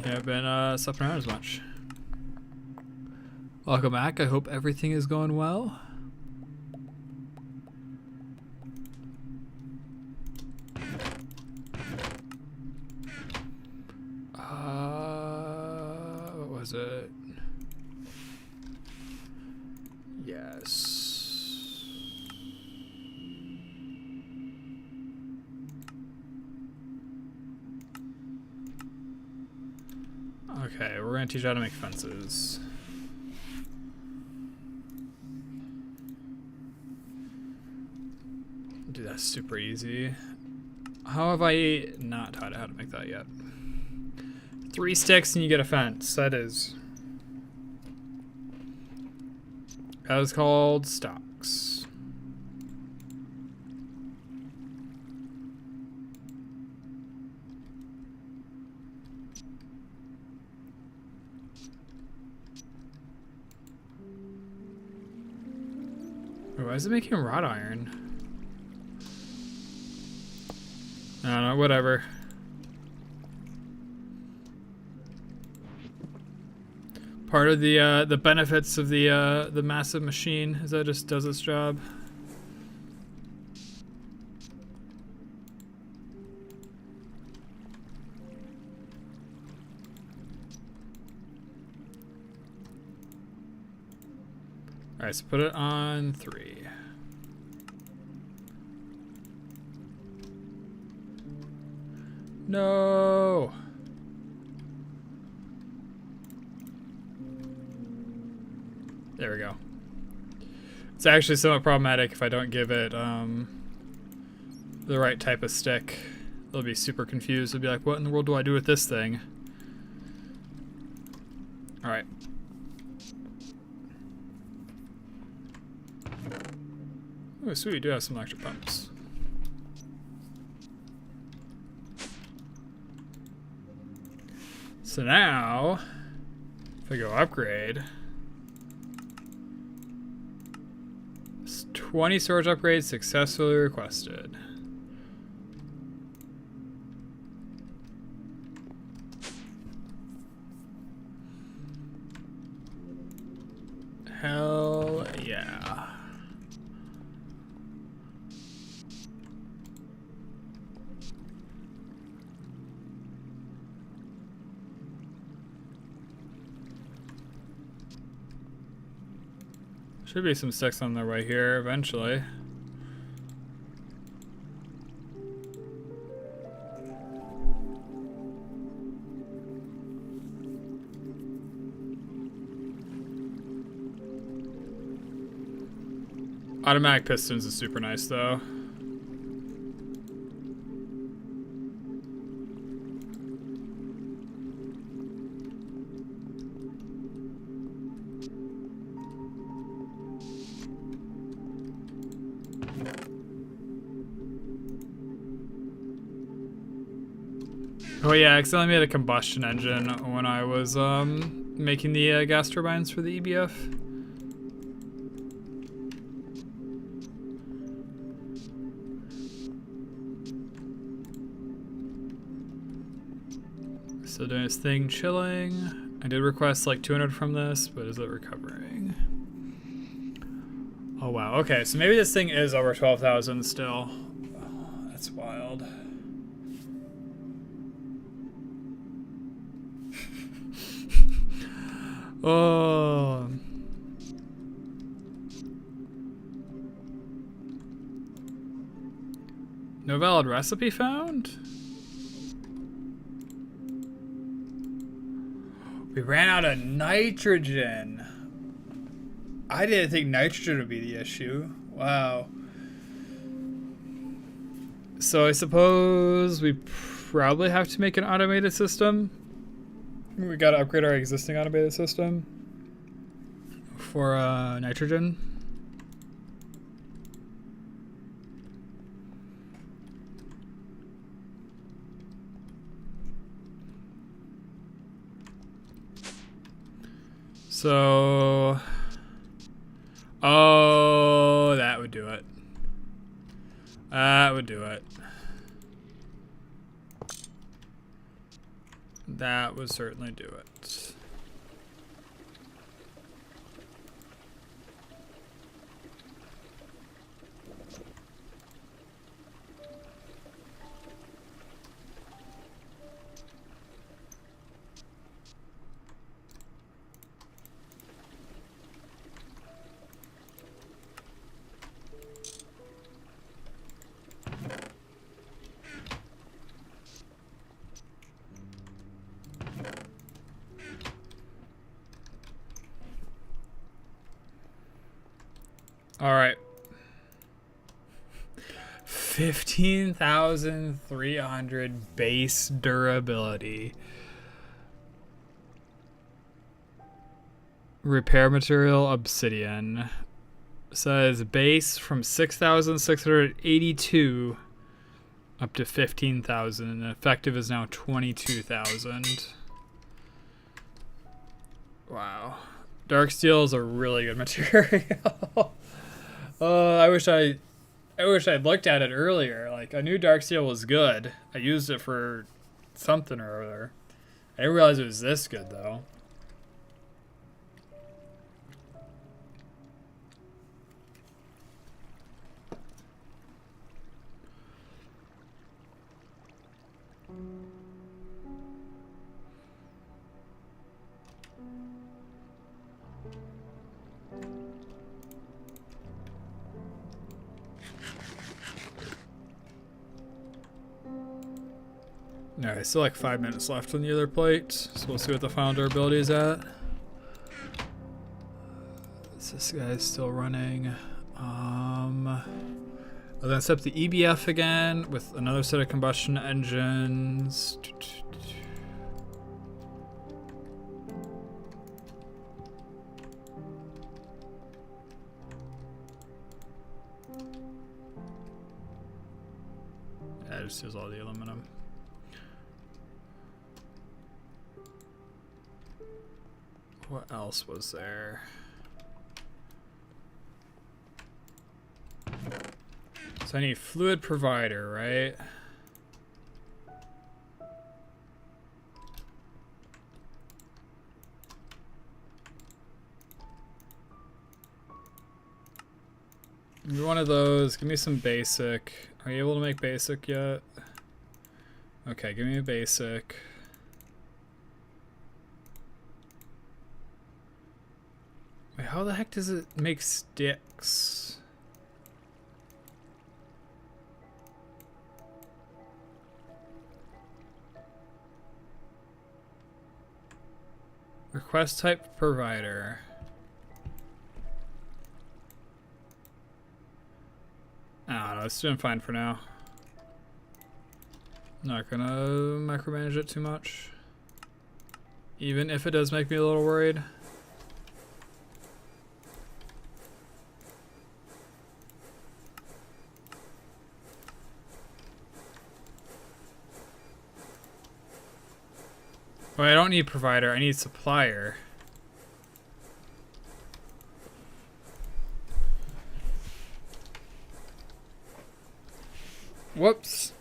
I haven't been stepping around as much. Welcome back. I hope everything is going well. What was it? Yes. Okay, we're gonna teach you how to make fences. Dude, that's super easy. How have I not taught how to make that yet? 3 sticks and you get a fence. That is called stocks. Oh, why is it making wrought iron? I don't know, whatever. Part of the benefits of the massive machine is that it just does its job. All right, so put it on 3. No. There we go. It's actually somewhat problematic if I don't give it the right type of stick. They'll be super confused. They'll be like, what in the world do I do with this thing? All right. Oh, sweet, we do have some electric pumps. So now, if I go upgrade, 20 storage upgrades successfully requested. Hell yeah. Should be some sticks on the way here eventually. Automatic pistons is super nice though. Oh yeah, I accidentally made a combustion engine when I was making the gas turbines for the EBF. Still doing his thing, chilling. I did request like 200 from this, but is it recovering? Oh wow, okay, so maybe this thing is over 12,000 still. Oh, that's wild. Oh. No valid recipe found? We ran out of nitrogen. I didn't think nitrogen would be the issue. Wow. So I suppose we probably have to make an automated system. We gotta upgrade our existing automated system for nitrogen. So, oh, that would do it. That would do it. That would certainly do it. All right. 15,300 base durability. Repair material obsidian. Says base from 6,682 up to 15,000. And effective is now 22,000. Wow. Dark steel is a really good material. I wish I'd looked at it earlier. Like, I knew dark steel was good. I used it for something or other. I didn't realize it was this good, though. Alright, still like 5 minutes left on the other plate, so we'll see what the final durability is at. This guy's still running. I'll then set up the EBF again with another set of combustion engines. Yeah, I just use all the aluminum. What else was there? So I need fluid provider, right? Give me one of those. Give me some basic. Are you able to make basic yet? Okay, give me a basic. Wait, how the heck does it make sticks? Request type provider. I don't know, it's doing fine for now. Not gonna micromanage it too much. Even if it does make me a little worried. Well, I don't need provider, I need supplier. Whoops.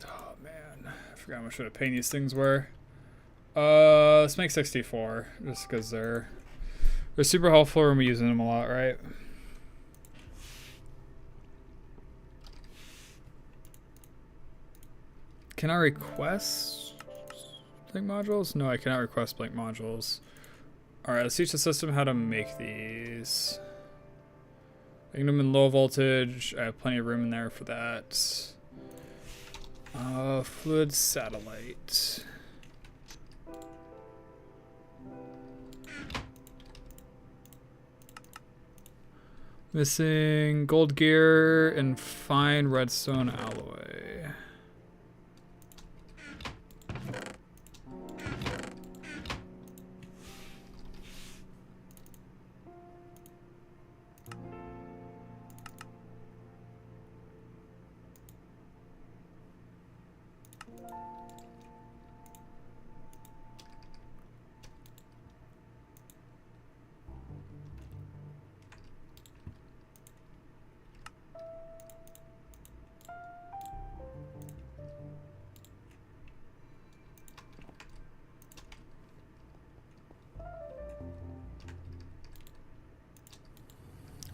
Oh man, I forgot how much of a pain these things were. Let's make 64, just because they're super helpful and we're using them a lot, right? Can I request blink modules? No, I cannot request blink modules. Alright, let's teach the system how to make these. Making them in low voltage. I have plenty of room in there for that. Fluid satellite. Missing gold gear and fine redstone alloy.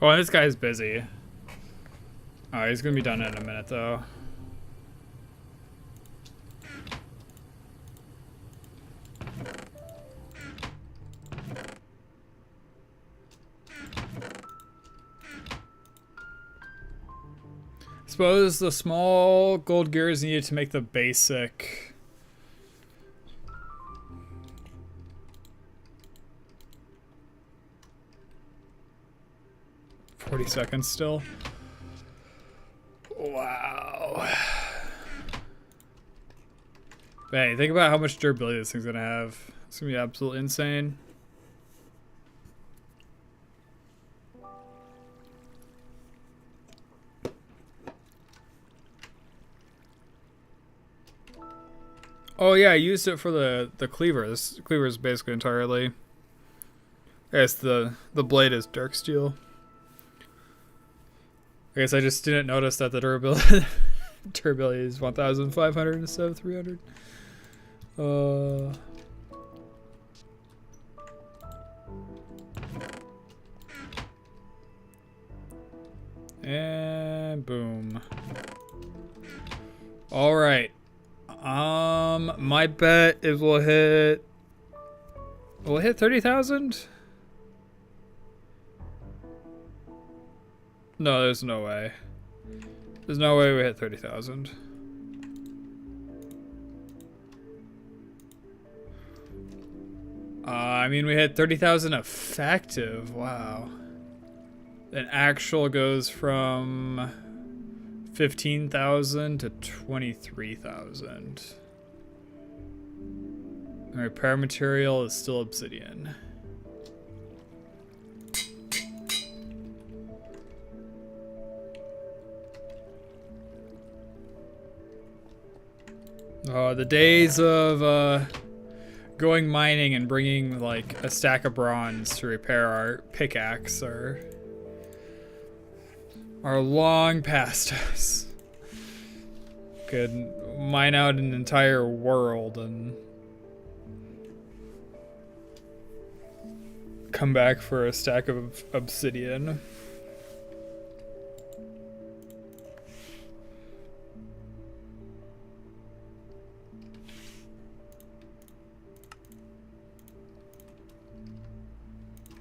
Oh, this guy's busy. Oh, he's gonna be done in a minute, though. I suppose the small gold gear is needed to make the basic... 40 seconds still. Wow. Hey, think about how much durability this thing's gonna have. It's gonna be absolutely insane. Oh yeah, I used it for the cleaver. This cleaver is basically entirely... I guess the blade is dark steel. I guess I just didn't notice that the durability is 1,500 instead of 300. And boom. All right. My bet is we'll hit 30,000. No, there's no way. There's no way we hit 30,000. I mean, we hit 30,000 effective. Wow. An actual goes from 15,000 to 23,000. Our repair material is still obsidian. Oh, the days of going mining and bringing like a stack of bronze to repair our pickaxe are long past us. Could mine out an entire world and come back for a stack of obsidian.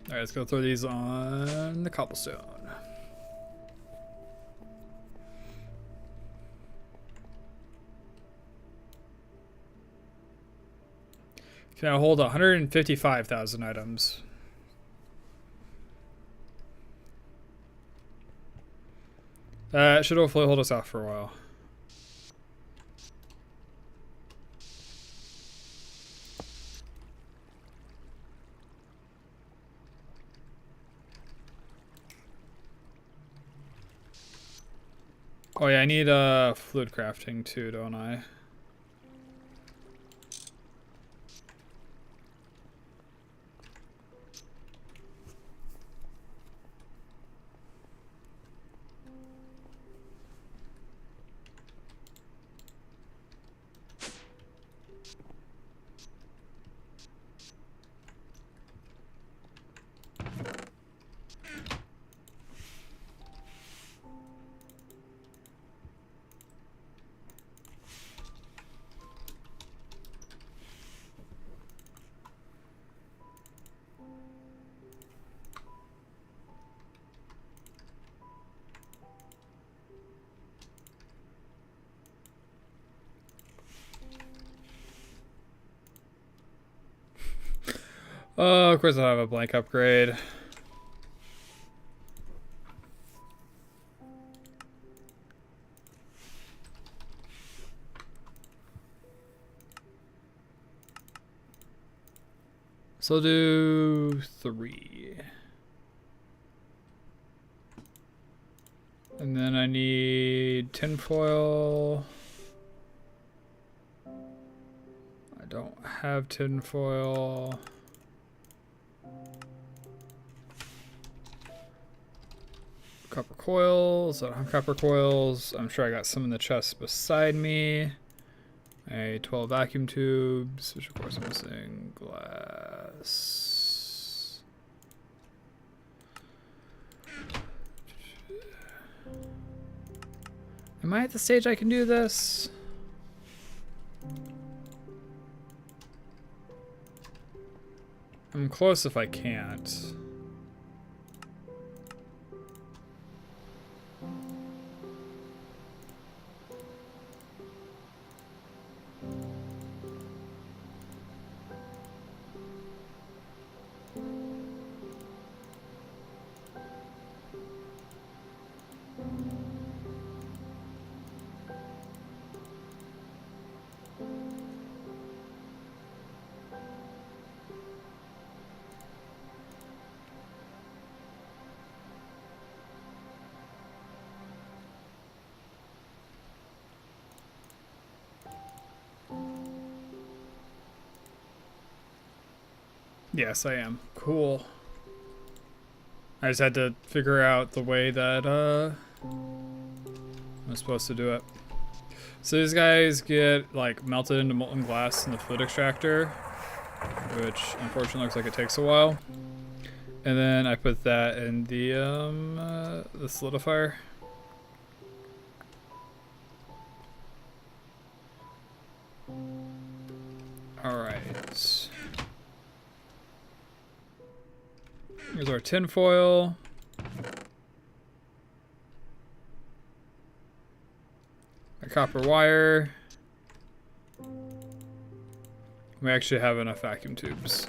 Alright, let's go throw these on the cobblestone. Can I hold 155,000 items? That should hopefully hold us off for a while. Oh yeah, I need fluid crafting too, don't I? Oh, of course I have a blank upgrade. So I'll do 3. And then I need tinfoil. I don't have tinfoil. Copper coils. I don't have copper coils. I'm sure I got some in the chest beside me. 12 vacuum tubes, which of course I'm missing. Glass. Am I at the stage I can do this? I'm close if I can't. Yes, I am. Cool. I just had to figure out the way that I'm supposed to do it. So these guys get like melted into molten glass in the fluid extractor, which unfortunately looks like it takes a while. And then I put that in the solidifier. All right. Here's our tin foil. A copper wire. We actually have enough vacuum tubes.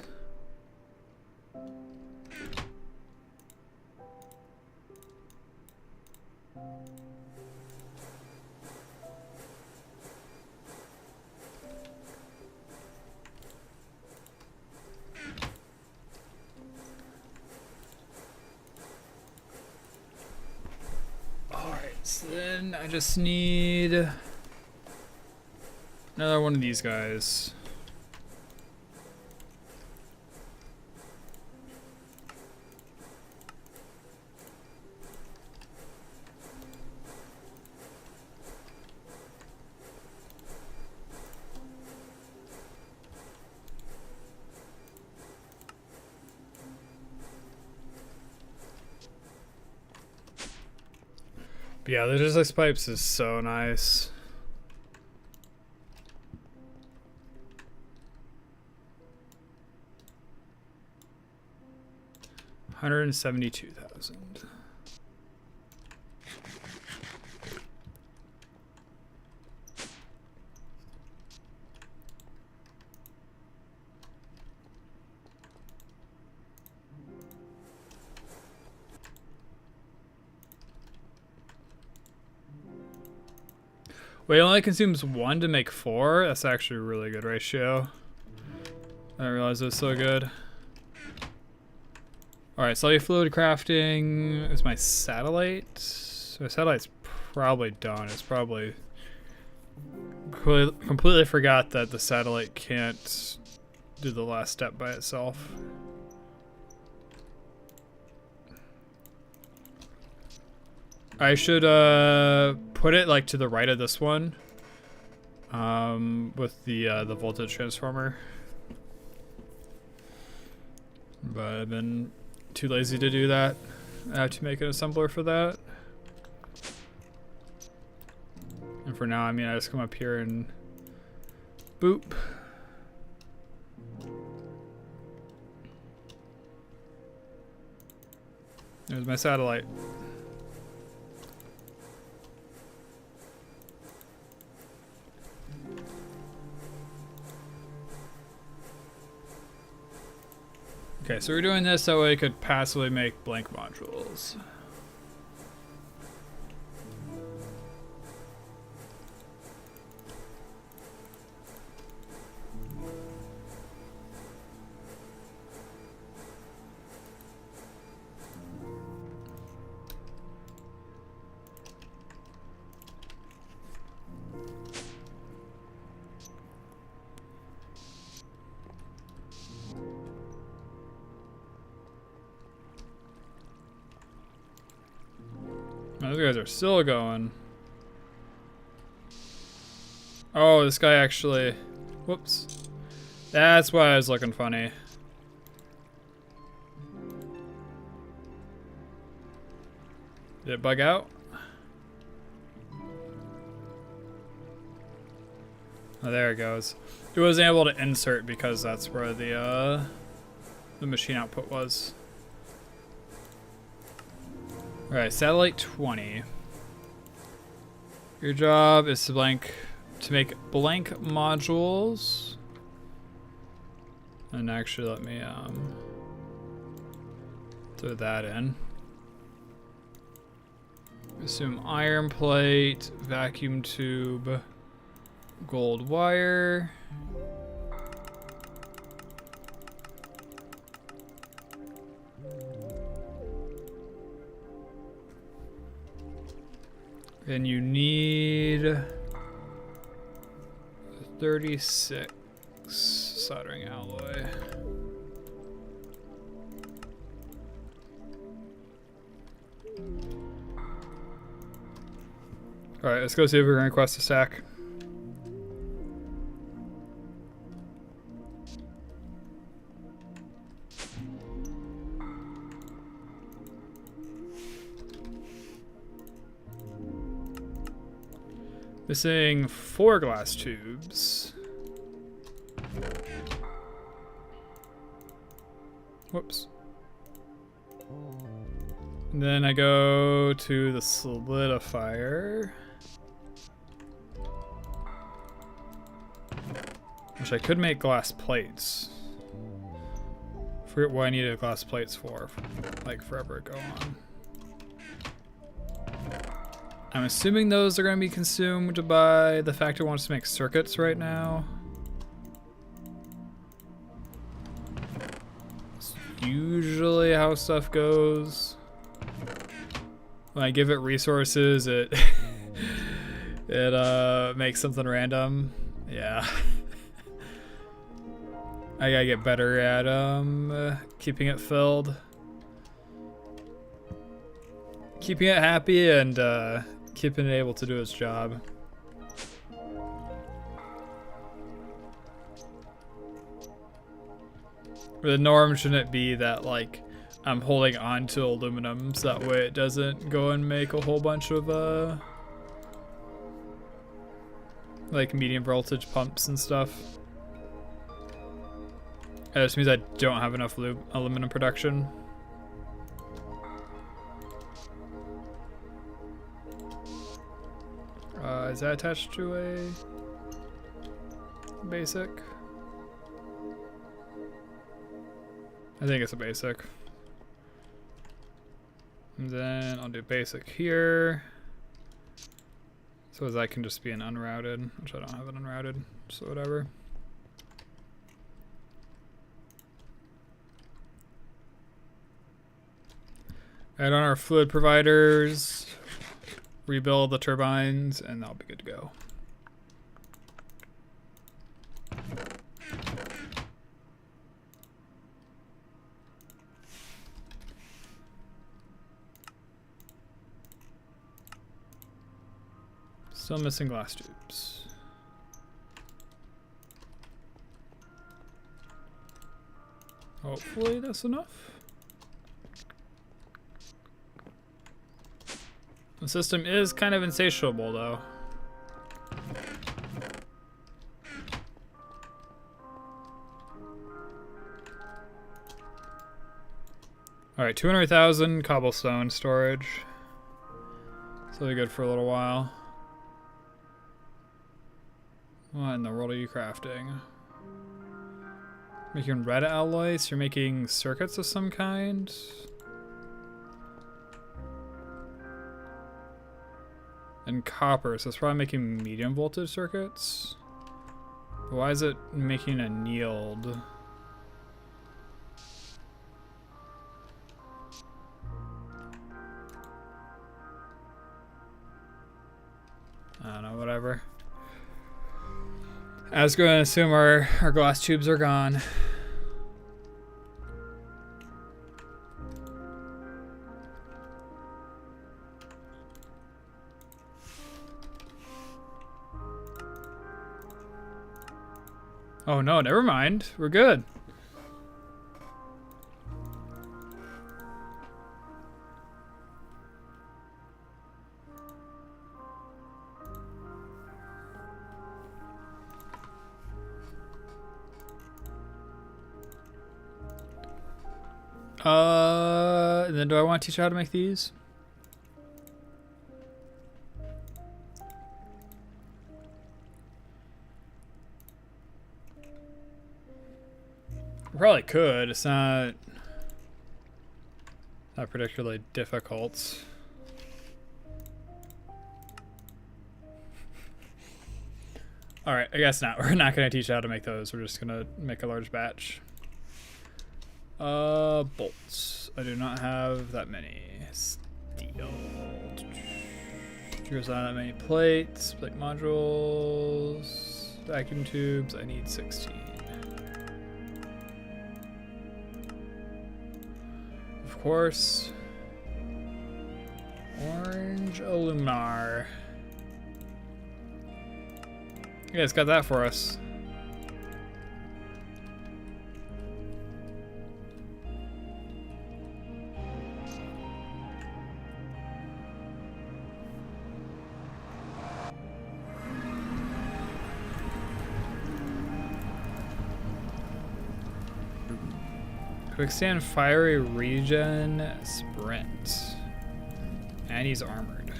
So then I just need another one of these guys. But yeah, the Digital pipes is so nice. $172,000. Wait, it only consumes 1 to make 4? That's actually a really good ratio. I didn't realize it was so good. Alright, solid fluid crafting is my satellite. So my satellite's probably done. It's probably... completely forgot that the satellite can't do the last step by itself. I should put it like to the right of this one, with the voltage transformer. But I've been too lazy to do that. I have to make an assembler for that. And for now, I mean, I just come up here and boop. There's my satellite. Okay, so we're doing this so we could passively make blank modules. Those guys are still going. Oh, this guy actually... Whoops. That's why I was looking funny. Did it bug out? Oh, there it goes. It wasn't able to insert because that's where the machine output was. Alright, satellite 20. Your job is to make blank modules. And actually let me throw that in. Assume iron plate, vacuum tube, gold wire. And you need 36 soldering alloy. Alright, let's go see if we can request a stack. Missing 4 glass tubes. Whoops. And then I go to the solidifier. Which I could make glass plates. Forget what I needed glass plates for. Like forever ago on. I'm assuming those are going to be consumed by the fact it wants to make circuits right now. It's usually how stuff goes. When I give it resources, it it makes something random. Yeah. I gotta get better at keeping it filled. Keeping it happy and keeping it able to do its job. The norm shouldn't be that like I'm holding on to aluminum so that way it doesn't go and make a whole bunch of like medium voltage pumps and stuff. That just means I don't have enough aluminum production. Is that attached to a basic? I think it's a basic. And then I'll do basic here. So as that can just be an unrouted, which I don't have an unrouted, so whatever. Add on our fluid providers. Rebuild the turbines, and that'll be good to go. Still missing glass tubes. Hopefully that's enough. The system is kind of insatiable, though. Alright, 200,000 cobblestone storage. So they're good for a little while. What in the world are you crafting? Making red alloys, you're making circuits of some kind? And copper, so it's probably making medium voltage circuits. But why is it making a yield? I don't know, whatever. I was going to assume our glass tubes are gone. Oh no, never mind. We're good. And then do I want to teach you how to make these? Probably could. It's not particularly difficult. All right, I guess not. We're not going to teach you how to make those. We're just going to make a large batch. Bolts. I do not have that many. Steel. Here's not that many plates. Plate modules. Vacuum tubes. I need 16. Of course. Orange aluminar. Yeah, it's got that for us. Quickstand fiery regen sprint. And he's armored.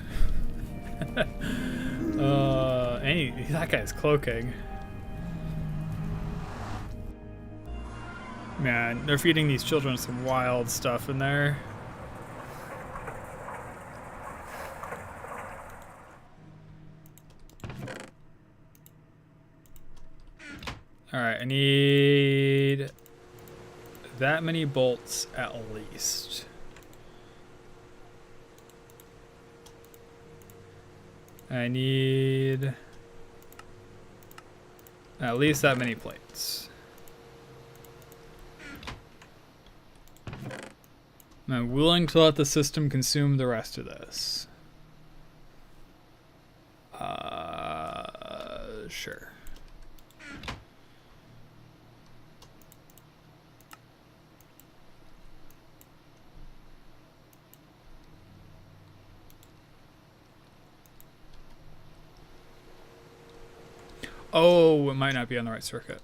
That guy's cloaking. Man, they're feeding these children some wild stuff in there. Alright, I need that many bolts at least. I need at least that many plates. I'm willing to let the system consume the rest of this. Sure. Oh, it might not be on the right circuit.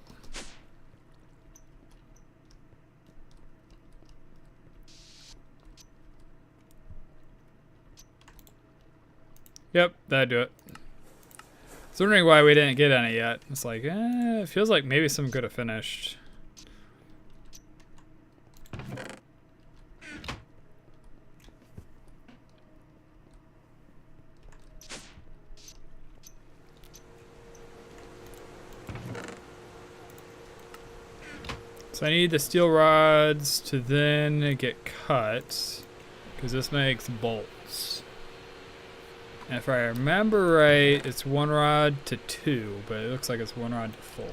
Yep, that'd do it. I was wondering why we didn't get any yet. It's like, it feels like maybe some could have finished. So I need the steel rods to then get cut, because this makes bolts. And if I remember right, it's 1 rod to 2, but it looks like it's 1 rod to 4.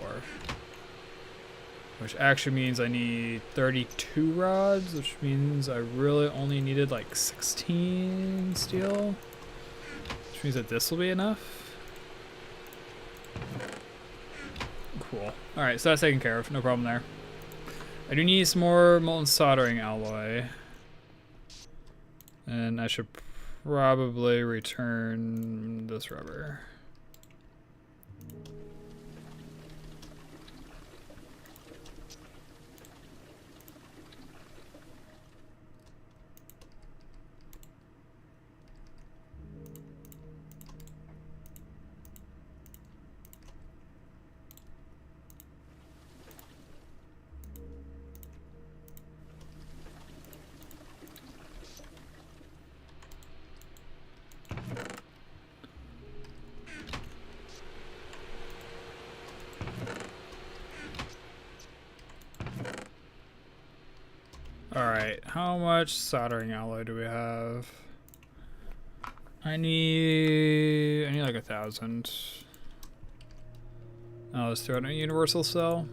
Which actually means I need 32 rods, which means I really only needed like 16 steel. Which means that this will be enough. Cool. Alright, so that's taken care of. No problem there. I do need some more molten soldering alloy. And I should probably return this rubber. how much soldering alloy do we have? I need like 1,000. Oh, let's throw in a universal cell.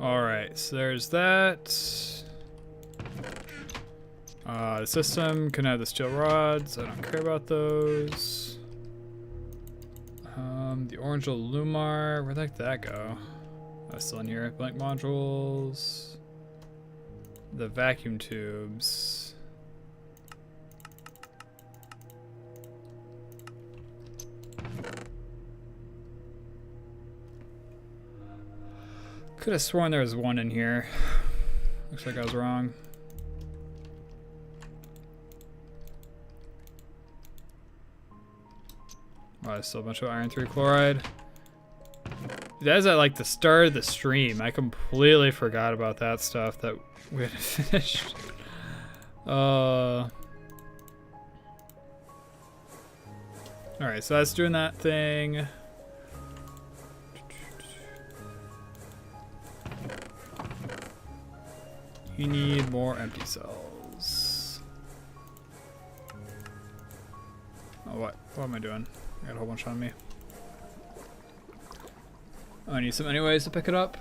Alright, so there's that. The system can have the steel rods. I don't care about those. The orange Lumar, where'd that go? Oh, still in here. Blank modules. The vacuum tubes. Could have sworn there was one in here. Looks like I was wrong. Oh, there's still a bunch of iron 3 chloride. That is at like the start of the stream. I completely forgot about that stuff that we had finished. Alright, so that's doing that thing. You need more empty cells. Oh, what? What am I doing? I got a whole bunch on me. Oh, I need some anyways to pick it up.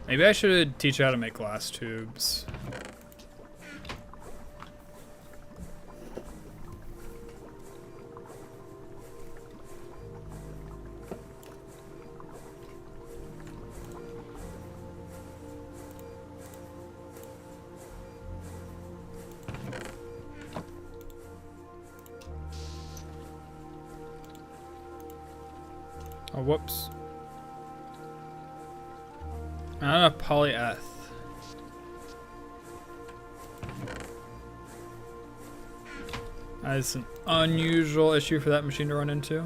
Maybe I should teach you how to make glass tubes. Oh, whoops. Not a polyeth. That's an unusual issue for that machine to run into.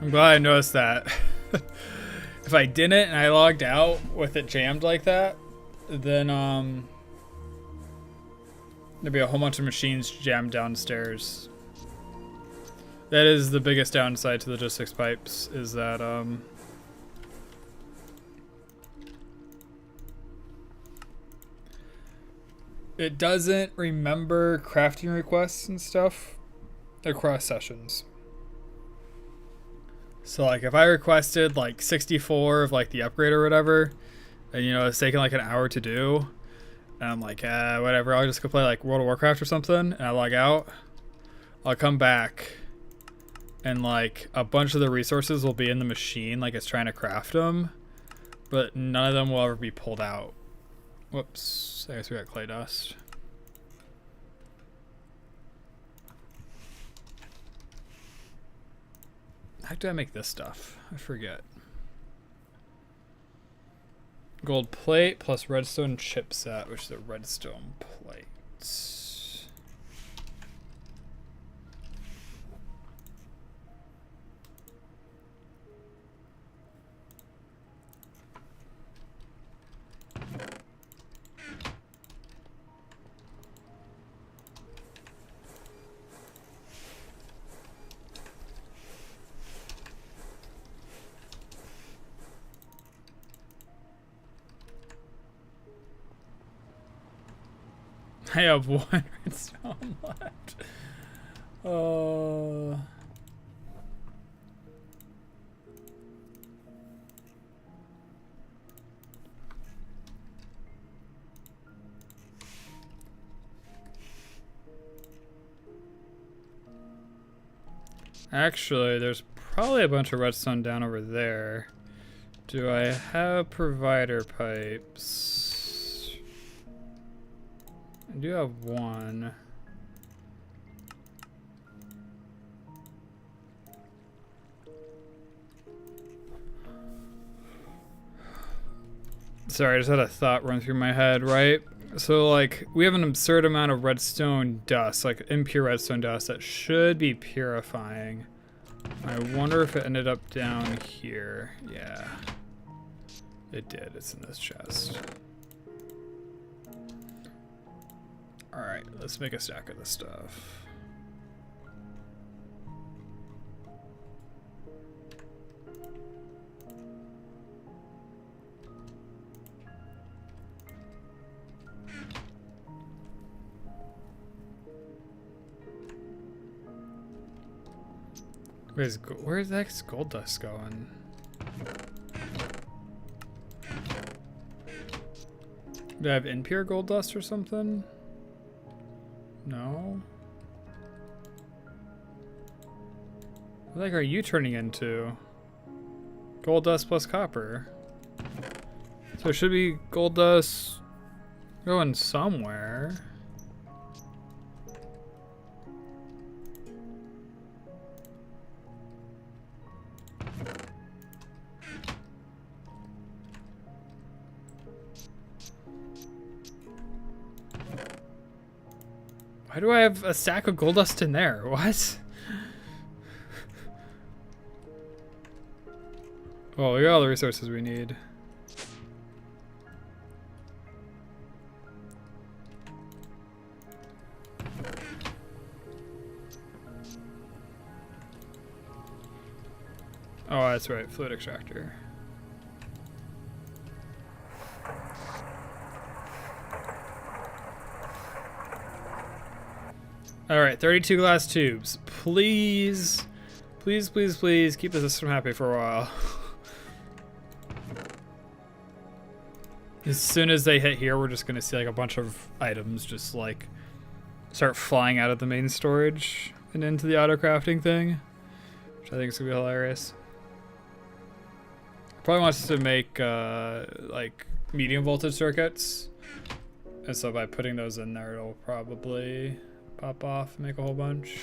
I'm glad I noticed that. If I didn't and I logged out with it jammed like that, then there'd be a whole bunch of machines jammed downstairs. That is the biggest downside to logistics pipes, is that it doesn't remember crafting requests and stuff across sessions. So like if I requested like 64 of like the upgrade or whatever, and you know it's taking like an hour to do, and I'm like, whatever, I'll just go play like World of Warcraft or something, and I log out. I'll come back, and like a bunch of the resources will be in the machine, like it's trying to craft them, but none of them will ever be pulled out. Whoops, I guess we got clay dust. How do I make this stuff? I forget. Gold plate plus redstone chipset, which is a redstone plate. I have one redstone left. Actually, there's probably a bunch of redstone down over there. Do I have provider pipes? I do have one. Sorry, I just had a thought run through my head, right? So, like, we have an absurd amount of redstone dust, like impure redstone dust, that should be purifying. I wonder if it ended up down here. Yeah. It did. It's in this chest. Alright, let's make a stack of this stuff. Where's that gold dust going? Do I have impure gold dust or something? No? What the heck are you turning into? Gold dust plus copper. So it should be gold dust going somewhere. Why do I have a stack of gold dust in there? What? Well, we got all the resources we need. Oh, that's right, fluid extractor. All right, 32 glass tubes. Please, please, please, please keep the system happy for a while. As soon as they hit here, we're just gonna see like a bunch of items just like start flying out of the main storage and into the auto crafting thing, which I think is gonna be hilarious. Probably wants to make like medium voltage circuits, and so by putting those in there, it'll probably pop off and make a whole bunch.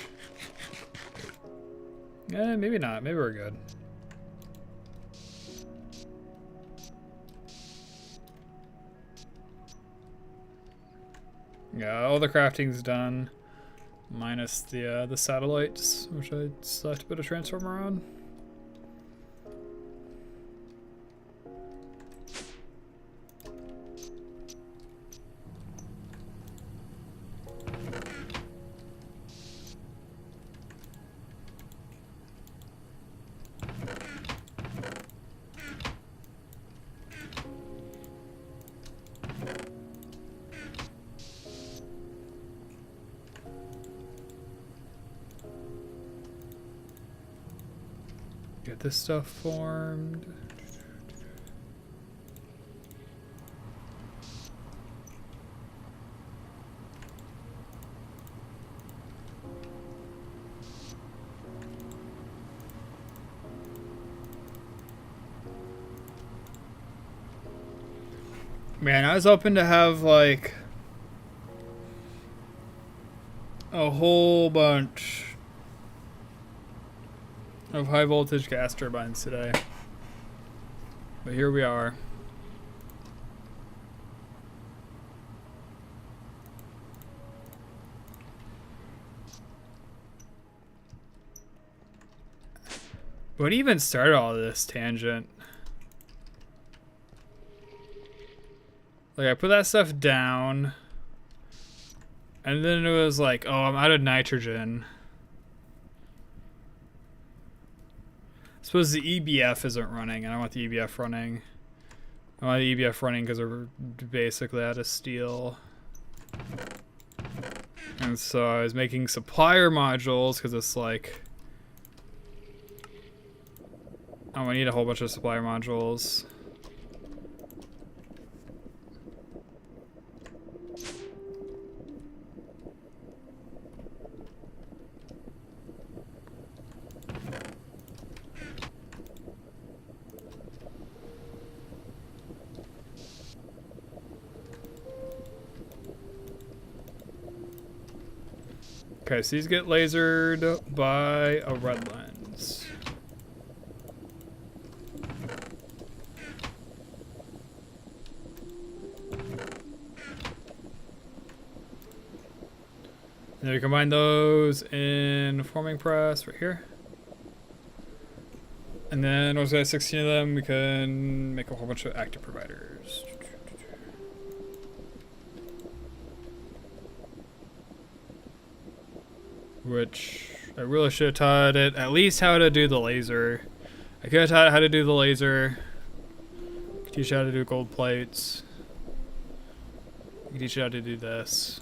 Eh, maybe not. Maybe we're good. Yeah, all the crafting's done, minus the satellites, which I still have to put a transformer on. Get this stuff formed. Man, I was hoping to have like a whole bunch of high voltage gas turbines today, but here we are. What even started all this tangent? Like I put that stuff down and then it was like, oh, I'm out of nitrogen. I suppose the EBF isn't running, and I want the EBF running. I want the EBF running because we're basically out of steel. And so I was making supplier modules because it's like, oh, I need a whole bunch of supplier modules. Okay, so these get lasered by a red lens. And then we combine those in forming press right here. And then once we have 16 of them, we can make a whole bunch of active providers. Which I really should have taught it at least how to do the laser. I could have taught it how to do the laser. Teach you how to do gold plates. I can teach you how to do this.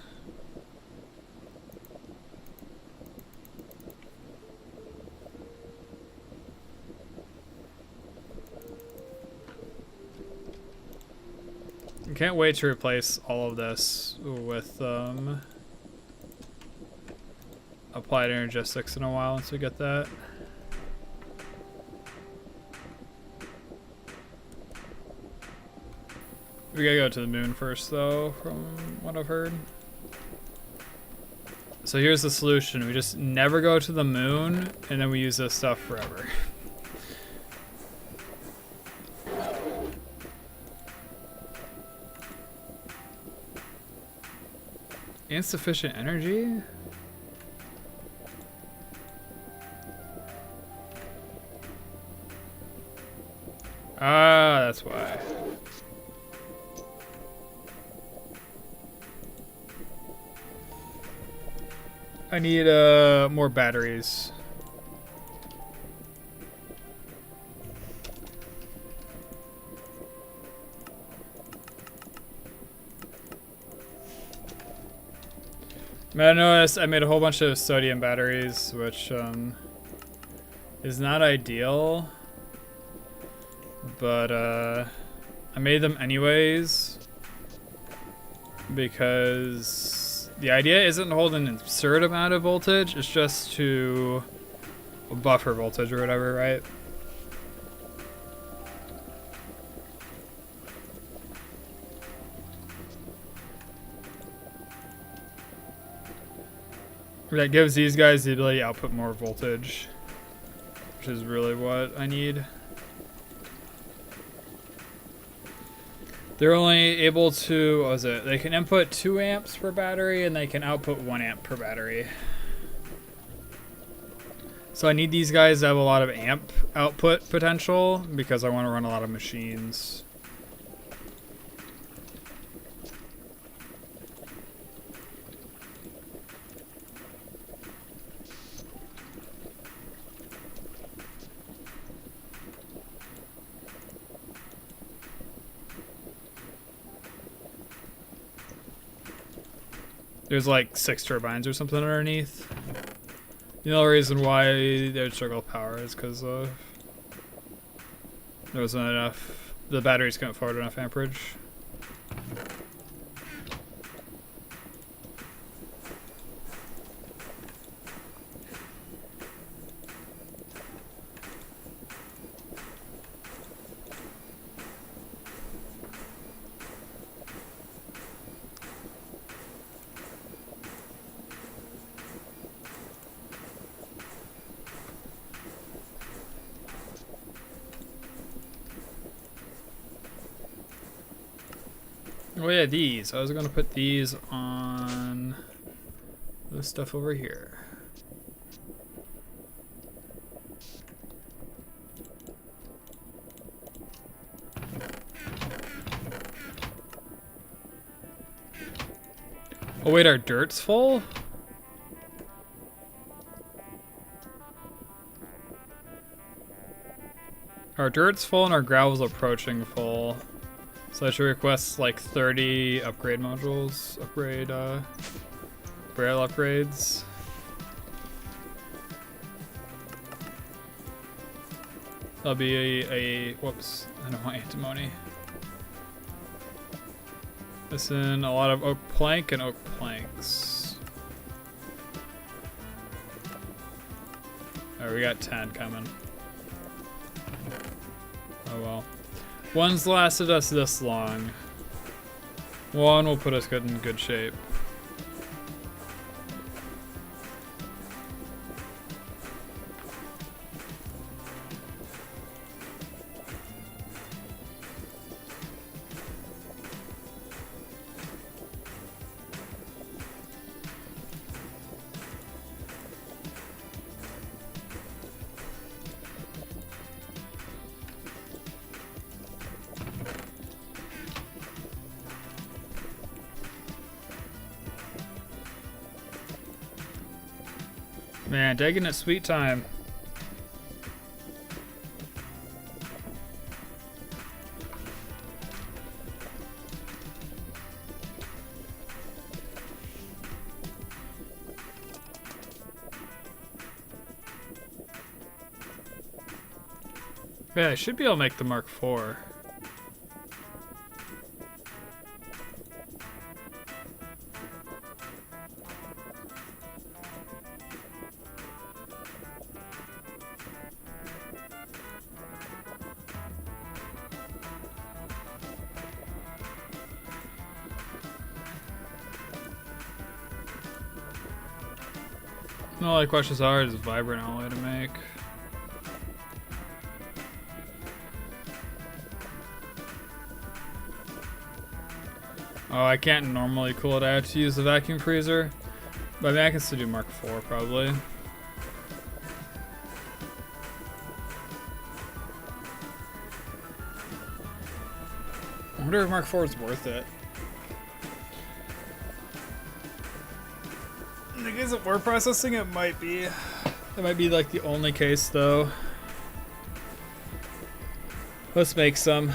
I can't wait to replace all of this with applied energistics in a while once we get that. We gotta go to the moon first though, from what I've heard. So here's the solution. We just never go to the moon and then we use this stuff forever. Insufficient energy? Ah, that's why. I need more batteries. I noticed I made a whole bunch of sodium batteries, which is not ideal, but I made them anyways because the idea isn't to hold an absurd amount of voltage, it's just to buffer voltage or whatever, right? That gives these guys the ability to output more voltage, which is really what I need. They're only able to, what was it? They can input 2 amps per battery and they can output 1 amp per battery. So I need these guys to have a lot of amp output potential because I want to run a lot of machines. There's like 6 turbines or something underneath. The only reason why they would struggle with power is because there wasn't enough, the batteries couldn't afford enough amperage. Oh yeah, these. I was gonna put these on this stuff over here. Oh wait, our dirt's full? Our dirt's full and our gravel's approaching full. So I should request like 30 upgrade modules, barrel upgrades. That'll be a whoops, I don't want antimony. Listen, a lot of oak plank and oak planks. Alright, we got 10 coming. Oh well. One's lasted us this long. One will put us in good shape. Man, digging it sweet time. Yeah, I should be able to make the Mark IV. The only questions are, is vibrant alloy to make. Oh, I can't normally cool it out to use the vacuum freezer. But I mean, I can still do Mark IV probably. I wonder if Mark IV is worth it. I guess if word processing, it might be. It might be like the only case though. Let's make some.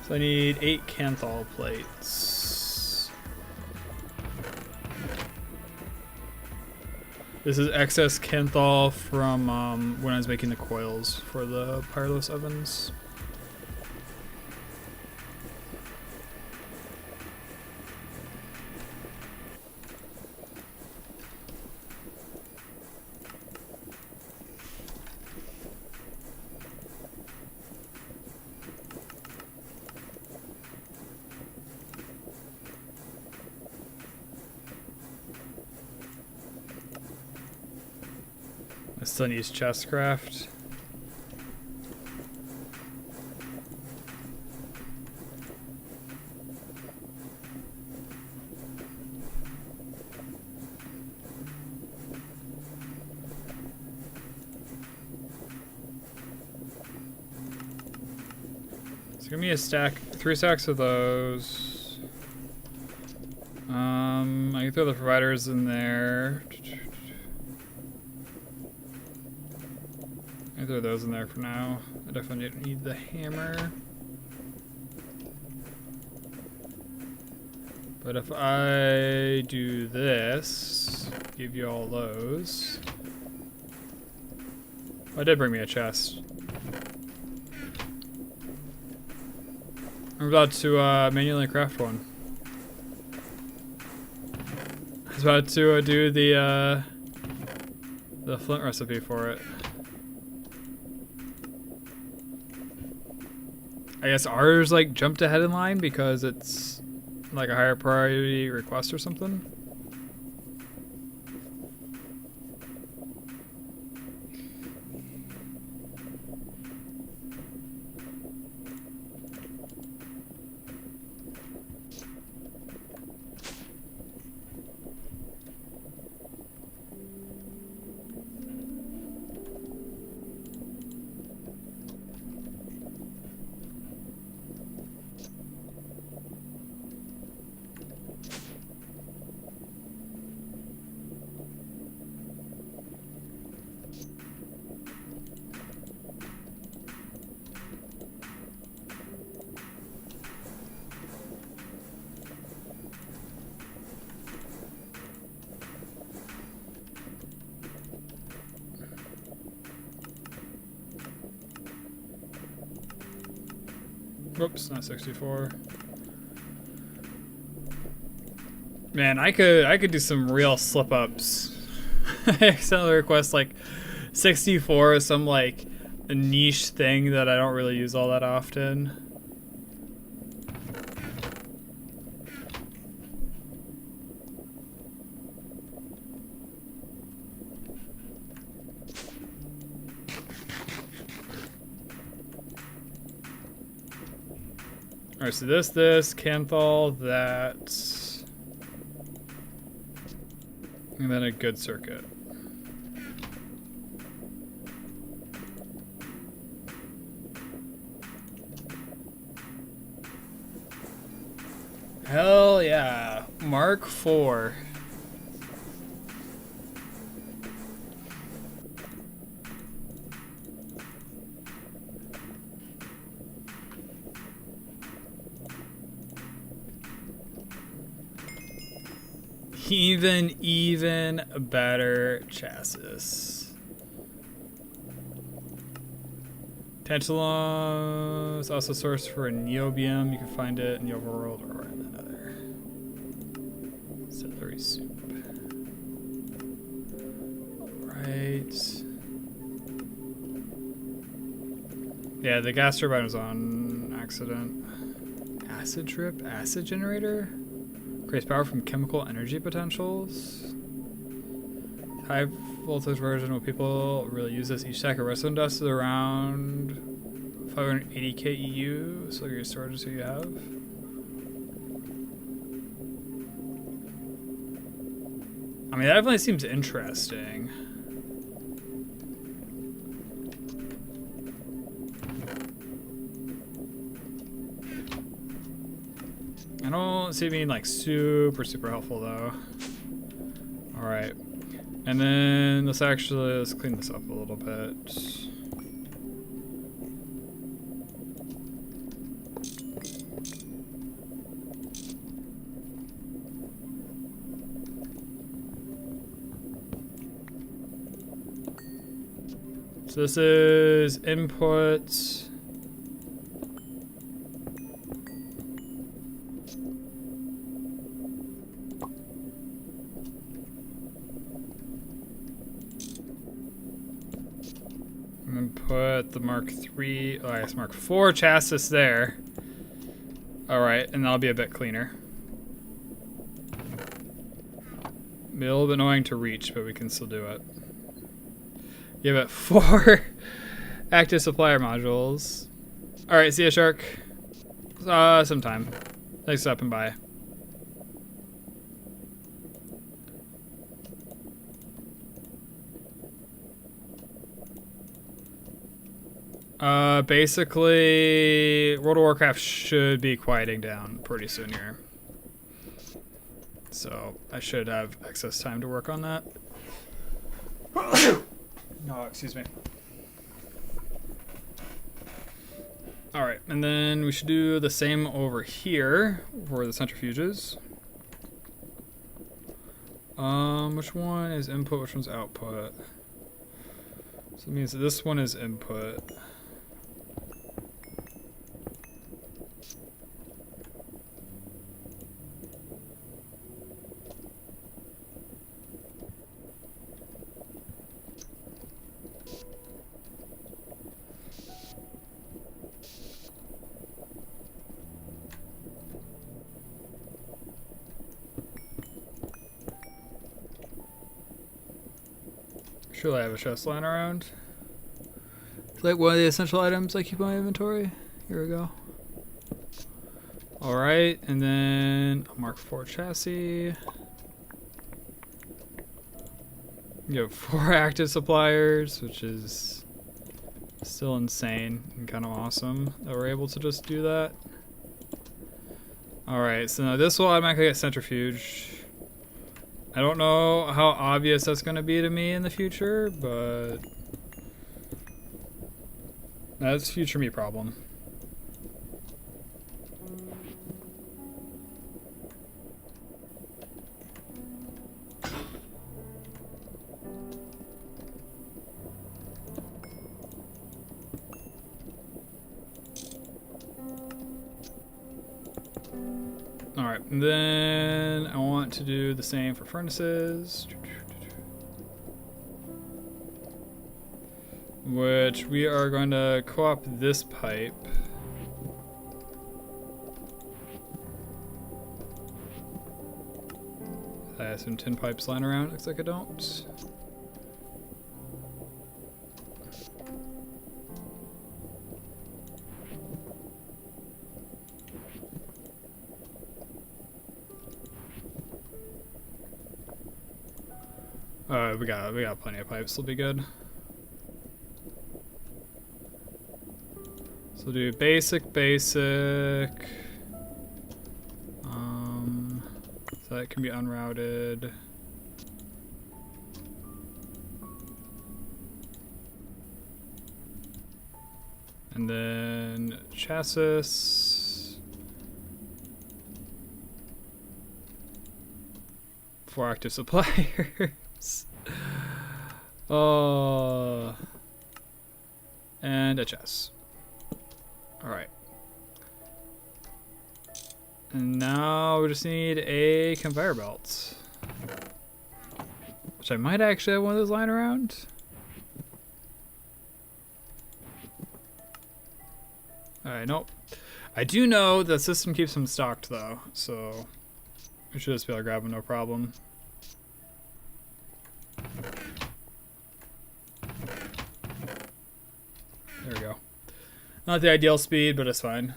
So I need 8 Kanthal plates. This is excess Kanthal from when I was making the coils for the Pyreless ovens. I still need chestcraft. So give me a stack, 3 stacks of those. I can throw the providers in there. I throw those in there for now. I definitely don't need the hammer. But if I do this, give you all those. Oh, it did bring me a chest. I'm about to manually craft one. I was about to do the flint recipe for it. I guess ours like jumped ahead in line because it's like a higher priority request or something. Whoops, not 64. Man, I could do some real slip ups. I accidentally request like 64 is some like a niche thing that I don't really use all that often. Alright, so this, Kanthal, that, and then a good circuit. Hell yeah, Mark IV. Even better chassis. Tantalum is also a source for niobium. You can find it in the overworld or in another. Celery soup. Alright. Yeah, the gas turbine was on accident. Acid trip? Acid generator? Creates power from chemical energy potentials. High voltage version, will people really use this? Each stack of redstone dust is around 580 KEU, so your storage is who you have. I mean, that definitely seems interesting. I don't see it being like super helpful though. Alright. And then let's clean this up a little bit. So this is input. And then put the Mark III, oh I guess Mark IV chassis there. Alright, and that'll be a bit cleaner. Be a little bit annoying to reach, but we can still do it. Give it 4 active supplier modules. Alright, see ya, Shark. Sometime. Thanks for stopping by. Basically, World of Warcraft should be quieting down pretty soon here. So, I should have excess time to work on that. Oh, excuse me. Alright, and then we should do the same over here for the centrifuges. Which one is input, which one's output? So it means that this one is input. Surely I have a chest lying around. It's like one of the essential items I keep in my inventory. Here we go. Alright, and then a Mark IV chassis. You have 4 active suppliers, which is still insane and kind of awesome that we're able to just do that. Alright, so now this will automatically get centrifuge. I don't know how obvious that's going to be to me in the future, but that's future me problem. Alright, and then I want to do the same for furnaces. Which we are going to co-op this pipe. I have some tin pipes lying around, looks like I don't. We got plenty of pipes, will be good. So we'll do basic. So that can be unrouted. And then chassis. 4 active suppliers. Oh. And a chest. Alright. And now we just need a conveyor belt. Which I might actually have one of those lying around. Alright, nope. I do know the system keeps them stocked though, so we should just be able to grab them no problem. There we go. Not the ideal speed, but it's fine.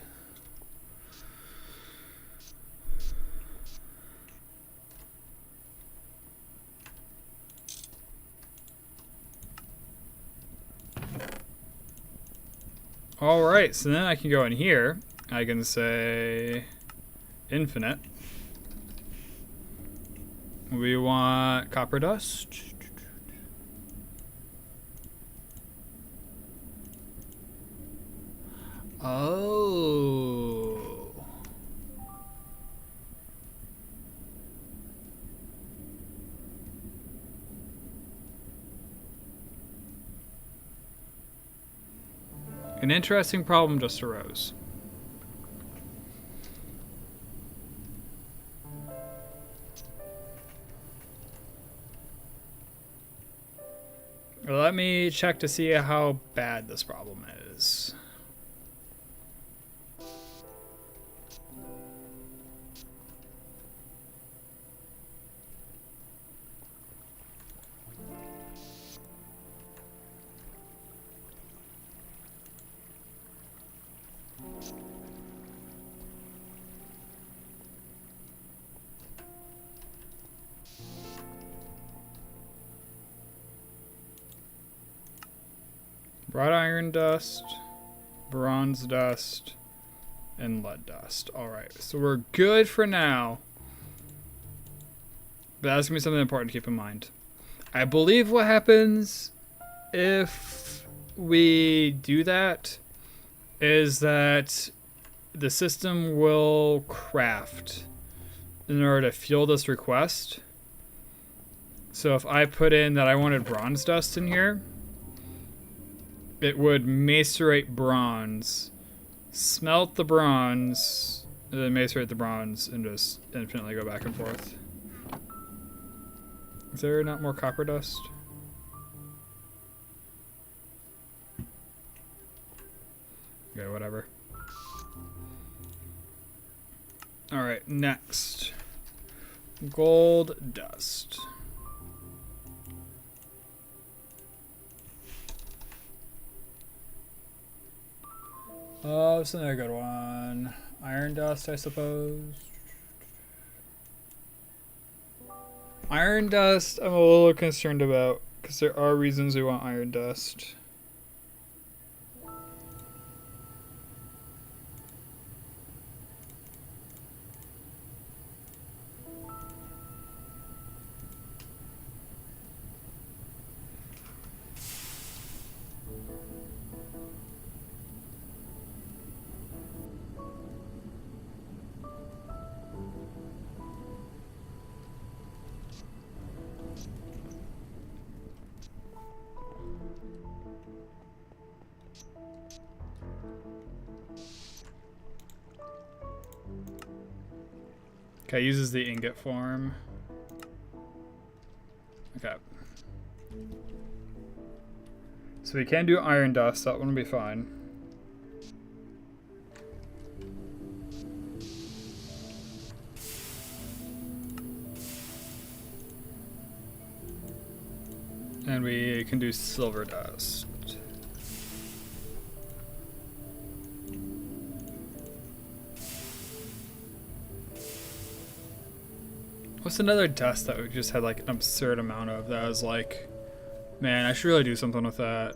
Alright, so then I can go in here. I can say infinite. We want copper dust. Oh. An interesting problem just arose. Let me check to see how bad this problem is. Wrought iron dust, bronze dust, and lead dust. Alright, so we're good for now. But that's going to be something important to keep in mind. I believe what happens if we do that is that the system will craft in order to fuel this request. So if I put in that I wanted bronze dust in here, it would macerate bronze, smelt the bronze, and then macerate the bronze, and just infinitely go back and forth. Is there not more copper dust? Okay, whatever. Alright, next. Gold dust. Oh, this is another good one. Iron dust, I suppose. Iron dust, I'm a little concerned about, because there are reasons we want iron dust. Okay, uses the ingot form. Okay. So we can do iron dust, that one will be fine. And we can do silver dust. What's another dust that we just had like an absurd amount of that I was like, man, I should really do something with that.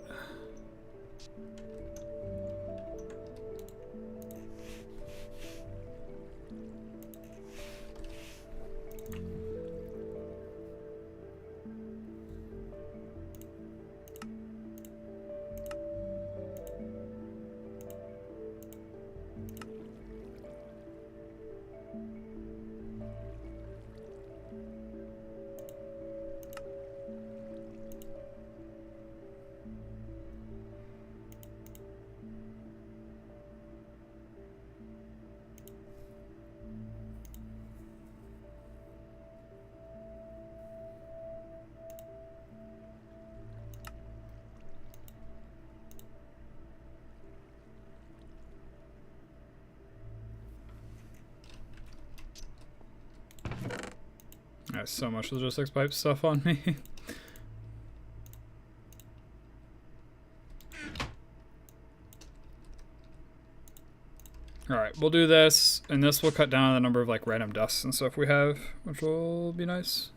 I have so much logistics pipe stuff on me. Alright, we'll do this, and this will cut down the number of like random dusts and stuff we have, which will be nice.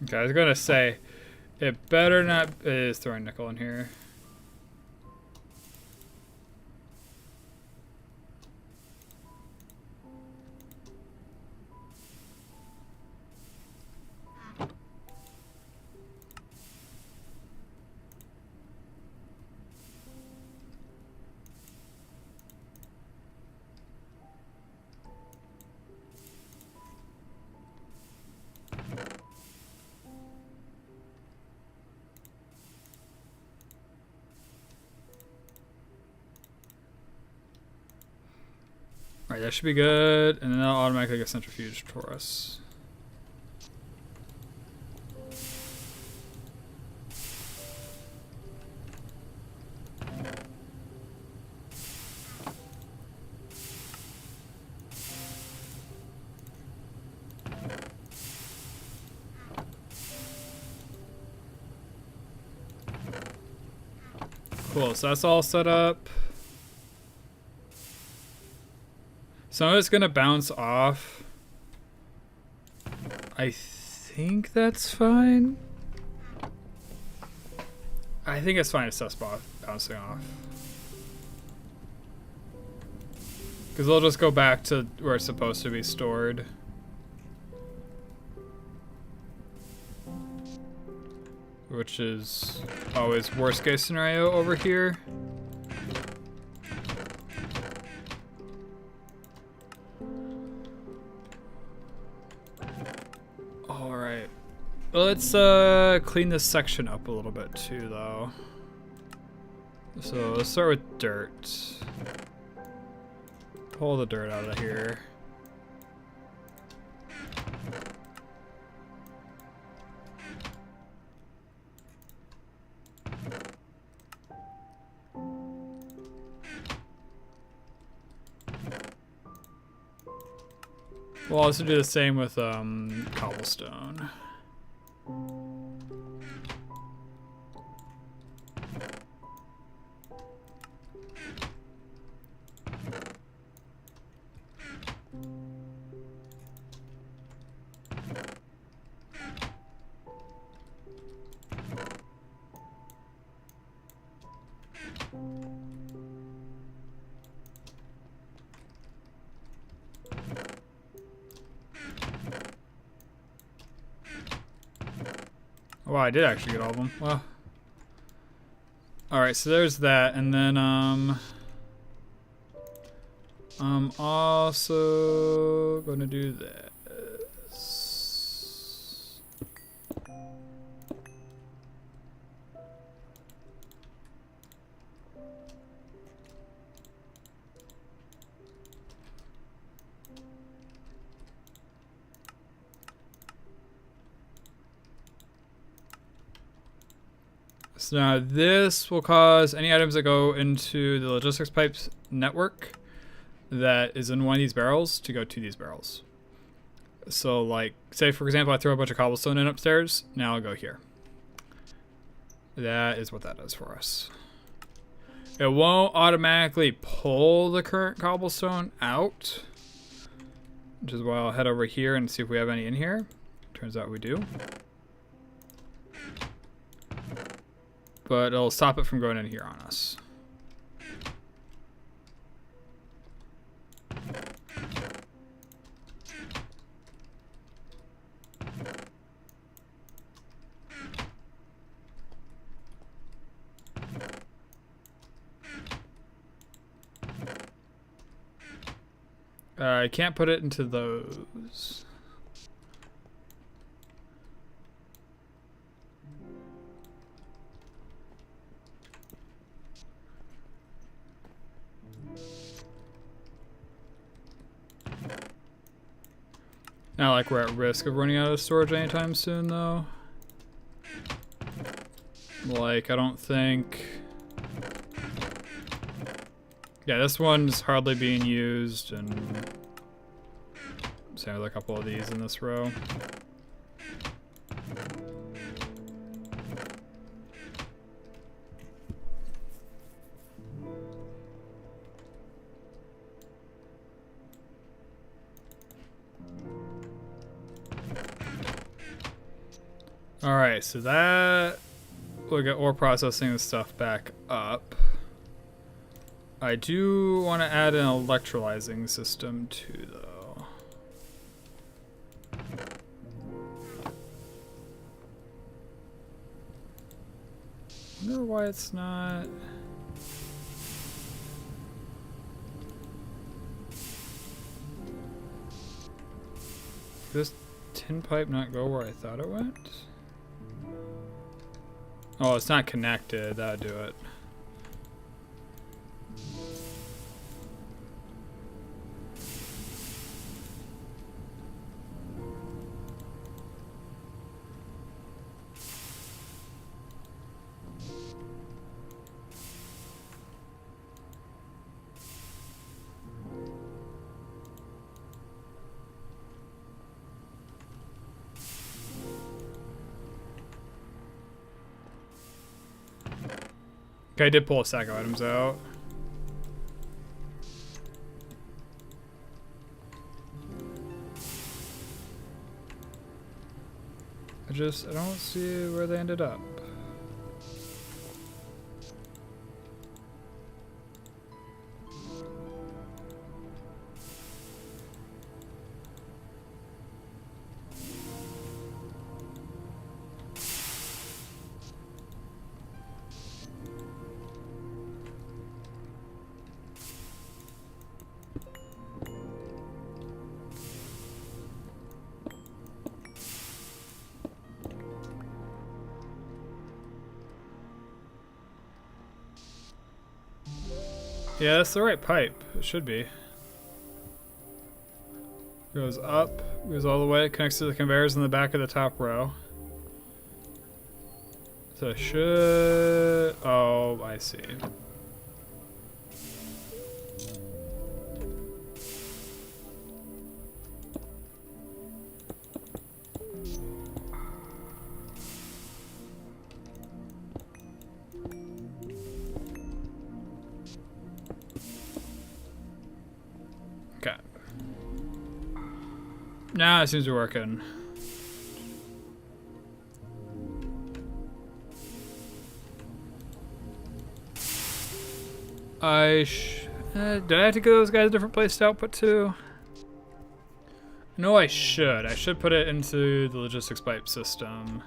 Okay, I was gonna say, it better not. It is throwing nickel in here. Alright, that should be good, and then that'll automatically get centrifuged for us. Cool, so that's all set up. Some of it's gonna bounce off. I think that's fine. I think it's fine to stuff bouncing off. Because they'll just go back to where it's supposed to be stored. Which is always worst case scenario over here. Alright. Let's clean this section up a little bit too though. So let's start with dirt. Pull the dirt out of here. We'll also do the same with cobblestone. Wow, I did actually get all of them. Well, all right, so there's that, and then I'm also gonna do this. So now this will cause any items that go into the logistics pipes network that is in one of these barrels to go to these barrels. So like, say for example, I throw a bunch of cobblestone in upstairs, now I'll go here. That is what that does for us. It won't automatically pull the current cobblestone out, which is why I'll head over here and see if we have any in here. Turns out we do. But it'll stop it from going in here on us. I can't put it into those. Not like we're at risk of running out of storage anytime soon, though. Like, I don't think... Yeah, this one's hardly being used, and... Same with a couple of these in this row. Alright, so that... We'll get ore processing this stuff back up. I do want to add an electrolyzing system too, though. I wonder why it's not... Did this tin pipe not go where I thought it went? Oh, it's not connected. That would do it. Okay, I did pull a stack of items out. I don't see where they ended up. Yeah, that's the right pipe. It should be. Goes up, goes all the way, connects to the conveyors in the back of the top row. So it should... Oh, I see. Okay. Now it seems to be working. Did I have to give those guys a different place to output to? No, I should. I should put it into the logistics pipe system.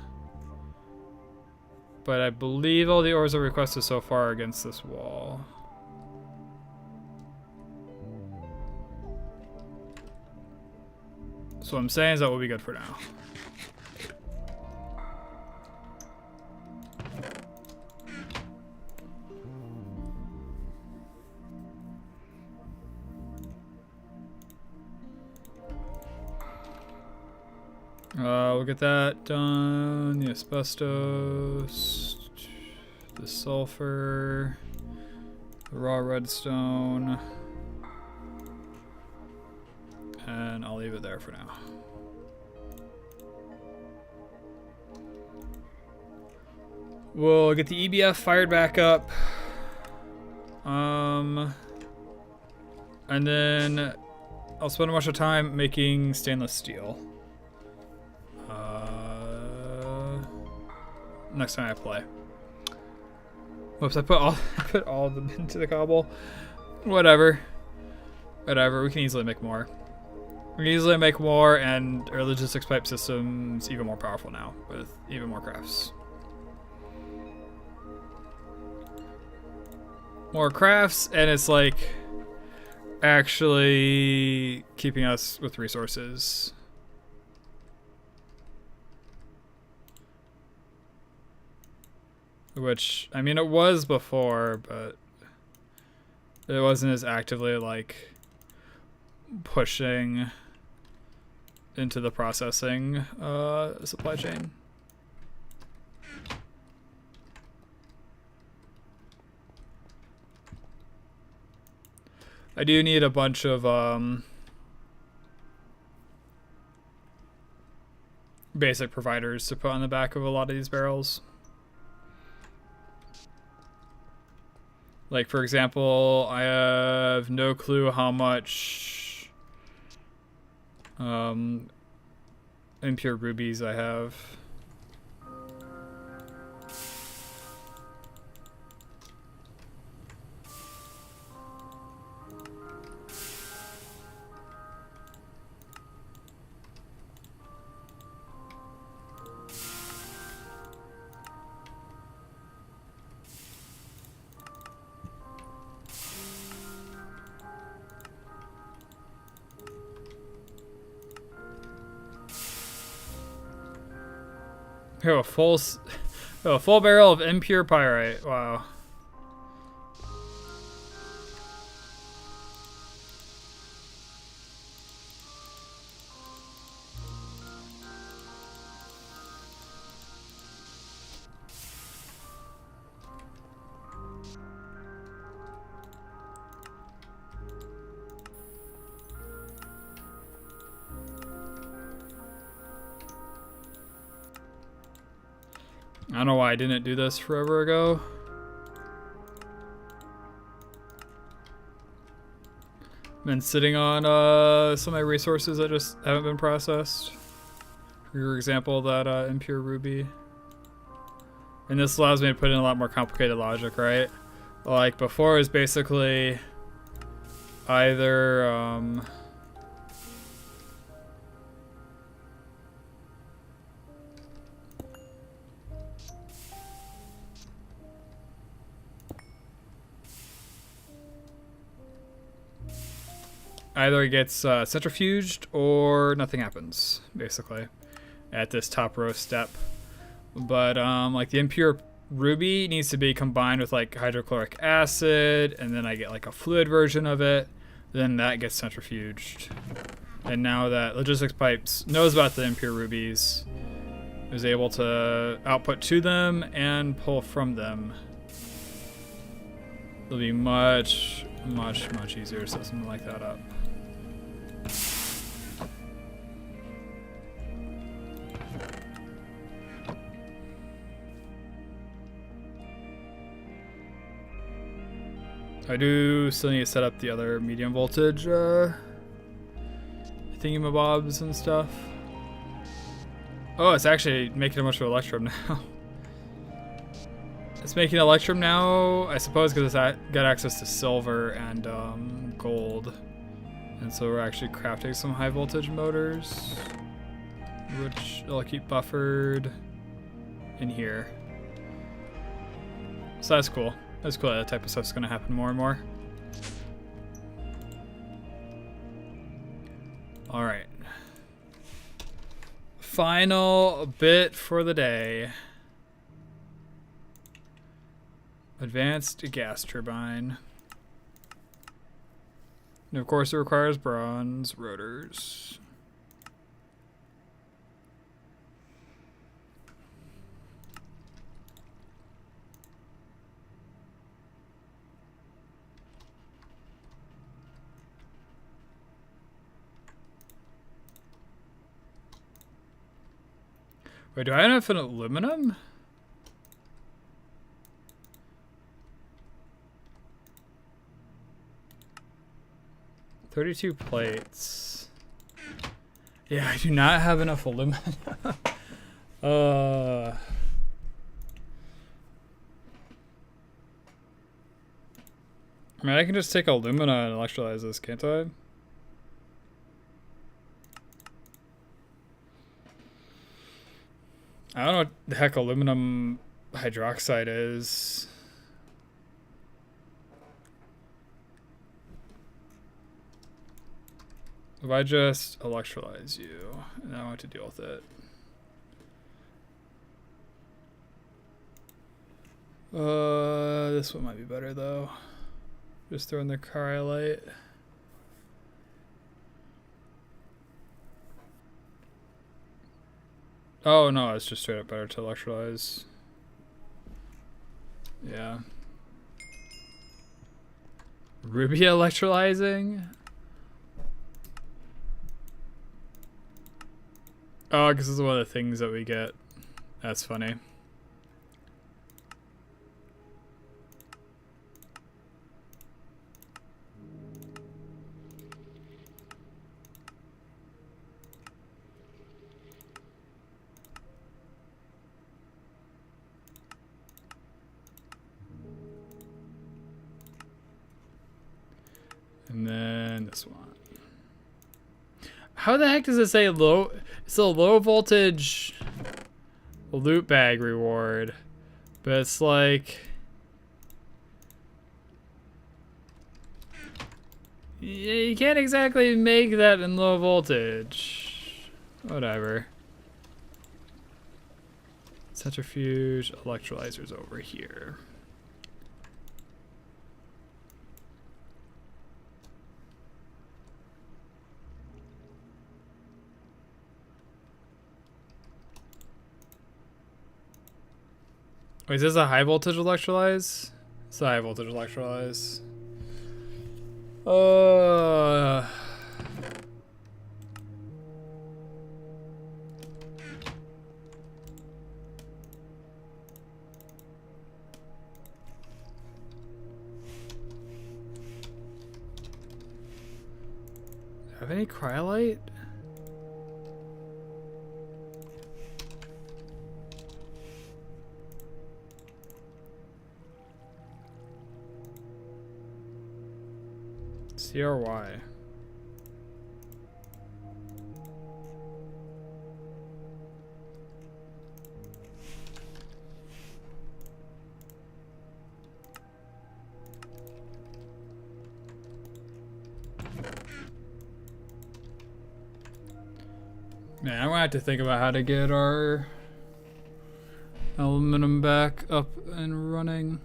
But I believe all the ores I've requested so far are against this wall. So what I'm saying is that will be good for now. We'll get that done. The asbestos, the sulfur, the raw redstone, and I'll leave it there for now. We'll get the EBF fired back up. And then I'll spend a bunch of time making stainless steel. Next time I play. Whoops, I put all of them into the cobble. Whatever. Whatever, we can easily make more. We can easily make more, and our logistics pipe system's even more powerful now, with even more crafts. More crafts, and it's like actually keeping us with resources. Which, I mean, it was before, but it wasn't as actively, like, pushing into the processing supply chain. I do need a bunch of basic providers to put on the back of a lot of these barrels. Like, for example, I have no clue how much impure rubies I have. Oh, a full barrel of impure pyrite. Wow. I don't know why I didn't do this forever ago. Been sitting on some of my resources that just haven't been processed. For example, that impure ruby. And this allows me to put in a lot more complicated logic, right? Like before, it was basically either either it gets centrifuged or nothing happens, basically, at this top row step. But like the impure ruby needs to be combined with like hydrochloric acid, and then I get like a fluid version of it. Then that gets centrifuged. And now that Logistics Pipes knows about the impure rubies, is able to output to them and pull from them. It'll be much easier to set something like that up. I do still need to set up the other medium voltage thingamabobs and stuff. Oh, it's actually making a bunch of electrum now. It's making electrum now, I suppose, because it's got access to silver and gold. And so we're actually crafting some high voltage motors, which I'll keep buffered in here. So that's cool. That's cool. That type of stuff's gonna happen more and more. All right. Final bit for the day. Advanced gas turbine. And of course it requires bronze rotors. Wait, do I have enough in aluminum? $32 plates. Yeah, I do not have enough aluminum. I mean, I can just take alumina and electrolyze this, can't I? I don't know what the heck aluminum hydroxide is. If I just electrolyze you, and I don't have to deal with it. This one might be better though. Just throw in the cryolite. Oh no, it's just straight up better to electrolyze. Yeah. Ruby electrolyzing? Oh, because this is one of the things that we get. That's funny. And then this one. How the heck does it say low? It's a low voltage loot bag reward, but it's like, you can't exactly make that in low voltage. Whatever. Centrifuge electrolyzers over here. Wait, is this a high voltage electrolyze? It's a high voltage electrolyze. Have any cryolite? CRY. Man, I'm gonna have to think about how to get our aluminum back up and running.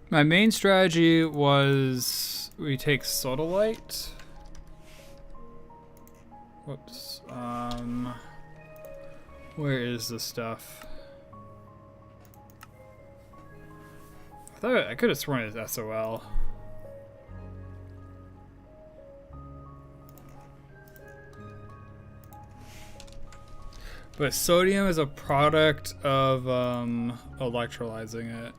My main strategy was we take sodalite. Whoops. Where is the stuff? I thought I could have sworn it's SOL. But sodium is a product of electrolyzing it.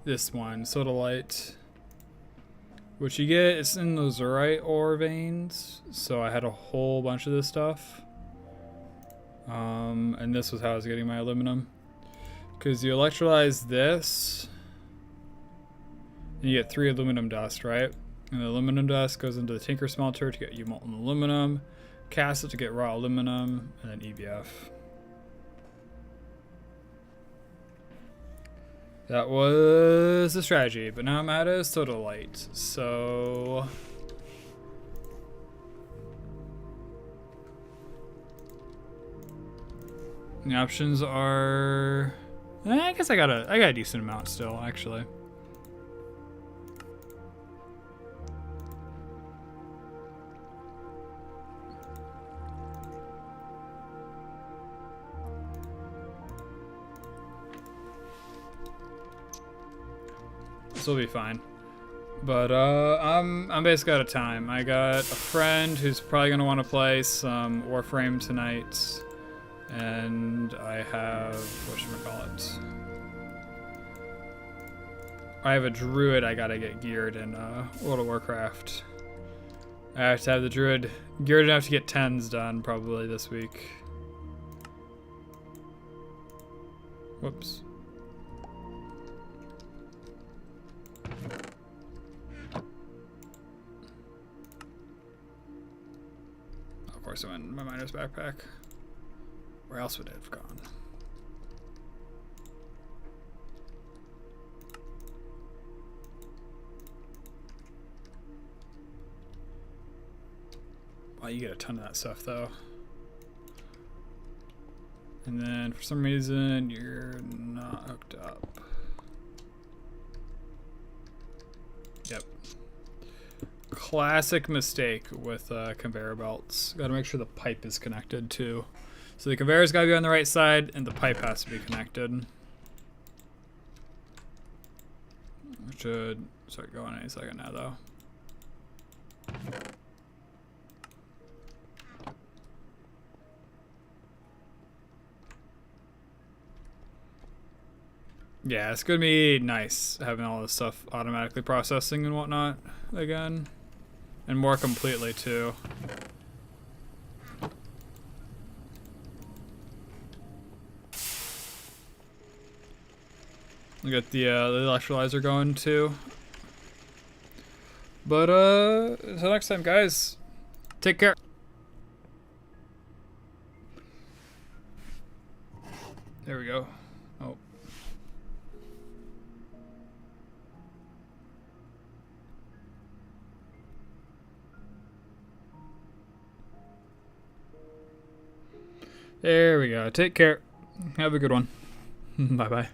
This one, sodalite. Which you get, it's in those lazurite ore veins. So I had a whole bunch of this stuff. And this was how I was getting my aluminum. Because you electrolyze this, and you get 3 aluminum dust, right? And the aluminum dust goes into the tinker smelter to get you molten aluminum, cast it to get raw aluminum, and then EBF. That was the strategy, but now I'm out of sodalite, so the options are, I guess I got a decent amount still, actually. Will be fine, but I'm basically out of time. I got a friend who's probably gonna want to play some Warframe tonight, and I have whatchamacallit, I have a druid I gotta get geared in World of Warcraft. I have to have the druid geared enough to get 10s done probably this week. Whoops. Of course I went in my miner's backpack. Where else would it have gone? Wow, you get a ton of that stuff though. And then for some reason you're not hooked up. Yep. classic mistake with conveyor belts. Got to make sure the pipe is connected too. So the conveyor's got to be on the right side, and the pipe has to be connected. It should start going any second now, though. Yeah, it's gonna be nice having all this stuff automatically processing and whatnot again. And more completely too. We got the electrolyzer going too. But until next time, guys, take care. There we go. Oh. There we go. Take care. Have a good one. Bye-bye.